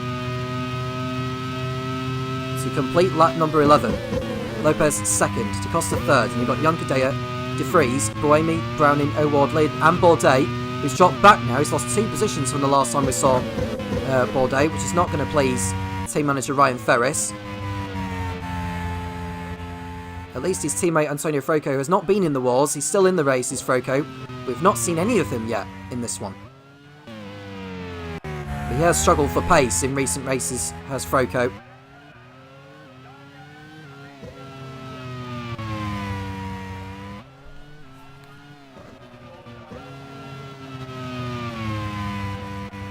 to complete lap number 11. Lopez second, DaCosta third, and you've got Juncadella, De Vries, Buemi, Browning, O'Ward, and Bourdais, who's dropped back now. He's lost 2 positions from the last time we saw Bourdais, which is not going to please team manager Ryan Ferris. At least his teammate Antonio Froco has not been in the wars. He's still in the races, Froco. We've not seen any of him yet in this one. But he has struggled for pace in recent races, has Froco.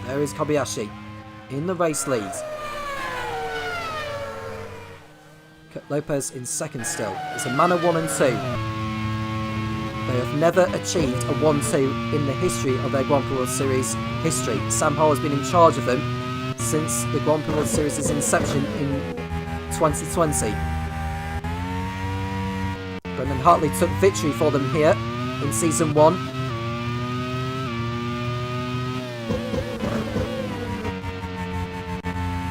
There is Kobayashi in the race lead. Lopez in second still. It's a manner 1 and 2. They have never achieved a 1-2 in the history of their Grand Prix World Series history. Sam Hall has been in charge of them since the Grand Prix World Series' inception in 2020. Brendan Hartley took victory for them here in Season 1.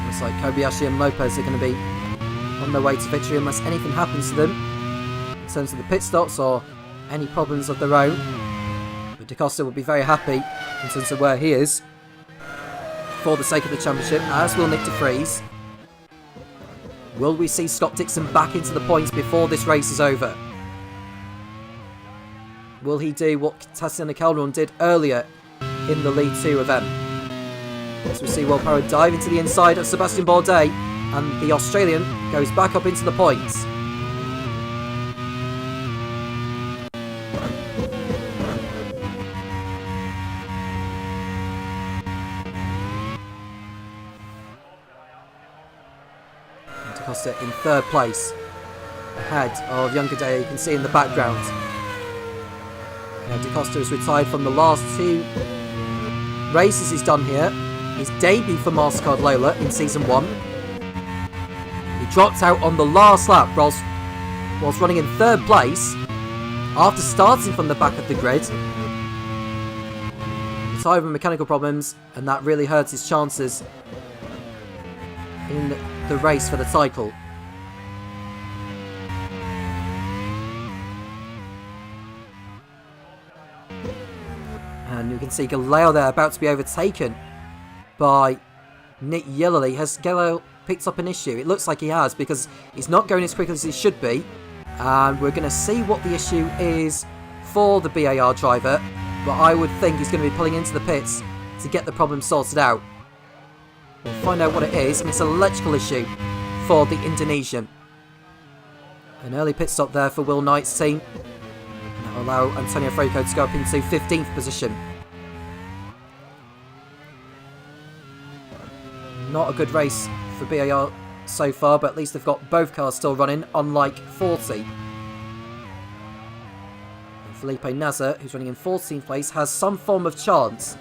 Looks like Kobayashi and Lopez are going to be on their way to victory unless anything happens to them in terms of the pit stops or any problems of their own. But DaCosta will be very happy in terms of where he is for the sake of the championship, as will Nick De Vries. Will we see Scott Dixon back into the points before this race is over? Will he do what Tatiana Calderon did earlier in the League 2 event? As we see Will Power dive into the inside of Sebastian Bourdais, and the Australian goes back up into the points. DaCosta in third place, ahead of Juncadella, you can see in the background. Now DaCosta has retired from the last 2 races he's done here. His debut for MasterCard Lola in Season 1. He dropped out on the last lap whilst running in third place after starting from the back of the grid. Retired with mechanical problems, and that really hurts his chances in the race for the title. And you can see Galeo there about to be overtaken by Nick Yellowly. Has Galeo picked up an issue? It looks like he has, because he's not going as quick as he should be. And we're going to see what the issue is for the BAR driver. But I would think he's going to be pulling into the pits to get the problem sorted out. We'll find out what it is, and it's an electrical issue for the Indonesian. An early pit stop there for Will Knight's team. And that will allow Antonio Froco to go up into 15th position. Not a good race for BAR so far, but at least they've got both cars still running, unlike 40. And Felipe Nasser, who's running in 14th place, has some form of chance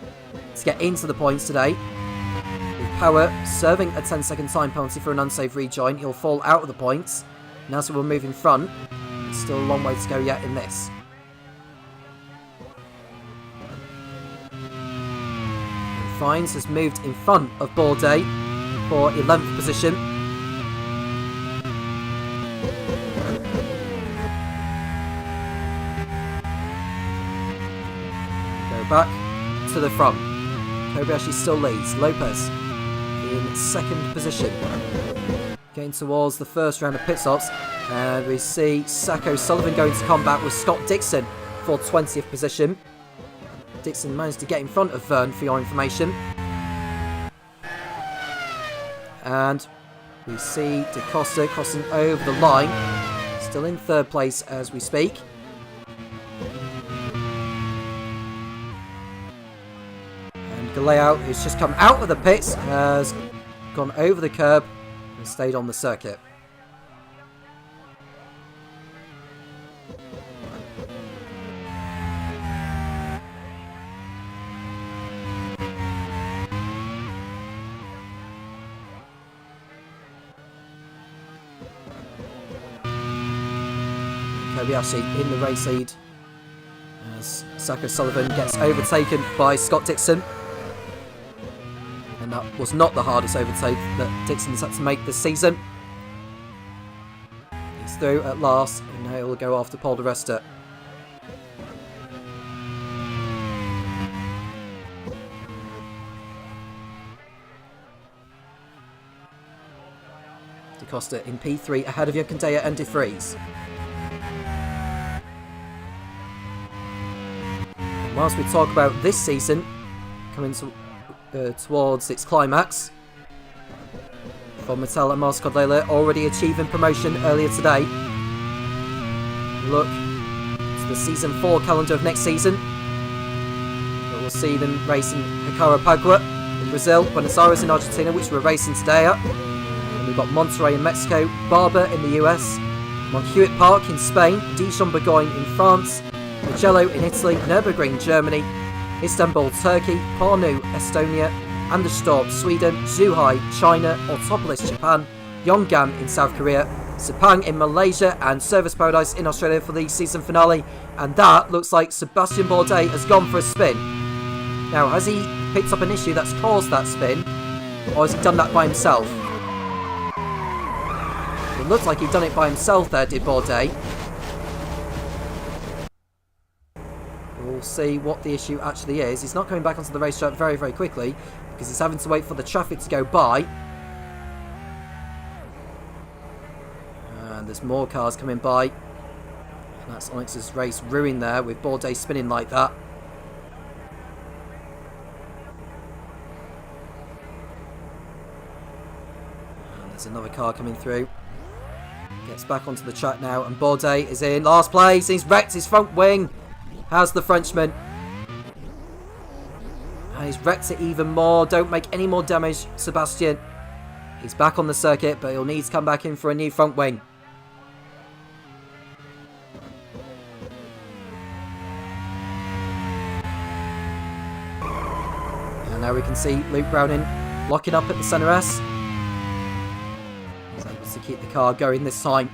to get into the points today. With Power serving a 10-second time penalty for an unsafe rejoin, he'll fall out of the points. Nasser will move in front. Still a long way to go yet in this. And Fines has moved in front of Bourdais for 11th position. Go back to the front. Kobayashi still leads. Lopez in second position. Getting towards the first round of pit stops. And we see Zach O'Sullivan going to combat with Scott Dixon for 20th position. Dixon managed to get in front of Vern, for your information. And we see DaCosta crossing over the line. Still in third place as we speak. And Galeo, who's just come out of the pits, has gone over the curb and stayed on the circuit. Kobayashi in the race lead as Zach O'Sullivan gets overtaken by Scott Dixon. And that was not the hardest overtake that Dixon's had to make this season. He's through at last, and now he'll go after Paul di Resta. DaCosta in P3 ahead of Yokandaya and De Vries. Whilst we talk about this season coming towards its climax, from Mattel and Mars Cordela already achieving promotion earlier today. Look to the season 4 calendar of next season. We'll see them racing Hikara Pagua in Brazil, Buenos Aires in Argentina, which we're racing today at. And we've got Monterrey in Mexico, Barber in the US, Montjuic Park in Spain, Dijon-Bourgogne in France, Mugello in Italy, Nürburgring Germany, Istanbul Turkey, Pärnu Estonia, Anderstorp Sweden, Zhuhai China, Autopolis Japan, Yongan in South Korea, Sepang in Malaysia, and Service Paradise in Australia for the season finale. And that looks like Sebastian Bourdais has gone for a spin. Now, has he picked up an issue that's caused that spin, or has he done that by himself? It looks like he'd done it by himself there, did Bourdais. We'll see what the issue actually is. He's not coming back onto the racetrack very, very quickly because he's having to wait for the traffic to go by. And there's more cars coming by. And that's Onyx's race ruined there with Bourdais spinning like that. And there's another car coming through. Gets back onto the track now, and Bourdais is in last place. He's wrecked his front wing. How's the Frenchman? And he's wrecked it even more. Don't make any more damage, Sebastian. He's back on the circuit, but he'll need to come back in for a new front wing. And now we can see Luke Browning locking up at the centre S. He's able to keep the car going this time.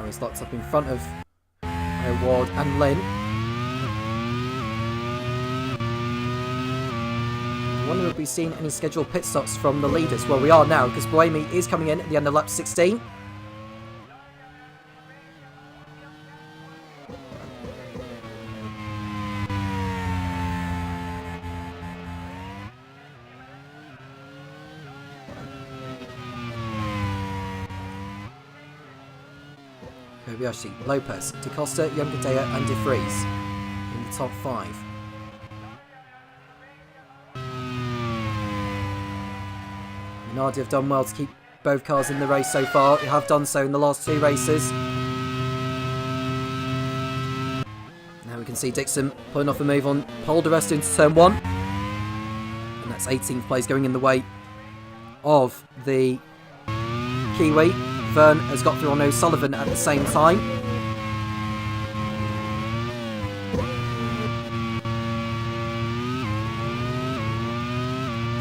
He's locked up in front of Ward and Lynn. I wonder if we've seen any scheduled pit stops from the leaders. Well, we are now, because Buemi is coming in at the end of lap 16. Kobayashi, Lopez, DaCosta, Yokandaya and De Vries in the top 5. Minardi have done well to keep both cars in the race so far. They have done so in the last 2 races. Now we can see Dixon pulling off a move on Paul di Resta into turn 1. And that's 18th place going in the way of the Kiwi. Vern has got through on O'Sullivan at the same time.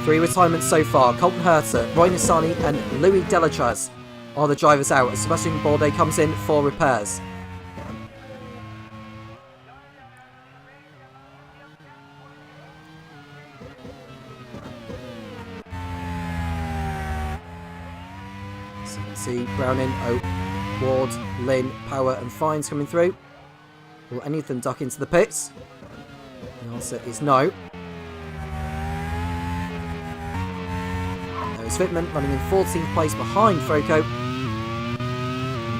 Three retirements so far. Colton Herter, Roy Nissany and Louis Delatraz are the drivers out as Sebastian Bourdais comes in for repairs. See Browning, Ward, Lynn, Power and Fines coming through. Will any of them duck into the pits? The answer is no. There's Fitman running in 14th place behind Froko.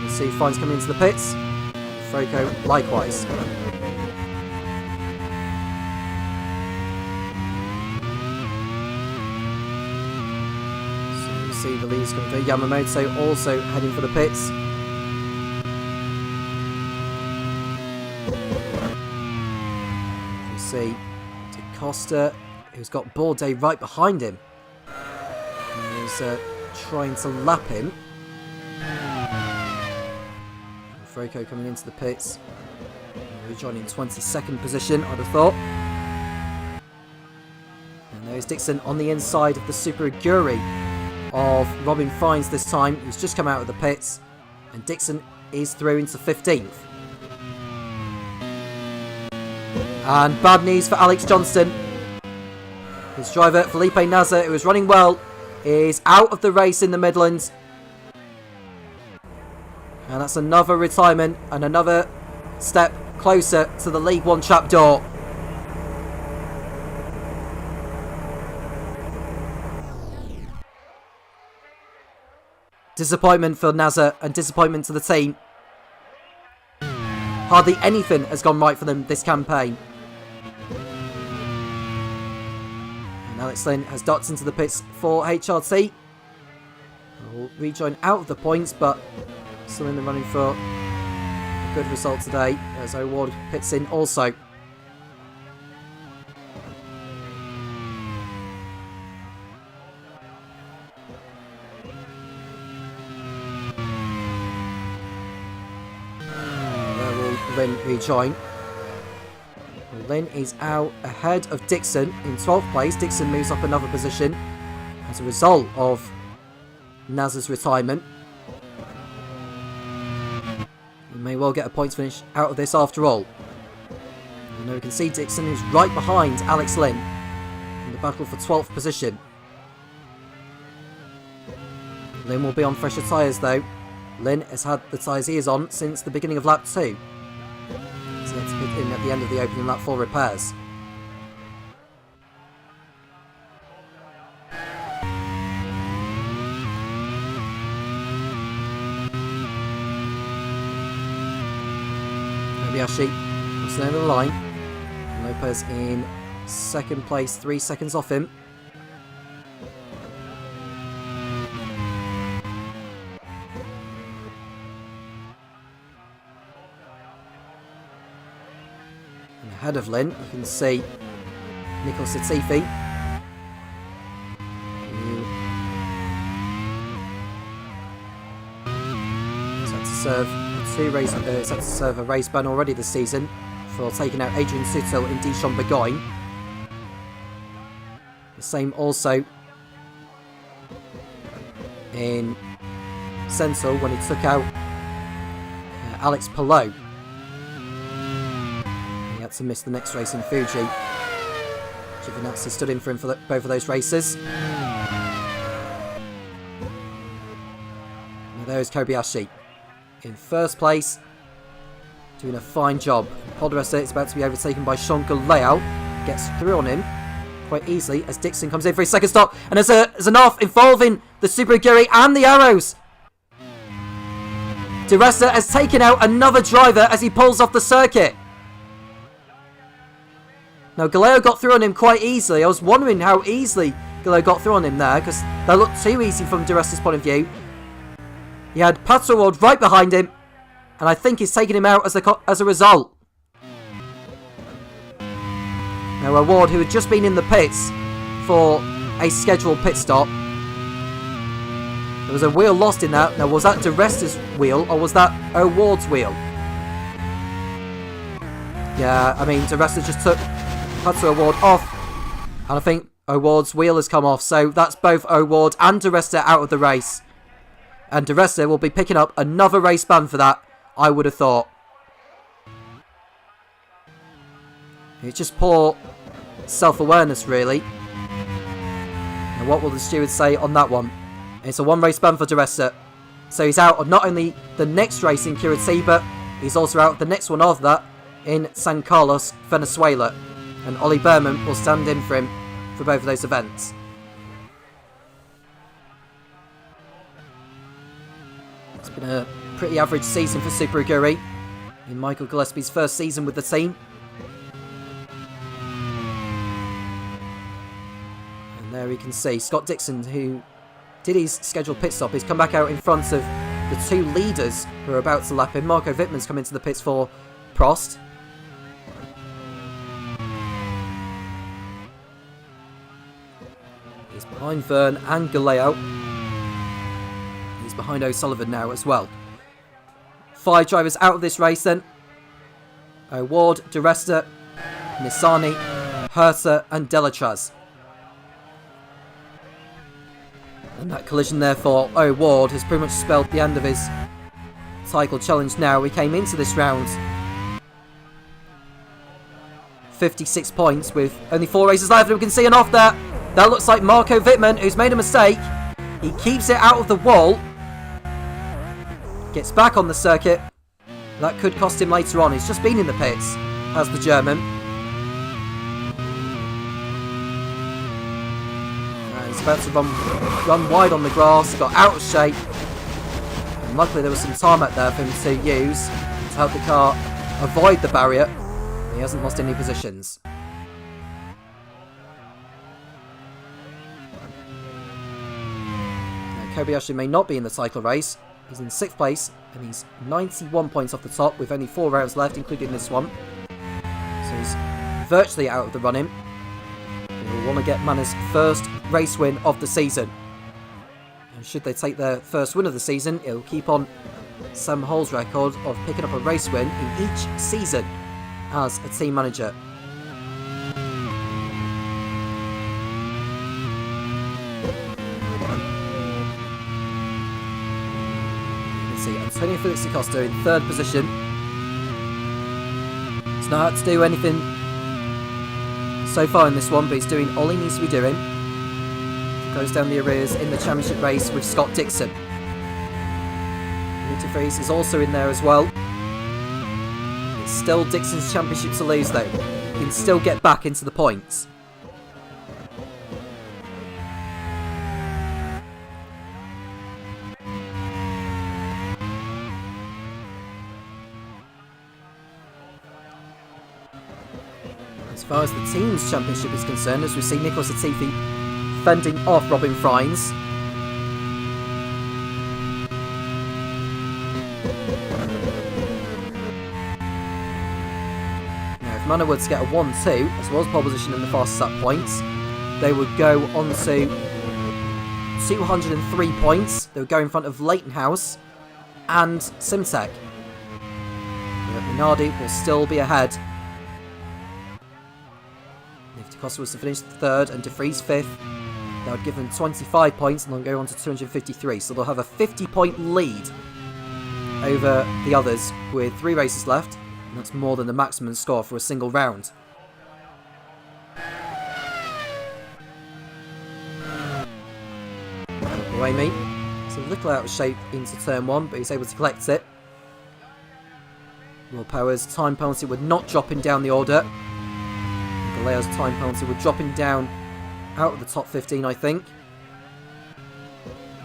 We'll see Fines coming into the pits. Froko likewise. So you see the leaders coming through. Yamamoto also heading for the pits. You see DaCosta, who's got Bourdais right behind him. He's trying to lap him. Froko coming into the pits. Rejoining 22nd position, I'd have thought. And there's Dixon on the inside of the Super Aguri of Robin Fines this time, who's just come out of the pits. And Dixon is through into 15th. And bad news for Alex Johnston. His driver, Felipe Nasr, who was running well, is out of the race in the Midlands. And that's another retirement and another step closer to the League One trapdoor. Disappointment for Nasr and disappointment to the team. Hardly anything has gone right for them this campaign. And Alex Lynn has docked into the pits for HRT. Will rejoin out of the points, but still in the running for a good result today as O'Ward pits in also. There will Lynn rejoin. Lynn is out ahead of Dixon in 12th place. Dixon moves up another position as a result of Naz's retirement. He may well get a points finish out of this after all. And now we can see Dixon is right behind Alex Lynn in the battle for 12th position. Lynn will be on fresher tyres though. Lynn has had the tyres he is on since the beginning of lap 2. So he had to pit in at the end of the opening lap for repairs. Kobayashi crossing over the line. Lopez in second place, 3 seconds off him. And ahead of Lynn, you can see Nicholas Latifi. He's had to serve he's had to serve a race ban already this season for taking out Adrian Sutil in Dijon Bourgogne. The same also in Sentil when he took out Alex Palou. He had to miss the next race in Fuji. Giovinazzi stood in for him for both of those races. Now there's Kobayashi in first place, doing a fine job. Podressa is about to be overtaken by Sean Galeao. Gets through on him quite easily as Dixon comes in for his second stop. And there's an off involving the Super Aguri and the Arrows. Diressa has taken out another driver as he pulls off the circuit. Now Galeao got through on him quite easily. I was wondering how easily Galeao got through on him there, because that looked too easy from Diressa's point of view. He had Pat Award right behind him, and I think he's taken him out as a result. Now Award, who had just been in the pits for a scheduled pit stop. There was a wheel lost in that. Now was that DeResta's wheel or was that Award's wheel? Yeah, I mean DeResta just took Patsu Award off, and I think Award's wheel has come off, so that's both Award and DeResta out of the race. And DeResta will be picking up another race ban for that, I would have thought. It's just poor self-awareness, really. Now, what will the stewards say on that one? It's a one race ban for DeResta. So he's out of not only the next race in Curitiba, he's also out of the next one of that in San Carlos, Venezuela. and Ollie Berman will stand in for him for both of those events. It's been a pretty average season for Super Aguri in Michael Gillespie's first season with the team. And there we can see Scott Dixon, who did his scheduled pit stop, he's come back out in front of the two leaders who are about to lap him. Marco Wittmann's come into the pits for Prost. He's behind Verne and Galeo. He's behind O'Sullivan now as well. 5 drivers out of this race then. O'Ward, De Resta, Nissani, Herta and Delatraz. And that collision there for O'Ward has pretty much spelled the end of his title challenge now. We came into this round 56 points with only 4 races left, and we can see an off there. That looks like Marco Wittmann, who's made a mistake. He keeps it out of the wall. Gets back on the circuit. That could cost him later on. He's just been in the pits, has the German. He's about to run wide on the grass, got out of shape. And luckily there was some tarmac there for him to use to help the car avoid the barrier. He hasn't lost any positions. Now, Kobayashi may not be in the cycle race. He's in 6th place and he's 91 points off the top with only 4 rounds left, including this one. So he's virtually out of the running. He will want to get Manor's first race win of the season. And should they take their first win of the season, it'll keep on Sam Hall's record of picking up a race win in each season as a team manager. You can see Antonio Felix da Costa in 3rd position. He's not had to do anything so far in this one, but he's doing all he needs to be doing. He goes down the arrears in the championship race with Scott Dixon. Peter Vries is also in there as well. It's still Dixon's championship to lose though. He can still get back into the points. As far as the team's championship is concerned, as we see Nicholas Latifi fending off Robin Frines. Now, if Manor were to get a 1-2, as well as pole position in the fastest lap points, they would go on to 203 points. They would go in front of Leighton House and Simtek. But Minardi will still be ahead. If da Costa was to finish 3rd and De Vries 5th, that would give them 25 points and they'll go on to 253. So they'll have a 50-point lead over the others with 3 races left. And that's more than the maximum score for a single round. Away me. It's a little out of shape into turn 1, but he's able to collect it. Will Power's time penalty would not drop him down the order. Galeo's time penalty would drop him down out of the top 15, I think.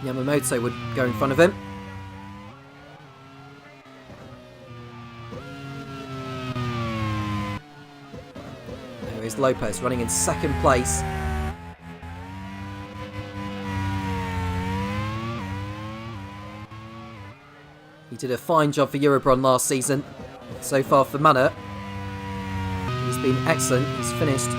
Yamamoto would go in front of him. There is Lopez running in 2nd place. He did a fine job for Eurobron last season. So far for Manor, he's been excellent. He's finished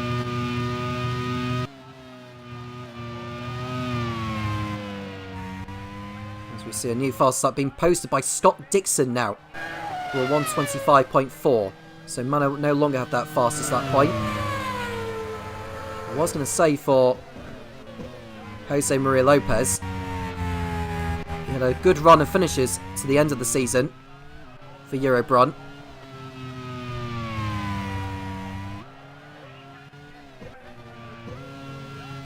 as we see a new fast start being posted by Scott Dixon now for a 125.4. So Manor no longer have that fastest lap point. I was going to say for Jose Maria Lopez, he had a good run of finishes to the end of the season for Eurobron.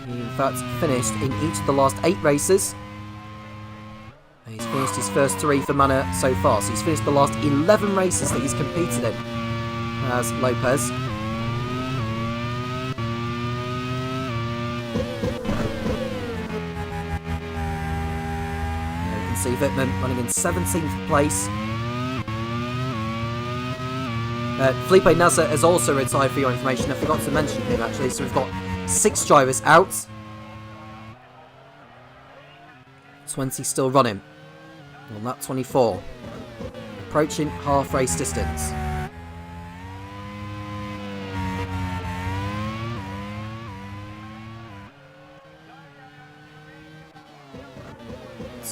He in fact finished in each of the last 8 races. And he's finished his first 3 for Manor so far. So he's finished the last 11 races that he's competed in as Lopez. There you can see Wittmann running in 17th place. Felipe Nasser has also retired, for your information. I forgot to mention him actually. So we've got 6 drivers out. 20 still running. On lap 24. Approaching half race distance.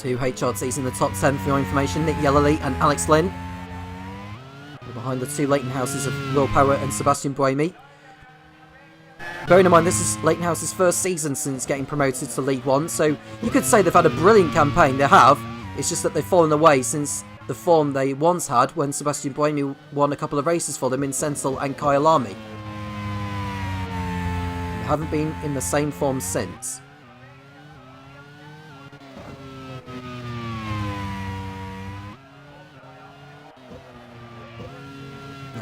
Two HRTs in the top 10 for your information. Nick Yellerly and Alex Lynn. Behind the two Leighton Houses of Will Power and Sebastian Buemi. Bearing in mind this is Leighton House's first season since getting promoted to League One, so you could say they've had a brilliant campaign. They have. It's just that they've fallen away since the form they once had when Sebastian Buemi won a couple of races for them in Sentil and Kyalami. They haven't been in the same form since.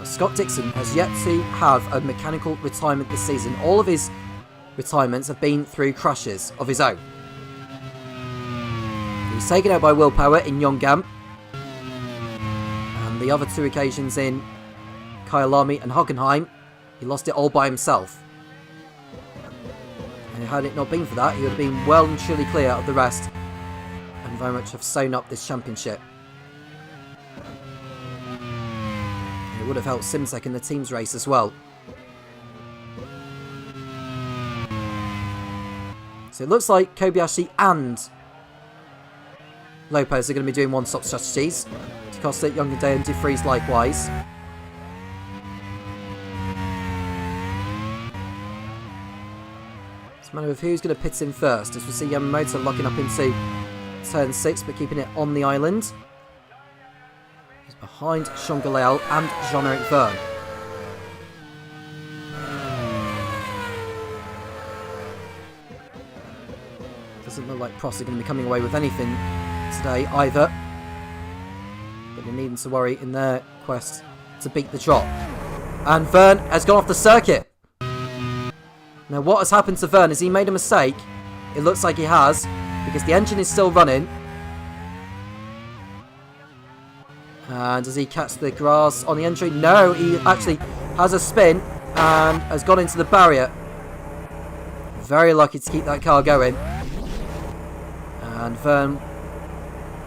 Scott Dixon has yet to have a mechanical retirement this season. All of his retirements have been through crashes of his own. He was taken out by Will Power in Yongam, and the other 2 occasions in Kyalami and Hockenheim, he lost it all by himself. And had it not been for that, he would have been well and truly clear of the rest, and very much have sewn up this championship. It would have helped Simsek in the team's race as well. So it looks like Kobayashi and Lopez are going to be doing one-stop strategies. DaCosta, Youngday and De Vries likewise. It's a matter of who's going to pit in first, as we see Yamamoto locking up into turn 6 but keeping it on the island. Behind Sean Galeal and Jean-Eric Verne. Doesn't look like Prost are going to be coming away with anything today either. But they're needing to worry in their quest to beat the drop. And Verne has gone off the circuit. Now what has happened to Verne? Has he made a mistake? It looks like he has, because the engine is still running. And does he catch the grass on the entry? No, he actually has a spin and has gone into the barrier. Very lucky to keep that car going. And Verne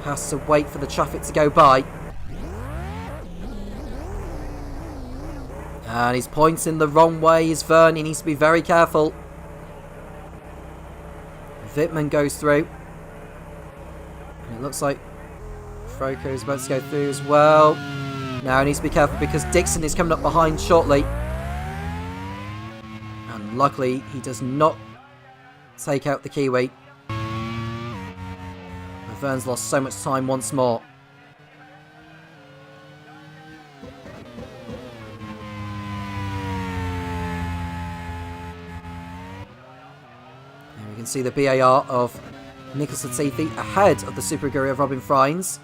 has to wait for the traffic to go by. And he's pointing the wrong way, is Verne. He needs to be very careful. Wittmann goes through. And it looks like Froko is about to go through as well. Now he needs to be careful because Dixon is coming up behind shortly. And luckily he does not take out the Kiwi. Verne's lost so much time once more. Here we can see the BAR of Nicholas Latifi ahead of the Super Aguri of Robin Freins.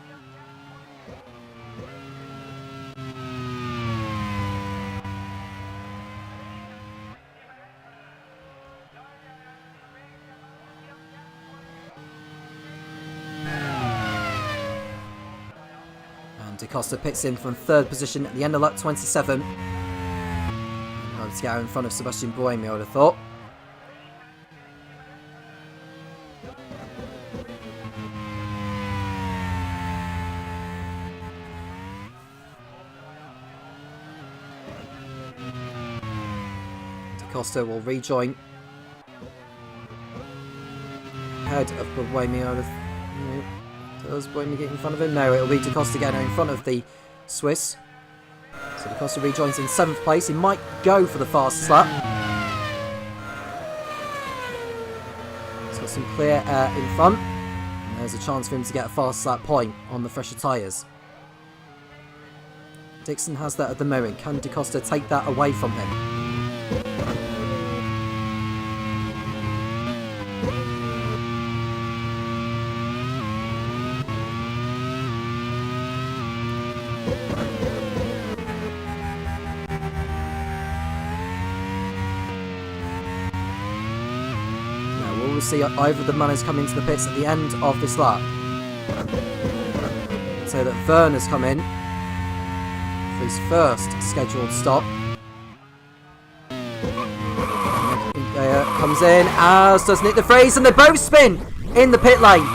DaCosta pits in from 3rd position at the end of lap 27. Hoping to get out in front of Sebastian Buemi, I would have thought. DaCosta will rejoin ahead of Buemi, I would have. Does Buemi get in front of him? No, it'll be DaCosta getting in front of the Swiss. So DaCosta rejoins in 7th place. He might go for the fastest lap. He's got some clear air in front. And there's a chance for him to get a fast lap point on the fresher tyres. Dixon has that at the moment. Can DaCosta take that away from him? we'll see either of the Manos come into the pits at the end of this lap. So that Vern has come in for his first scheduled stop. Comes in, as does Nick de Vries, and they both spin in the pit lane.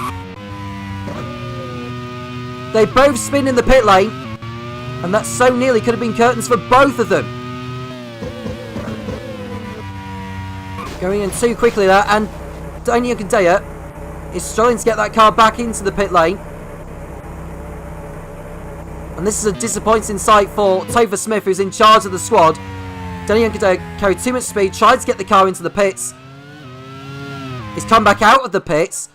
They both spin in the pit lane, and that so nearly could have been curtains for both of them. Going in too quickly there, and Daniel Gandaya is struggling to get that car back into the pit lane. And this is a disappointing sight for Topher Smith, who's in charge of the squad. Daniel Gandaya carried too much speed, tried to get the car into the pits. He's come back out of the pits.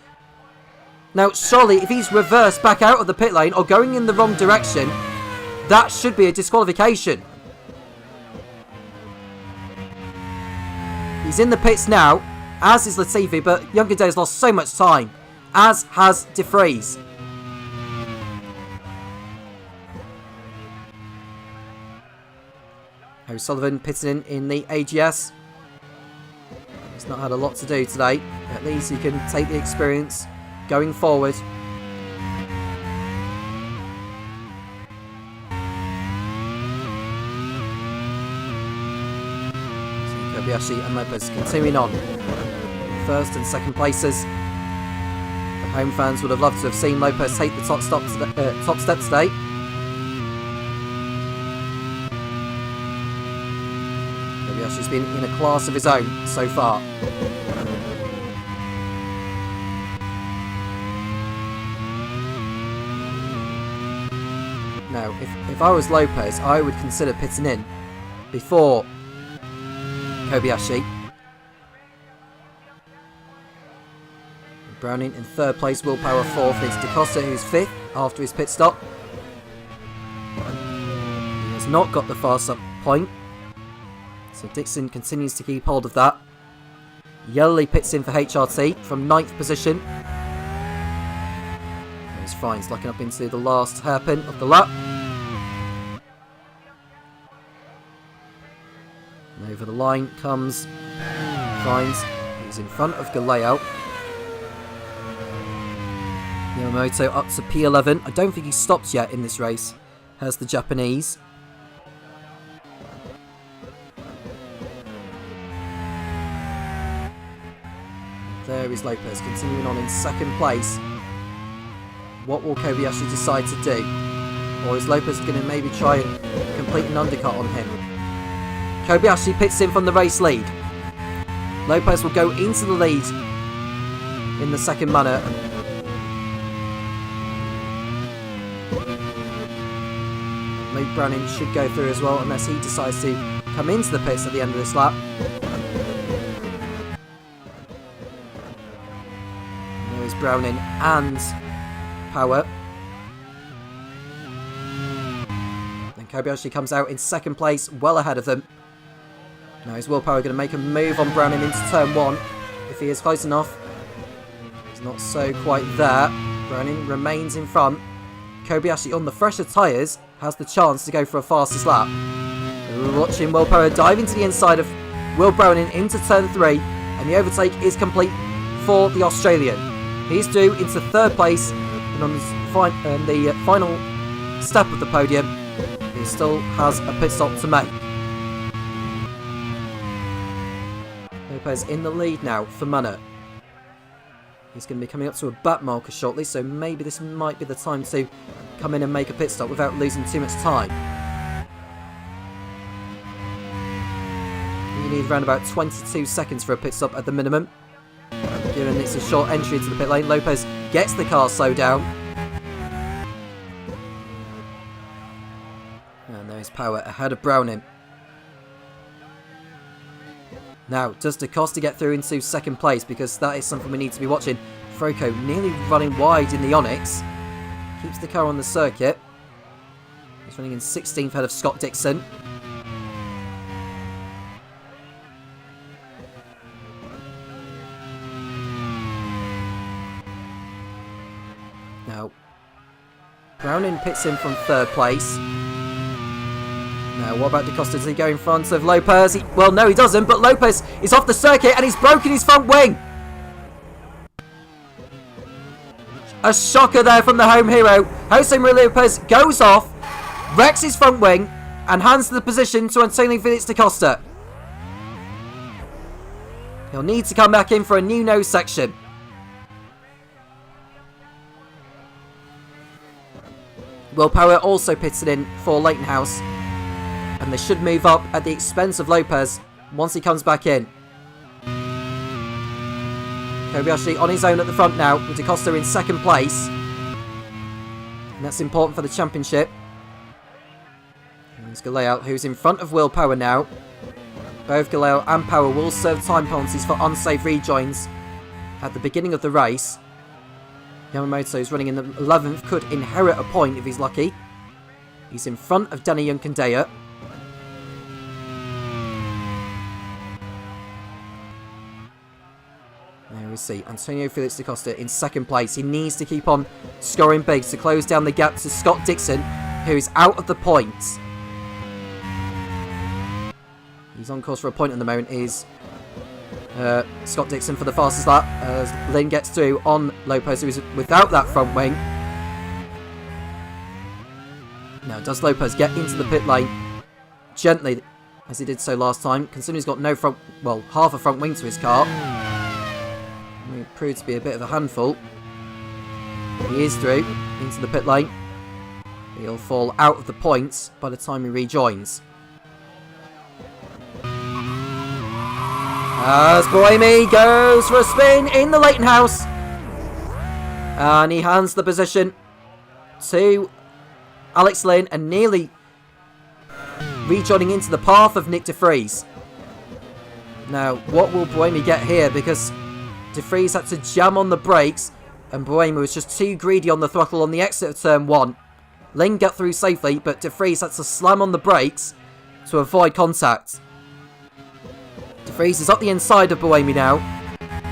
Now, surely, if he's reversed back out of the pit lane or going in the wrong direction, that should be a disqualification. He's in the pits now, as is Latifi, but Young Gandaya has lost so much time, as has de Vries. O'Sullivan pitting in the AGS. He's not had a lot to do today. At least he can take the experience going forward. Kobayashi and Lopez continuing on. First and second places. The home fans would have loved to have seen Lopez take the top step today. Kobayashi's been in a class of his own so far. Now, if I was Lopez, I would consider pitting in before Kobayashi. Browning in third place, Willpower fourth. It's DaCosta who's fifth after his pit stop. He has not got the fast up point, so Dixon continues to keep hold of that. Yellowy pits in for HRT from 9th position. There's Fines locking up into the last hairpin of the lap. And over the line comes Fines, who's in front of Galeo. Yamamoto up to P11. I don't think he's stopped yet in this race. Has the Japanese. There is Lopez continuing on in second place. What will Kobayashi decide to do? Or is Lopez going to maybe try and complete an undercut on him? Kobayashi pits in from the race lead. Lopez will go into the lead in the second manner. Luke Browning should go through as well, unless he decides to come into the pits at the end of this lap. There's Browning and Power. And Kobayashi comes out in second place, well ahead of them. Now is Willpower going to make a move on Browning into turn 1? If he is close enough. He's not so quite there. Browning remains in front. Kobayashi on the fresher tyres has the chance to go for a fastest lap. We're watching Willpower dive into the inside of Will Browning into turn 3, and the overtake is complete for the Australian. He's due into third place, and on the final step of the podium, he still has a pit stop to make. Lopez in the lead now for Mana. He's going to be coming up to a back marker shortly, so maybe this might be the time to come in and make a pit stop without losing too much time. You need around about 22 seconds for a pit stop at the minimum. Given it's a short entry into the pit lane, Lopez gets the car slowed down. And there's Power ahead of Browning. Now, does DaCosta get through into second place? Because that is something we need to be watching. Frocco nearly running wide in the Onyx. Keeps the car on the circuit. He's running in 16th ahead of Scott Dixon. Now, Browning pits in from third place. Now, what about DaCosta? Does he go in front of Lopez? Well, no, he doesn't, but Lopez is off the circuit and he's broken his front wing. A shocker there from the home hero. Jose Maria Lopez goes off, wrecks his front wing, and hands the position to Antonio Felix da Costa. He'll need to come back in for a new nose section. Will Power also pitted in for Leighton House, and they should move up at the expense of Lopez once he comes back in. Kobayashi on his own at the front now, with da Costa in second place. And that's important for the championship. And there's Galeo, who's in front of Will Power now. Both Galeo and Power will serve time penalties for unsafe rejoins at the beginning of the race. Yamamoto is running in the 11th, could inherit a point if he's lucky. He's in front of Danny Yunkandea. There we see Antonio Felix da Costa in second place. He needs to keep on scoring big to close down the gap to Scott Dixon, who is out of the points. He's on course for a point at the moment, is Scott Dixon for the fastest lap, as Lynn gets through on Lopez, who is without that front wing. Now, does Lopez get into the pit lane gently, as he did so last time, considering he's got no front, well, half a front wing to his car? It proved to be a bit of a handful. He is through into the pit lane. He'll fall out of the points by the time he rejoins. As Buemi goes for a spin in the Leighton House. And he hands the position to Alex Lynn and nearly rejoining into the path of Nick De Vries. Now, what will Buemi get here? Because De Vries had to jam on the brakes and Buemi was just too greedy on the throttle on the exit of turn 1. Lynn got through safely, but De Vries had to slam on the brakes to avoid contact. De Vries is up the inside of Buemi now.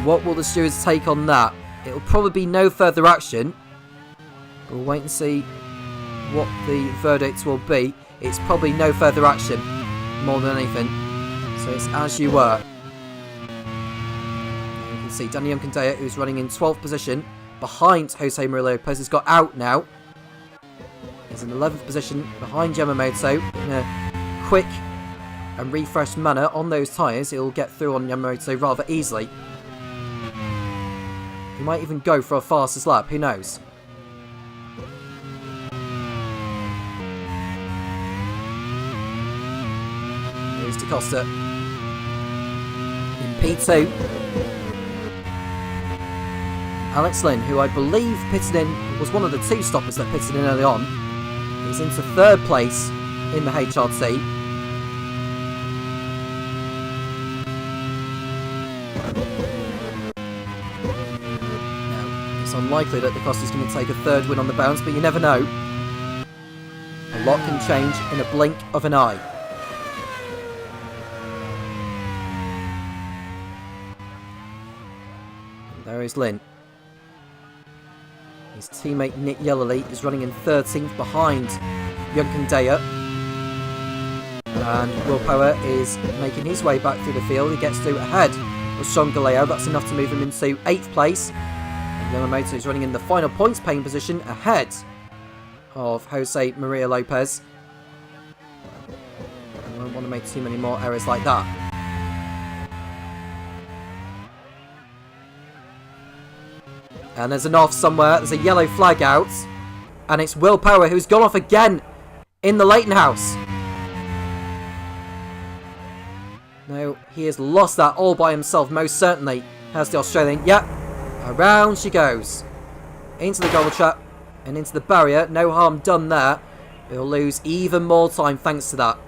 What will the stewards take on that? It'll probably be no further action. But we'll wait and see what the verdict will be. It's probably no further action, more than anything. So it's as you were. And you can see Danny Yunkandea, who's running in 12th position behind Jose Maria Lopez, has got out now. He's in 11th position behind Yamamoto in a quick and refreshed manner on those tyres. He'll get through on Yamamoto rather easily. He might even go for a fastest lap, who knows? Here's da Costa in P2. Alex Lynn, who I believe pitted in, was one of the 2 stoppers that pitted in early on. He's into 3rd place in the HRT. It's unlikely that da Costa's going to take a 3rd win on the bounce, but you never know. A lot can change in a blink of an eye. And there is Lynn. His teammate Nick Yellerly is running in 13th behind Yunkandea. And Will Power is making his way back through the field. He gets through ahead of Sean Galeo. That's enough to move him into 8th place. Yamamoto is running in the final points paying position ahead of Jose Maria Lopez. I don't want to make too many more errors like that. And there's an off somewhere. There's a yellow flag out. And it's Will Power who's gone off again in the Leighton House. No, he has lost that all by himself, most certainly. Has the Australian. Yep. Around she goes. Into the goal trap and into the barrier. No harm done there. He'll lose even more time thanks to that.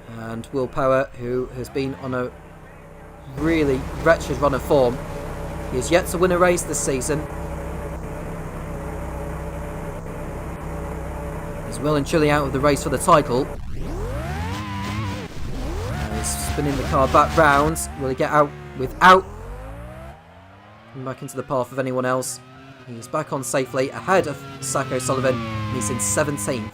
And Will Power, who has been on a really wretched run of form. He has yet to win a race this season. He's well and truly out of the race for the title. Spinning the car back round. Will he get out without coming back into the path of anyone else? He's back on safely ahead of Zach O'Sullivan. And he's in 17th.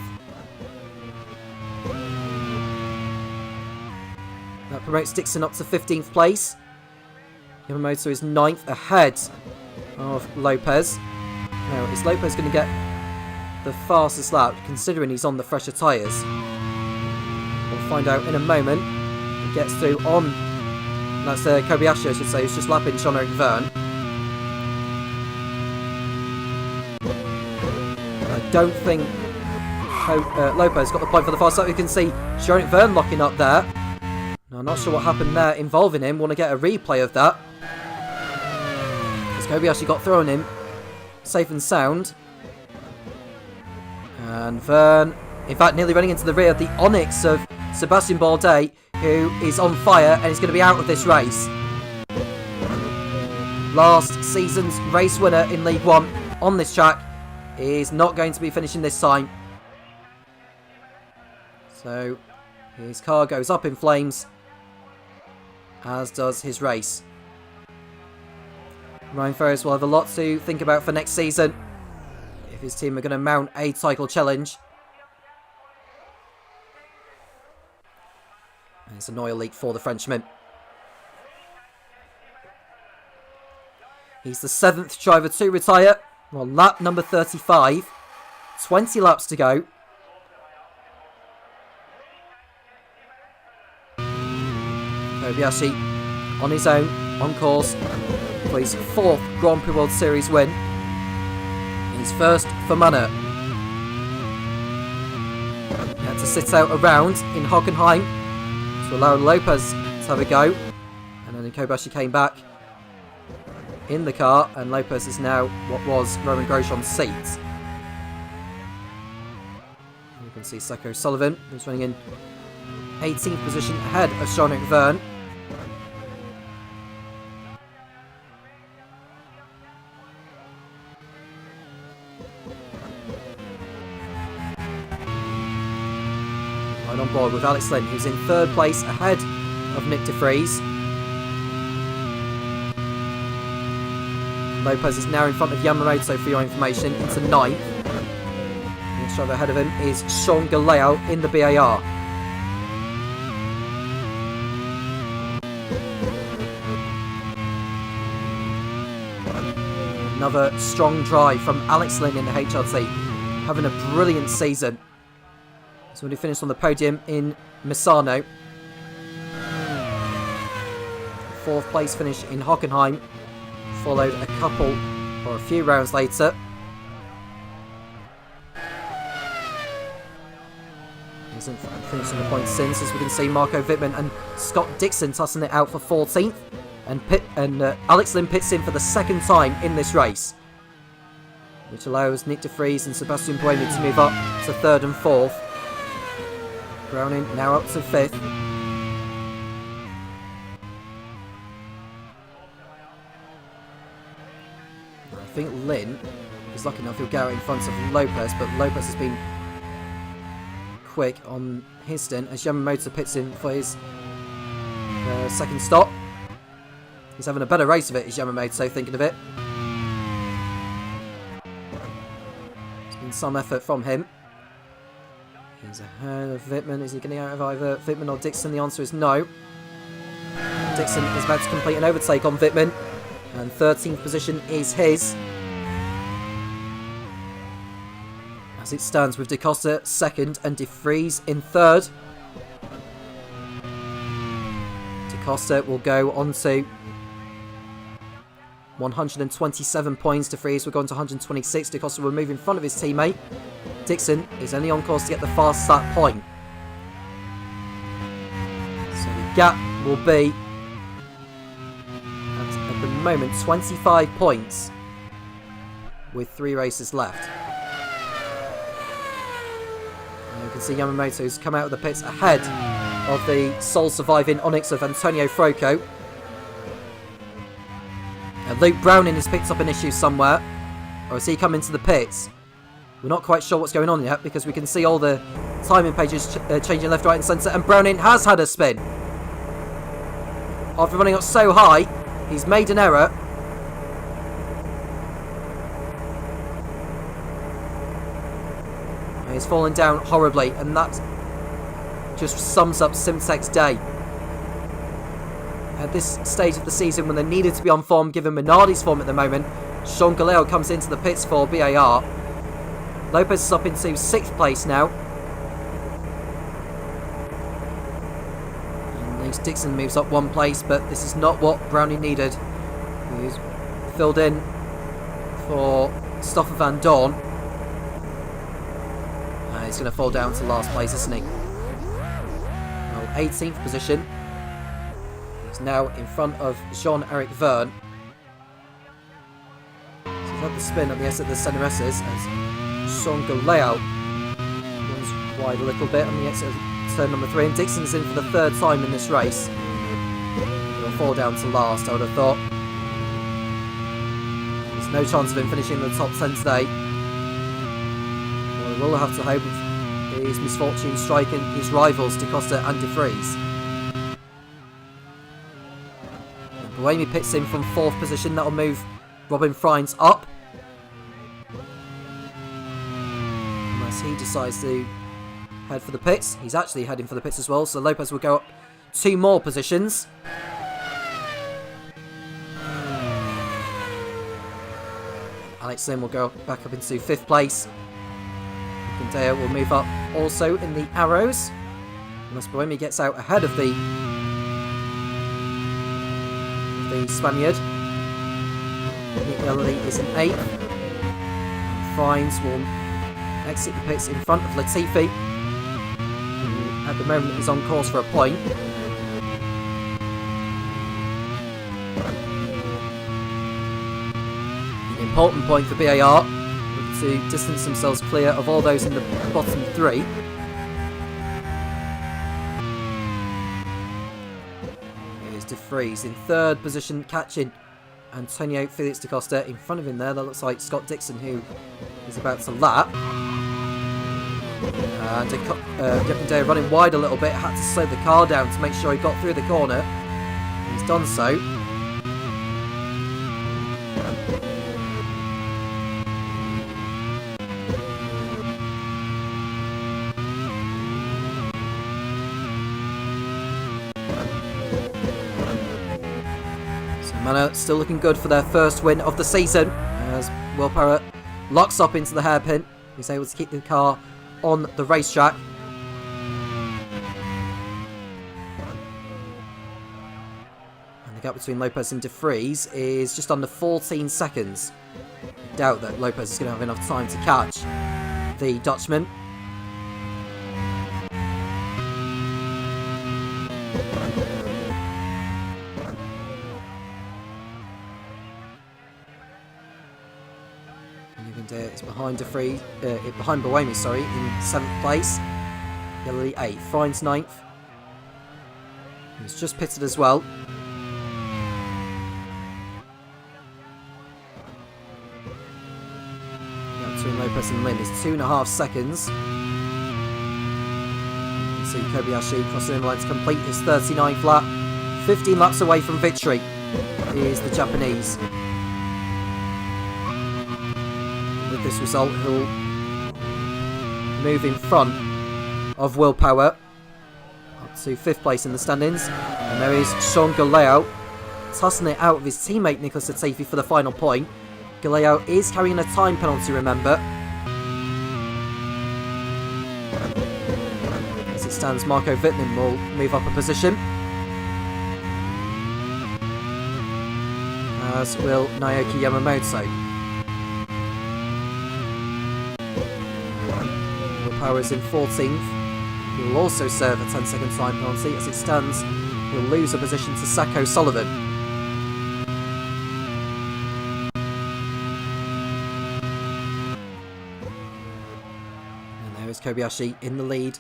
That promotes Dixon up to 15th place. Yamamoto is 9th ahead of Lopez. Now, is Lopez going to get the fastest lap, considering he's on the fresher tyres? We'll find out in a moment. He gets through on... That's Kobayashi, I should say, who's just lapping Jean-Eric Verne. I don't think Lopez got the point for the fast lap. You can see Jean-Eric Verne locking up there. Now, I'm not sure what happened there involving him. Want to get a replay of that. Because Kobayashi got thrown him. Safe and sound. And Verne, in fact, nearly running into the rear of the Onyx of Sebastian Bourdais, who is on fire and is going to be out of this race. Last season's race winner in League One on this track is not going to be finishing this time. So his car goes up in flames, as does his race. Ryan Ferris will have a lot to think about for next season if his team are going to mount a title challenge. And it's an oil leak for the Frenchman. He's the 7th driver to retire. Well, lap number 35. 20 laps to go. Kobayashi on his own, on course for his 4th Grand Prix World Series win. His first for Manor. He had to sit out a round in Hockenheim to allow Lopez to have a go. And then Kobayashi came back in the car, and Lopez is now what was Roman Grosjean's seat. You can see Seko Sullivan, who's running in 18th position ahead of Jean-Eric Verne. Right on board with Alex Lynn, who's in 3rd place ahead of Nick de Vries. Lopez is now in front of Yamamoto, for your information, into 9th. The next driver ahead of him is Sean Galeo in the BAR. Another strong drive from Alex Lynn in the HRT, having a brilliant season. So when he finished on the podium in Misano. 4th place finish in Hockenheim, followed a couple or a few rounds later. He hasn't finished on the points since, as we can see Marco Wittmann and Scott Dixon tussling it out for 14th. And Alex Lynn pits in for the 2nd time in this race, which allows Nick de Vries and Sebastian Buemi to move up to 3rd and 4th. Browning now up to 5th. I think Lynn is lucky enough he'll get out in front of Lopez, but Lopez has been quick on his stint as Yamamoto pits in for his 2nd stop. He's having a better race of it, is Yamamoto, thinking of it. There's been some effort from him. He's ahead of Wittmann. Is he getting out of either Wittmann or Dixon? The answer is no. Dixon is about to complete an overtake on Wittmann, and 13th position is his. As it stands with Da Costa 2nd and de Vries in 3rd. Da Costa will go on to 127 points. De Vries will go on to 126. Da Costa will move in front of his teammate. Dixon is only on course to get the fast lap point. So the gap will be, at the moment, 25 points with 3 races left. And you can see Yamamoto's come out of the pits ahead of the sole surviving Onyx of Antonio Frocco. And Luke Browning has picked up an issue somewhere, or has he come into the pits? We're not quite sure what's going on yet, because we can see all the timing pages changing left, right and centre, and Browning has had a spin. After running up so high, he's made an error. And he's fallen down horribly, and that just sums up Simtek's day. at this stage of the season when they needed to be on form, given Minardi's form at the moment. Sean Galeo comes into the pits for BAR. Lopez is up into 6th place now. And Lance Dixon moves up 1 place, but this is not what Brownie needed. He's filled in for Stoffel Van Dorn. He's going to fall down to last place, isn't he? Well, 18th position. He's now in front of Jean-Eric Verne. So he's had the spin at the centre S's as Sean Galeo runs wide a little bit on the exit of turn number 3. And Dixon's in for the 3rd time in this race. He'll fall down to last, I would have thought. There's no chance of him finishing in the top 10 today. Well, we'll have to hope his misfortune striking his rivals De Costa and De Vries. Buemi pits in from 4th position. That'll move Robin Freins up, unless he decides to head for the pits. He's actually heading for the pits as well, so Lopez will go up 2 more positions. Alex Lim will go back up into 5th place. Gandeo will move up also in the arrows, unless Buemi gets out ahead of the Spaniard. Nick Ellery is in 8th. Freins will exit the pits in front of Latifi, who at the moment is on course for a point. An important point for BAR, to distance themselves clear of all those in the bottom 3. Here's De Vries in 3rd position, catching Antonio Felix Da Costa. In front of him there, that looks like Scott Dixon, who is about to lap. And Gandeo running wide a little bit, had to slow the car down to make sure he got through the corner. He's done so. Manor still looking good for their first win of the season, as Will Power locks up into the hairpin. He's able to keep the car on the racetrack. And the gap between Lopez and De Vries is just under 14 seconds. I doubt that Lopez is going to have enough time to catch the Dutchman. It's behind behind Buemi, in 7th place. Gilley 8th, Freins 9th. He's just pitted as well. Between Lopez and Lynn is 2.5 seconds. You can see Kobayashi crossing the line to complete his 39th lap. 15 laps away from victory is the Japanese. With this result, he'll move in front of Will Power up to 5th place in the standings. And there is Sean Galeo tossing it out with his teammate Nicholas Latifi for the final point. Galeo is carrying a time penalty, remember. As it stands, Marco Wittmann will move up a position, as will Naoki Yamamoto. Will Power is in 14th. He will also serve a 10-second time penalty. As it stands, he'll lose a position to Sacco Sullivan. And there is Kobayashi in the lead.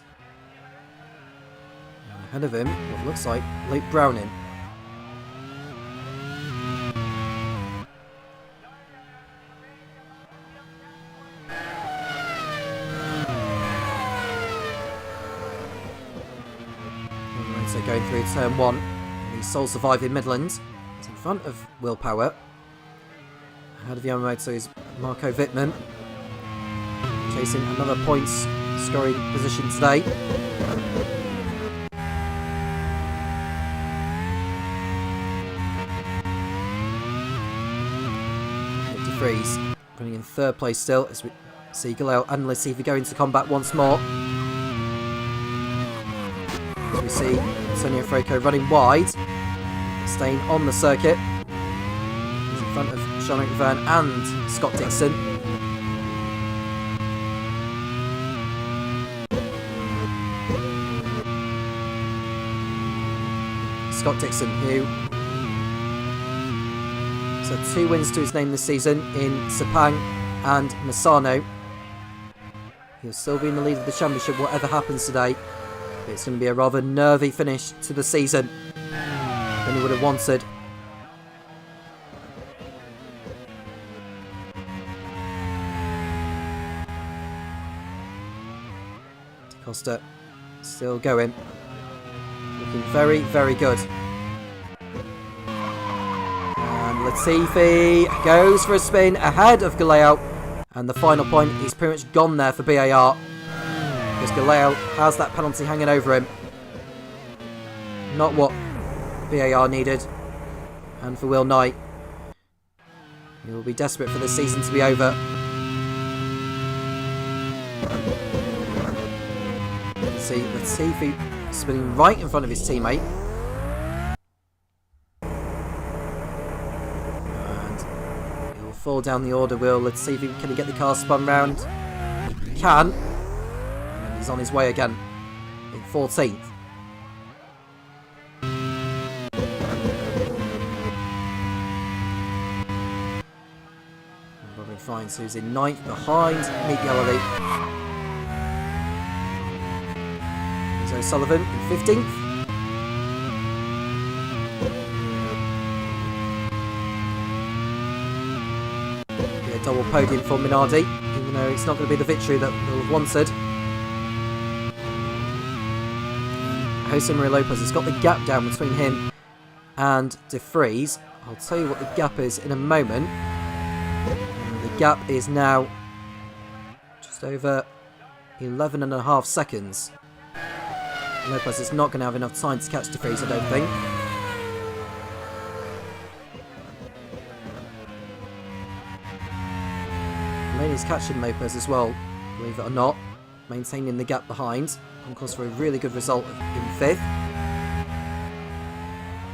And ahead of him, what looks like Luke Browning. So going through turn 1, the sole surviving Midlands is in front of Will Power. Ahead of Yamamoto is Marco Wittmann, chasing another points scoring position today. Freeze running in third place still as we see Galil and Latifi go into combat once more. As we see Antonio Franco running wide, staying on the circuit. He's in front of Jean-Luc Verne and Scott Dixon. Scott Dixon, who has had 2 wins to his name this season in Sepang and Misano. He'll still be in the lead of the championship whatever happens today. But it's going to be a rather nervy finish to the season than he would have wanted. Costa still going. Looking very, very good. And Latifi goes for a spin ahead of Galeo. And the final point is pretty much gone there for BAR. Because Galeo has that penalty hanging over him. Not what BAR needed. And for Will Knight, he will be desperate for this season to be over. See Latifi spinning right in front of his teammate. And he'll fall down the order, will Latifi. Can he get the car spun round? He can. And he's on his way again in 14th. Robin Fines, who's in 9th behind Meet Galloway. O'Sullivan in 15th. Be a double podium for Minardi, even though it's not going to be the victory that they'll have wanted. Jose Maria Lopez has got the gap down between him and De Vries. I'll tell you what the gap is in a moment. And the gap is now just over 11.5 seconds. Lopez is not going to have enough time to catch De Vries, I don't think. Laney's catching Lopez as well, believe it or not, maintaining the gap behind. On course for a really good result in 5th.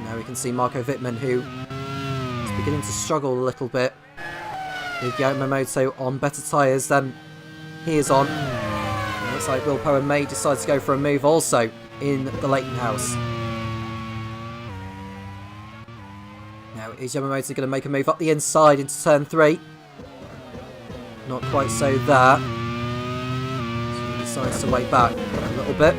Now we can see Marco Wittmann, who is beginning to struggle a little bit with Yamamoto on better tyres than he is on. Looks like Will Power may decide to go for a move also in the Leighton House. Now, is Yamamoto going to make a move up the inside into turn 3? Not quite so there. So he decides to wait back a little bit.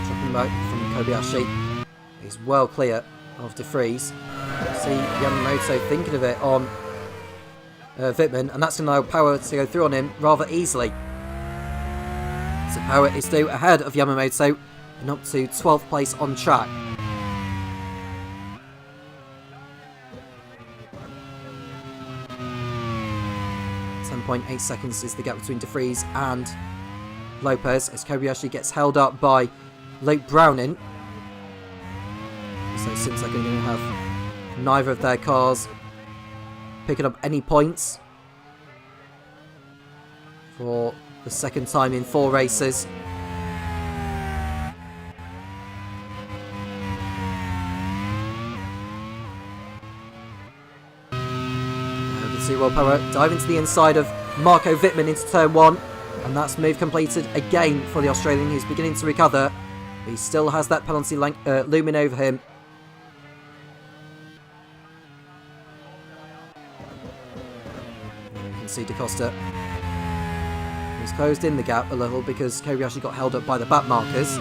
Dropping back from Kobayashi. He's well clear of De Vries. See Yamamoto thinking of it on Wittmann, and that's going to allow Power to go through on him rather easily. So Power is still ahead of Yamamoto and up to 12th place on track. .8 seconds is the gap between De Vries and Lopez as Kobayashi gets held up by Luke Browning. So it seems like they're going to have neither of their cars picking up any points for the second time in 4 races. Now we can see Will Power dive into the inside of Marco Wittmann into turn 1. And that's move completed again for the Australian, who's beginning to recover. But he still has that penalty looming over him. You can see Da Costa. He's closed in the gap a little because Kobayashi got held up by the back markers.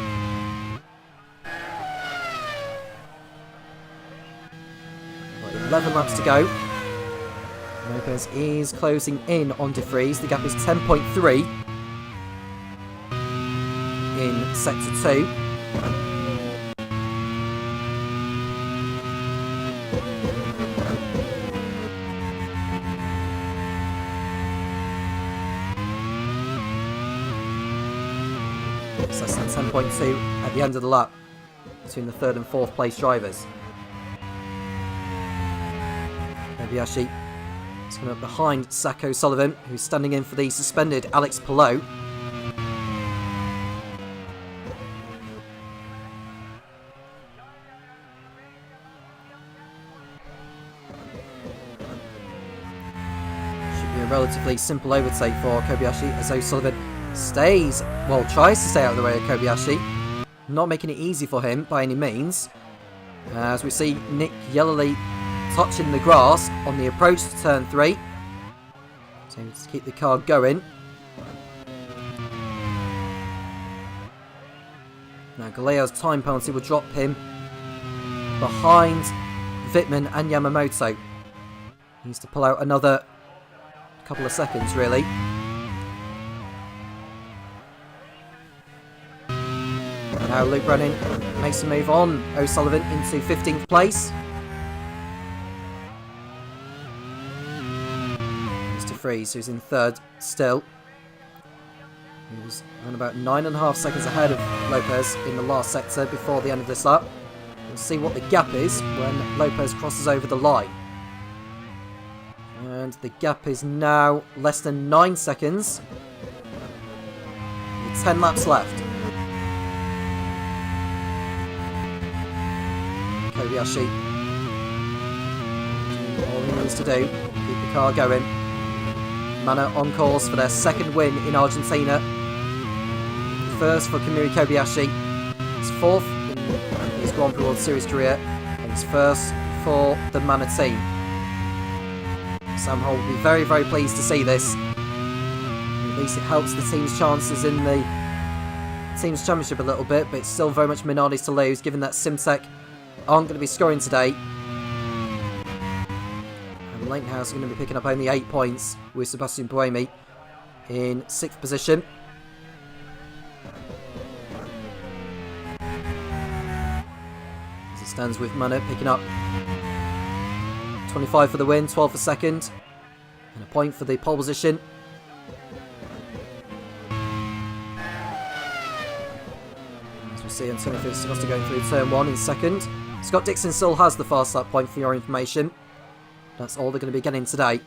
Got 11 laps to go. Lopez is closing in on De Vries. The gap is 10.3 in sector 2. It's less than 10.2 at the end of the lap between the 3rd and 4th place drivers. Kobayashi is coming up behind Zach O'Sullivan, who's standing in for the suspended Alex Palou. Should be a relatively simple overtake for Kobayashi as O'Sullivan tries to stay out of the way of Kobayashi. Not making it easy for him by any means. As we see Nick Yellowly touching the grass on the approach to turn 3. So to keep the car going. Now Galeo's time penalty will drop him behind Wittmann and Yamamoto. He needs to pull out another couple of seconds really. Now Luke Brennan makes a move on O'Sullivan into 15th place. Mr. Freeze, who's in 3rd still. He was around about 9.5 seconds ahead of Lopez in the last sector before the end of this lap. We'll see what the gap is when Lopez crosses over the line. And the gap is now less than 9 seconds. With 10 laps left. Kobayashi. All he needs to do, keep the car going. Manor on course for their 2nd win in Argentina. First for Kamui Kobayashi. His 4th in his Grand Prix World Series career. And his 1st for the Manor team. Sam Hall will be very, very pleased to see this. At least it helps the team's chances in the team's championship a little bit, but it's still very much Minardi's to lose, given that Simtek aren't going to be scoring today. And Lighthouse are going to be picking up only 8 points, with Sebastian Buemi in 6th position. As it stands with Manor picking up 25 for the win, 12 for 2nd, and a point for the pole position. As we see Antonio Fiocosta going through turn 1 in 2nd. Scott Dixon still has the fast lap point for your information. That's all they're going to be getting today.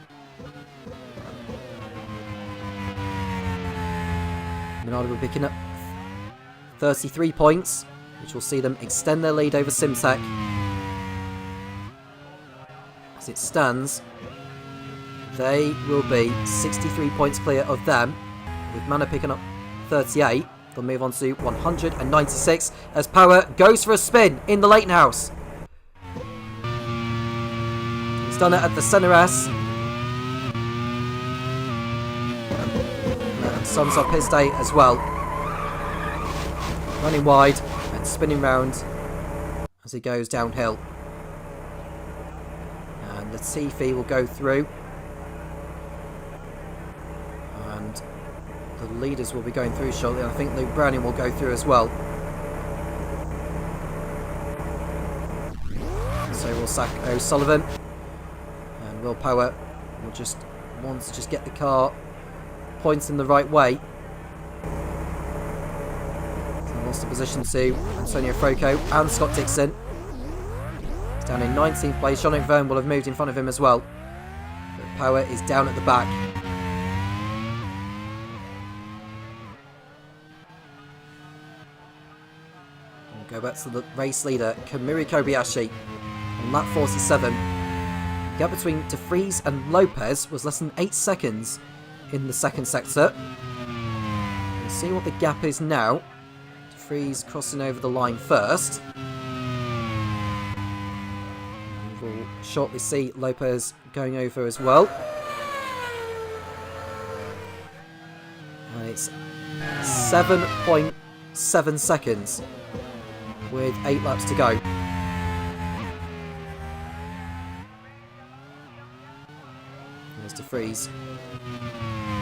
Minardi will be picking up 33 points, which will see them extend their lead over Simtek. As it stands, they will be 63 points clear of them, with Manor picking up 38. They'll move on to 196 as Power goes for a spin in the Leighton House. He's done it at the centre S. And sums up his day as well. Running wide and spinning round as he goes downhill. And Latifi will go through. And the leaders will be going through shortly. I think Luke Browning will go through as well. So will Zach O'Sullivan. And Will Power will just want to just get the car pointing the right way. So lost the position to Antonio Froco and Scott Dixon. He's down in 19th place. Jean-Luc Verne will have moved in front of him as well. But Power is down at the back. Go back to the race leader, Kamui Kobayashi, on lap 47. The gap between De Vries and Lopez was less than 8 seconds in the 2nd sector. We'll see what the gap is now. De Vries crossing over the line first. And we'll shortly see Lopez going over as well. And it's 7.7 seconds. With 8 laps to go. There's De Vries.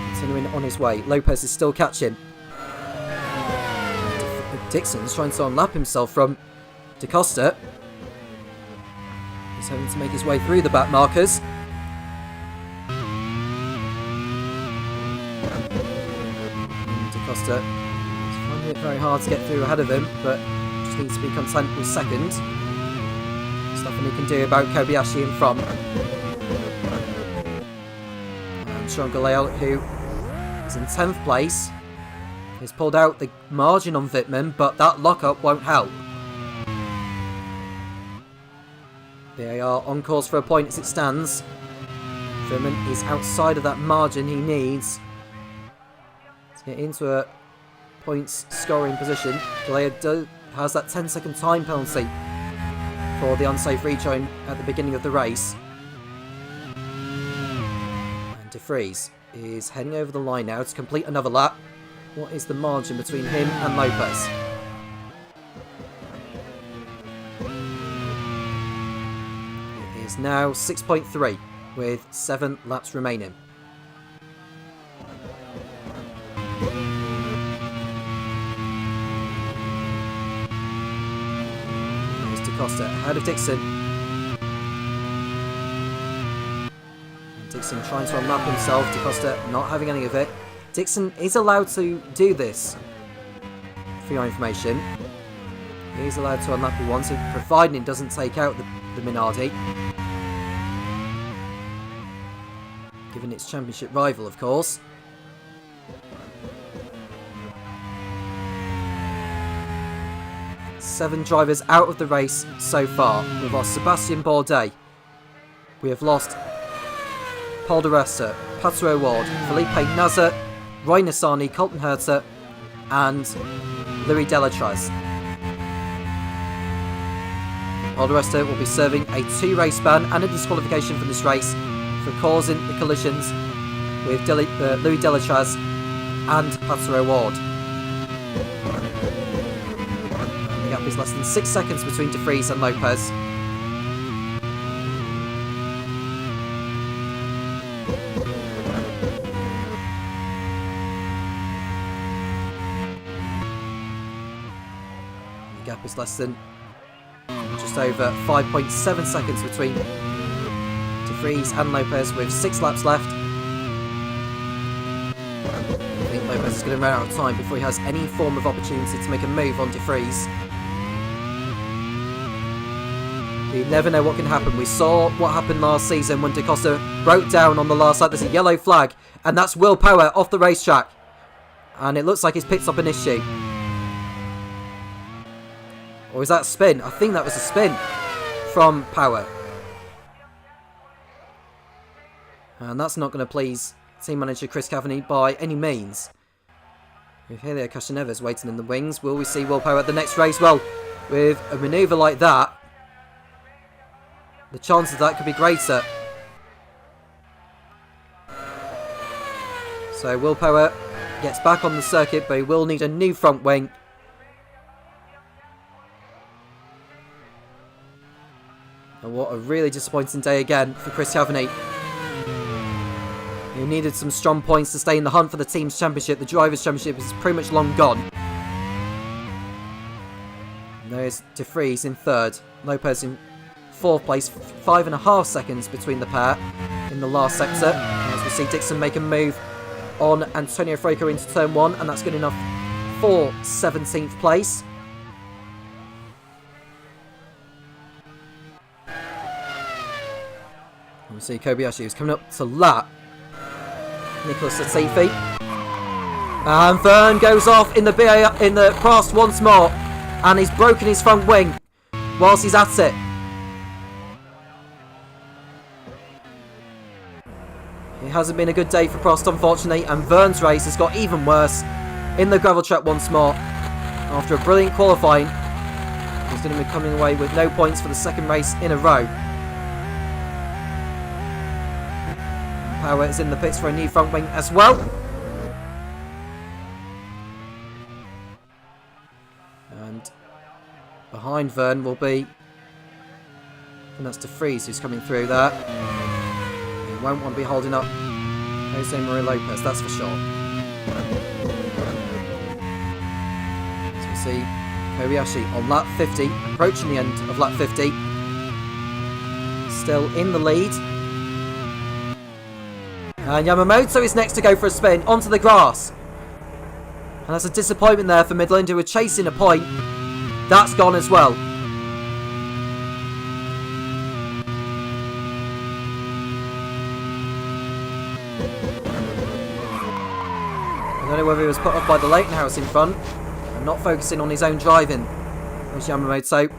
Continuing on his way. Lopez is still catching. Dixon's trying to unlap himself from Da Costa. He's having to make his way through the back markers. Da Costa is finding it very hard to get through ahead of him, but just needs to be content with second. There's nothing he can do about Kobayashi in front. And Sean Galale, who is in 10th place, has pulled out the margin on Wittmann, but that lockup won't help. They are on course for a point as it stands. Wittmann is outside of that margin he needs to get into a points scoring position. Galea has that 10-second time penalty for the unsafe rejoin at the beginning of the race. And De Vries is heading over the line now to complete another lap. What is the margin between him and Lopez? It is now 6.3 with 7 laps remaining. Costa ahead of Dixon. And Dixon trying to unmap himself. DaCosta not having any of it. Dixon is allowed to do this. For your information, he is allowed to unlap if he wants to, providing it doesn't take out the Minardi. Given its championship rival, of course. Seven drivers out of the race so far. We've lost Sebastian Bourdais. We have lost Paul de Resta, Patrick Ward, Felipe Nasser, Roy Nassani, Colton Herter, and Louis Delatraz. Paul de Resta will be serving a 2-race ban and a disqualification from this race for causing the collisions with Louis Delatraz and Patrick Ward. The gap is less than 6 seconds between De Vries and Lopez. The gap is less than just over 5.7 seconds between De Vries and Lopez with 6 laps left. I think Lopez is going to run out of time before he has any form of opportunity to make a move on De Vries. You never know what can happen. We saw what happened last season when DaCosta broke down on the last lap. There's a yellow flag, and that's Will Power off the racetrack. And it looks like he's picked up an issue. Or is that a spin? I think that was a spin from Power. And that's not going to please team manager Chris Cavani by any means. We hear there Castroneves waiting in the wings. Will we see Will Power at the next race? Well, with a manoeuvre like that, the chances of that could be greater. So Will Power gets back on the circuit, but he will need a new front wing. And what a really disappointing day again for Chris Cavani. He needed some strong points to stay in the hunt for the team's championship. The Drivers' Championship is pretty much long gone. And there's De Vries in 3rd. Lopez in 4th place, 5.5 seconds between the pair in the last sector. As we see Dixon make a move on Antonio Franco into turn 1, and that's good enough for 17th place. And we see Kobayashi who's coming up to lap Nicholas Latifi. And Vern goes off in the Prost once more, and he's broken his front wing whilst he's at it. It hasn't been a good day for Prost, unfortunately, and Vern's race has got even worse in the gravel trap once more. After a brilliant qualifying, he's going to be coming away with no points for the 2nd race in a row. Power is in the pits for a new front wing as well. And behind Vern will be, and that's De Vries who's coming through there. He won't want to be holding up Jose Maria Lopez, that's for sure. So we see Kobayashi on lap 50, approaching the end of lap 50. Still in the lead. And Yamamoto is next to go for a spin onto the grass. And that's a disappointment there for Midland, who were chasing a point. That's gone as well. I don't know whether he was put off by the Leighton House in front and not focusing on his own driving. There's Yamamoto.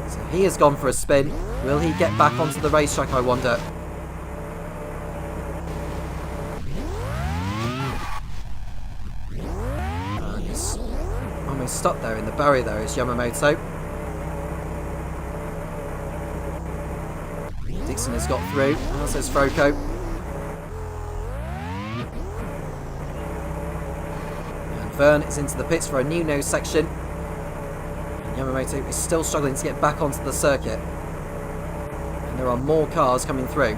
So he has gone for a spin. Will he get back onto the racetrack, I wonder? And almost stuck there in the barrier there is Yamamoto. Dixon has got through, as has Froko. Vern is into the pits for a new nose section. Yamamoto is still struggling to get back onto the circuit. And there are more cars coming through.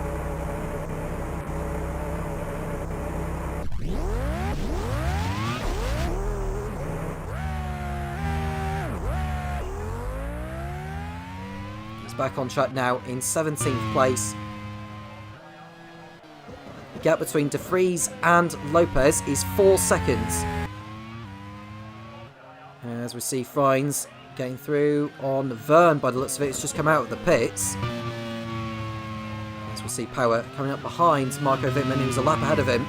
He's back on track now in 17th place. The gap between De Vries and Lopez is 4 seconds. As we see Frines getting through on Vern by the looks of it. It's just come out of the pits. As we see Power coming up behind Marco Wittmann, who's a lap ahead of him.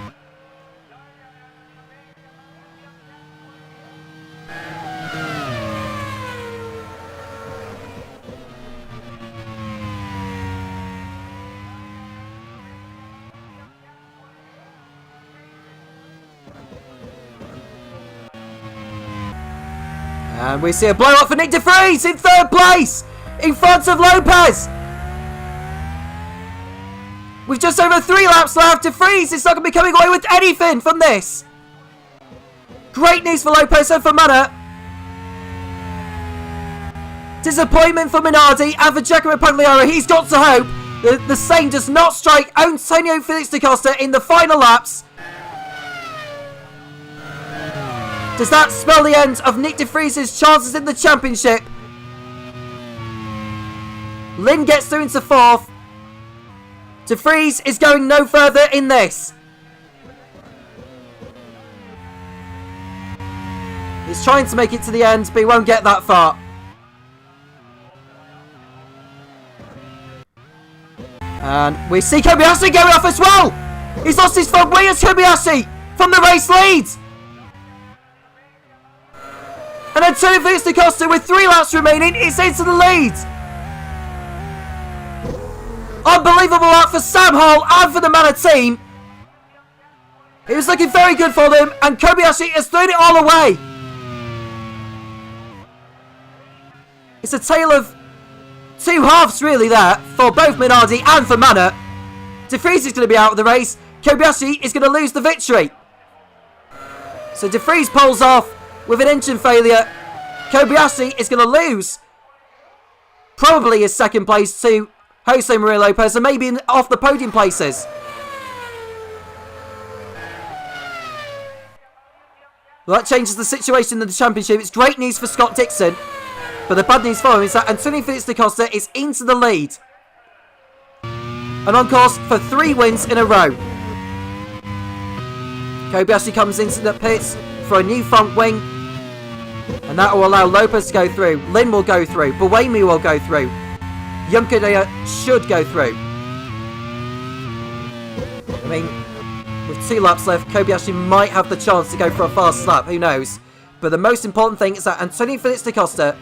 And we see a blow up for Nick De Vries in 3rd place, in front of Lopez. With just over 3 laps left, De Vries is not going to be coming away with anything from this. Great news for Lopez and for Manor. Disappointment for Minardi and for Giacomo Pagliaro. He's got to hope that the same does not strike Antonio Felix da Costa in the final laps. Does that spell the end of Nick De Vries' chances in the championship? Lynn gets through into 4th. De Vries is going no further in this. He's trying to make it to the end, but he won't get that far. And we see Kobayashi going off as well. He's lost his front wing as Kobayashi from the race lead. And Antonio Felix da Costa with 3 laps remaining is into the lead. Unbelievable lap for Sam Hall and for the Manor team. It was looking very good for them, and Kobayashi has thrown it all away. It's a tale of 2 halves really there for both Minardi and for Manor. De Vries is going to be out of the race. Kobayashi is going to lose the victory. So De Vries pulls off with an engine failure. Kobayashi is going to lose probably his 2nd place to Jose Maria Lopez, and maybe off the podium places. Well, that changes the situation in the championship. It's great news for Scott Dixon, but the bad news for him is that Antonio Felix da Costa is into the lead and on course for 3 wins in a row. Kobayashi comes into the pits for a new front wing, and that will allow Lopez to go through. Lynn will go through. Buemi will go through. Juncadella should go through. I mean, with 2 laps left, Kobayashi might have the chance to go for a fast lap. Who knows? But the most important thing is that Antonio Felix da Costa,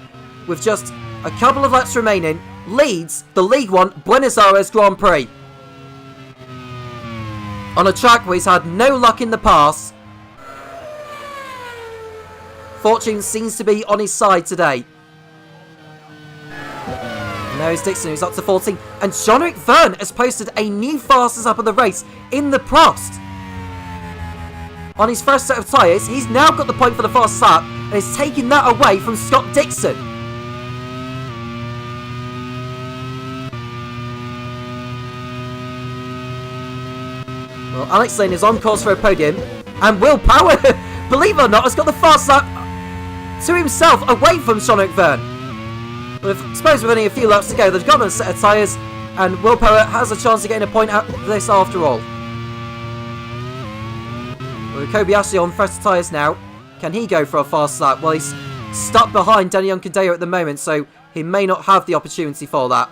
with just a couple of laps remaining, leads the League One Buenos Aires Grand Prix. On a track where he's had no luck in the past, fortune seems to be on his side today. And there is Dixon, who's up to 14. And Jean-Luc Verne has posted a new fastest lap of the race in the Prost. On his first set of tyres, he's now got the point for the fastest lap and is taking that away from Scott Dixon. Well, Alex Lane is on course for a podium, and Will Power, believe it or not, has got the fastest lap to himself away from Jean-Luc Verne. But I suppose with only a few laps to go, they've got a set of tyres, and Will Power has a chance of getting a point out of this after all. With Kobayashi on fresh tyres now. Can he go for a fast lap? Well, he's stuck behind Danny Unkadeo at the moment, so he may not have the opportunity for that.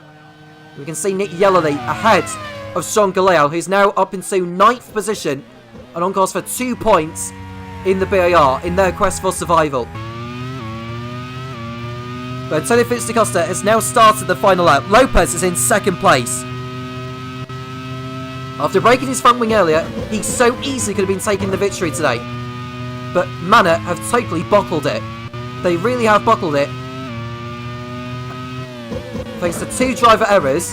We can see Nick Yellowly ahead of Sean Galeo, who's now up into 9th position and on course for 2 points in the BAR in their quest for survival. But Antonio Fitz-DaCosta has now started the final lap. Lopez is in 2nd place. After breaking his front wing earlier, he so easily could have been taking the victory today. But Manor have totally bottled it. They really have bottled it. Thanks to 2 driver errors,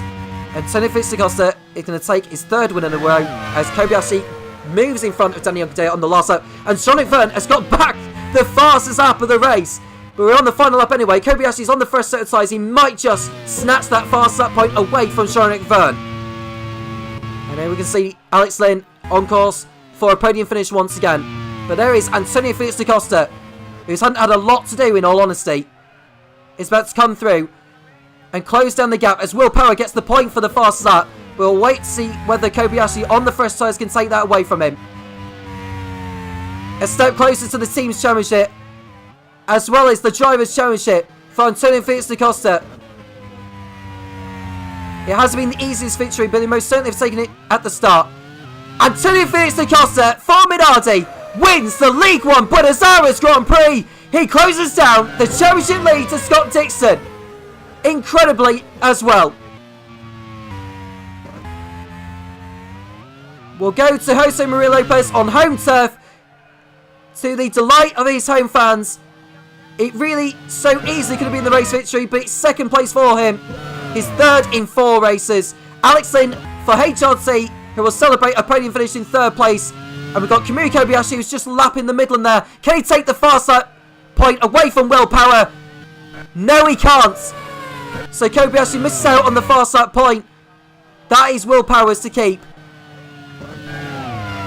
Antonio Fitz-DaCosta is going to take his 3rd win in a row as Kobayashi moves in front of Danny Unkadeo on the last lap. And Sean McVern has got back the fastest lap of the race. But we're on the final lap anyway. Kobayashi's on the first set of tyres. He might just snatch that fast lap point away from Sean McVern. And then we can see Alex Lynn on course for a podium finish once again. But there is Antonio Fitz-DaCosta, who's hadn't had a lot to do in all honesty. Is about to come through and close down the gap as Will Power gets the point for the fast lap. We'll wait to see whether Kobayashi on the fresh tyres can take that away from him. A step closer to the team's championship, as well as the Drivers' Championship for Antonio Fitz-DaCosta. It hasn't been the easiest victory, but they most certainly have taken it at the start. Antonio Fitz-DaCosta for Minardi wins the League One Buenos Aires Grand Prix. He closes down the championship lead to Scott Dixon. Incredibly as well. We'll go to Jose Maria Lopez on home turf. To the delight of his home fans. It really so easily could have been the race victory, but it's 2nd place for him. His 3rd in 4 races. Alex Lynn for HRT, who will celebrate a podium finish in 3rd place. And we've got Kamui Kobayashi, who's just lapping the Midland there. Can he take the fast lap point away from Will Power? No, he can't. So Kobayashi misses out on the fast lap point. That is Will Power's to keep.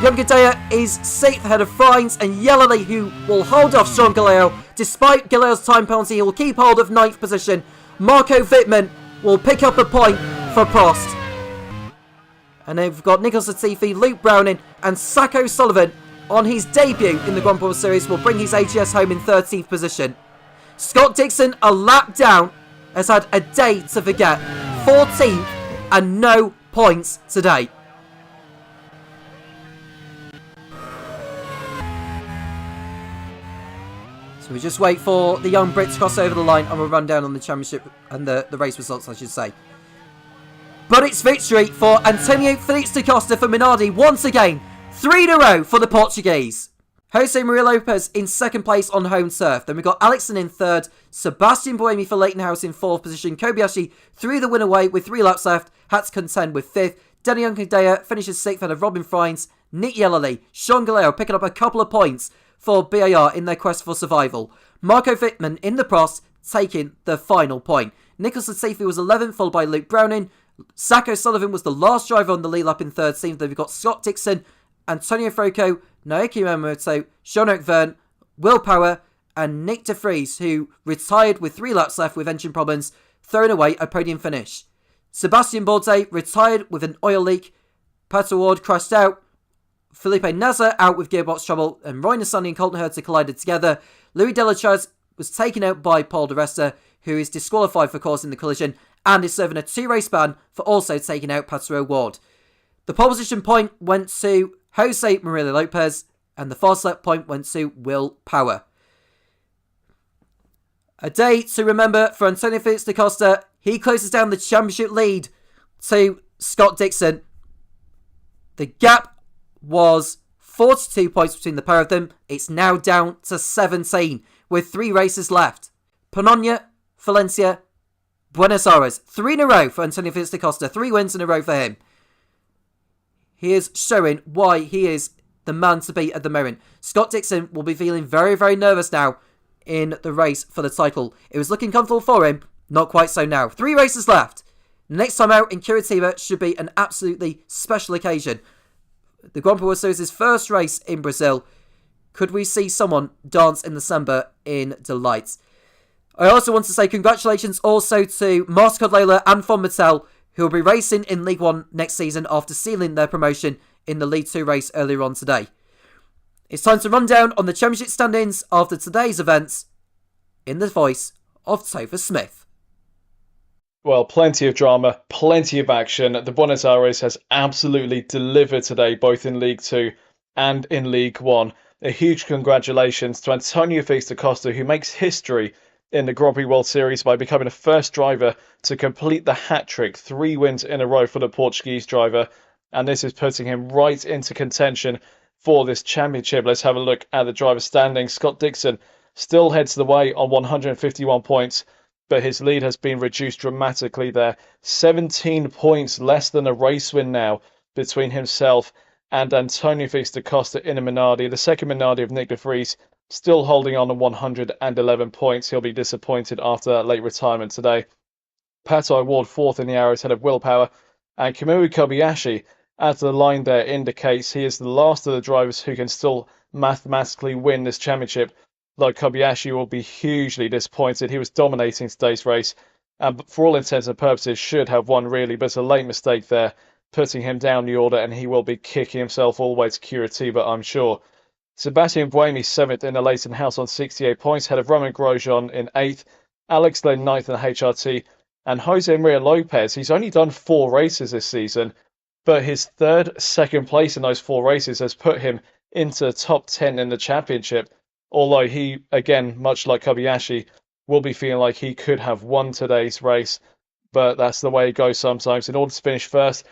Younggadea is 6th ahead of Frines and Yellowly, who will hold off Sean Galeo. Despite Galeo's time penalty, he will keep hold of 9th position. Marco Wittmann will pick up a point for Prost. And then we've got Nicholas Latifi, Luke Browning and Sacco Sullivan on his debut in the Grand Prix Series will bring his AGS home in 13th position. Scott Dixon, a lap down, has had a day to forget. 14th and no points today. So we just wait for the young Brits to cross over the line and we'll run down on the championship and the race results, I should say. But it's victory for Antonio Fitz-DaCosta for Minardi once again. 3 in a row for the Portuguese. Jose Maria Lopez in 2nd place on home turf. Then we've got Alexson in 3rd. Sebastian Buemi for Leighton House in 4th position. Kobayashi threw the win away with 3 laps left. Had to contend with 5th. Danny Unkadea finishes 6th ahead of Robin Frines. Nick Yellowly, Sean Galeo picking up a couple of points for BAR in their quest for survival. Marco Wittmann in the Prost taking the final point. Nicholas Latifi was 11th, followed by Luke Browning. Sacco Sullivan was the last driver on the lead lap in 3rd team. Then we've got Scott Dixon, Antonio Froco, Naoki Yamamoto, Sean McVern, Will Power, and Nick De Vries, who retired with 3 laps left with engine problems, throwing away a podium finish. Sebastian Bourdais retired with an oil leak. Pato Ward crashed out. Felipe Nasser out with gearbox trouble, and Roy Nissany and Colton Herta collided together. Louis Delachaz was taken out by Paul de Resta, who is disqualified for causing the collision, and is serving a 2-race ban for also taking out Pato Ward. The pole position point went to Jose Maria Lopez, and the fast lap point went to Will Power. A day to remember for Antonio Fitz-DaCosta. He closes down the championship lead to Scott Dixon. The gap was 42 points between the pair of them. It's now down to 17 with 3 races left. Panonia, Valencia, Buenos Aires. 3 in a row for Antonio Fitz-DaCosta. 3 wins in a row for him. He is showing why he is the man to beat at the moment. Scott Dixon will be feeling very, very nervous now in the race for the title. It was looking comfortable for him. Not quite so now. 3 races left. Next time out in Curitiba should be an absolutely special occasion. The Grand Prix Series' first race in Brazil. Could we see someone dance in December in delight? I also want to say congratulations also to Mastercard Layla and Von Mattel, who will be racing in League One next season after sealing their promotion in the League 2 race earlier on today. It's time to run down on the championship standings after today's events in the voice of Topher Smith. Well, plenty of drama, plenty of action. The Buenos Aires has absolutely delivered today, both in League 2 and in League 1. A huge congratulations to Antonio Felix da Costa, who makes history in the Grand Prix World Series by becoming the first driver to complete the hat-trick, 3 wins in a row for the Portuguese driver, and this is putting him right into contention for this championship. Let's have a look at the driver standings. Scott Dixon still heads the way on 151 points, but his lead has been reduced dramatically there. 17 points less than a race win now between himself and Antonio Felix da Costa in a Minardi. The second Minardi of Nick de Vries still holding on 111 points. He'll be disappointed after that late retirement today. Pato Ward fourth in the Arrows, head of Willpower, and Kamui Kobayashi, as the line there indicates, he is the last of the drivers who can still mathematically win this championship. Like Kobayashi will be hugely disappointed. He was dominating today's race, and for all intents and purposes should have won really, but a late mistake there, putting him down the order, and he will be kicking himself all the way to Curitiba, I'm sure. Sebastian Buemi 7th in the Leighton House on 68 points, head of Roman Grosjean in 8th, Alex Lane 9th in the HRT, and Jose Maria Lopez. He's only done 4 races this season, but his second place in those 4 races has put him into the top 10 in the championship, although he, again, much like Kobayashi, will be feeling like he could have won today's race, but that's the way it goes sometimes. In order to finish first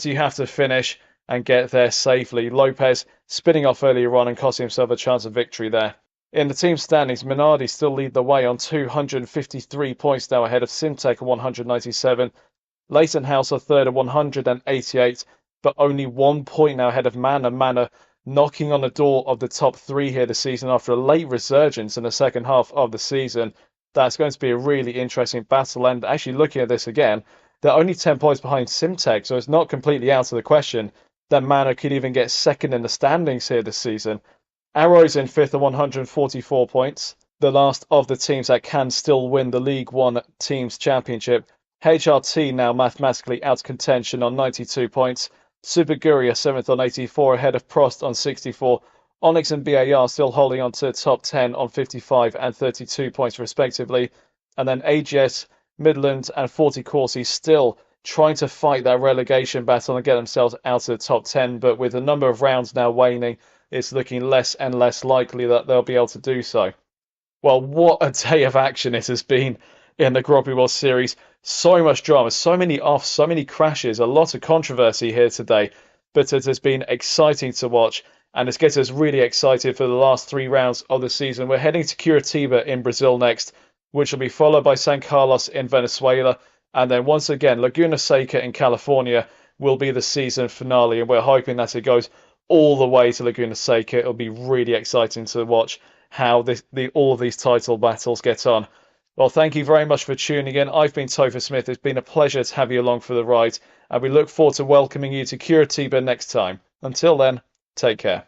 you have to finish and get there safely. Lopez spinning off earlier on and costing himself a chance of victory there. In the team standings, Minardi still lead the way on 253 points now, ahead of Simtek at 197. Leighton House are third at 188, but only 1 point now ahead of Manor. Manor knocking on the door of the top 3 here this season after a late resurgence in the second half of the season. That's going to be a really interesting battle, and actually looking at this again, they're only 10 points behind Simtek, so it's not completely out of the question that Manor could even get second in the standings here this season. Arrows in 5th at 144 points, the last of the teams that can still win the League 1 Teams Championship. HRT now mathematically out of contention on 92 points. Super Guria 7th on 84, ahead of Prost on 64. Onyx and BAR still holding on to the top 10 on 55 and 32 points respectively. And then AGS, Midland and 40 Corsi still trying to fight that relegation battle and get themselves out of the top 10, but with the number of rounds now waning, it's looking less and less likely that they'll be able to do so. Well, what a day of action it has been in the Grand Prix World Series. So much drama, so many offs, so many crashes, a lot of controversy here today, but it has been exciting to watch, and it's getting us really excited for the last 3 rounds of the season. We're heading to Curitiba in Brazil next, which will be followed by San Carlos in Venezuela, and then once again Laguna Seca in California will be the season finale, and we're hoping that it goes all the way to Laguna Seca. It'll be really exciting to watch how all of these title battles get on. Well, thank you very much for tuning in. I've been Topher Smith. It's been a pleasure to have you along for the ride, and we look forward to welcoming you to Curitiba next time. Until then, take care.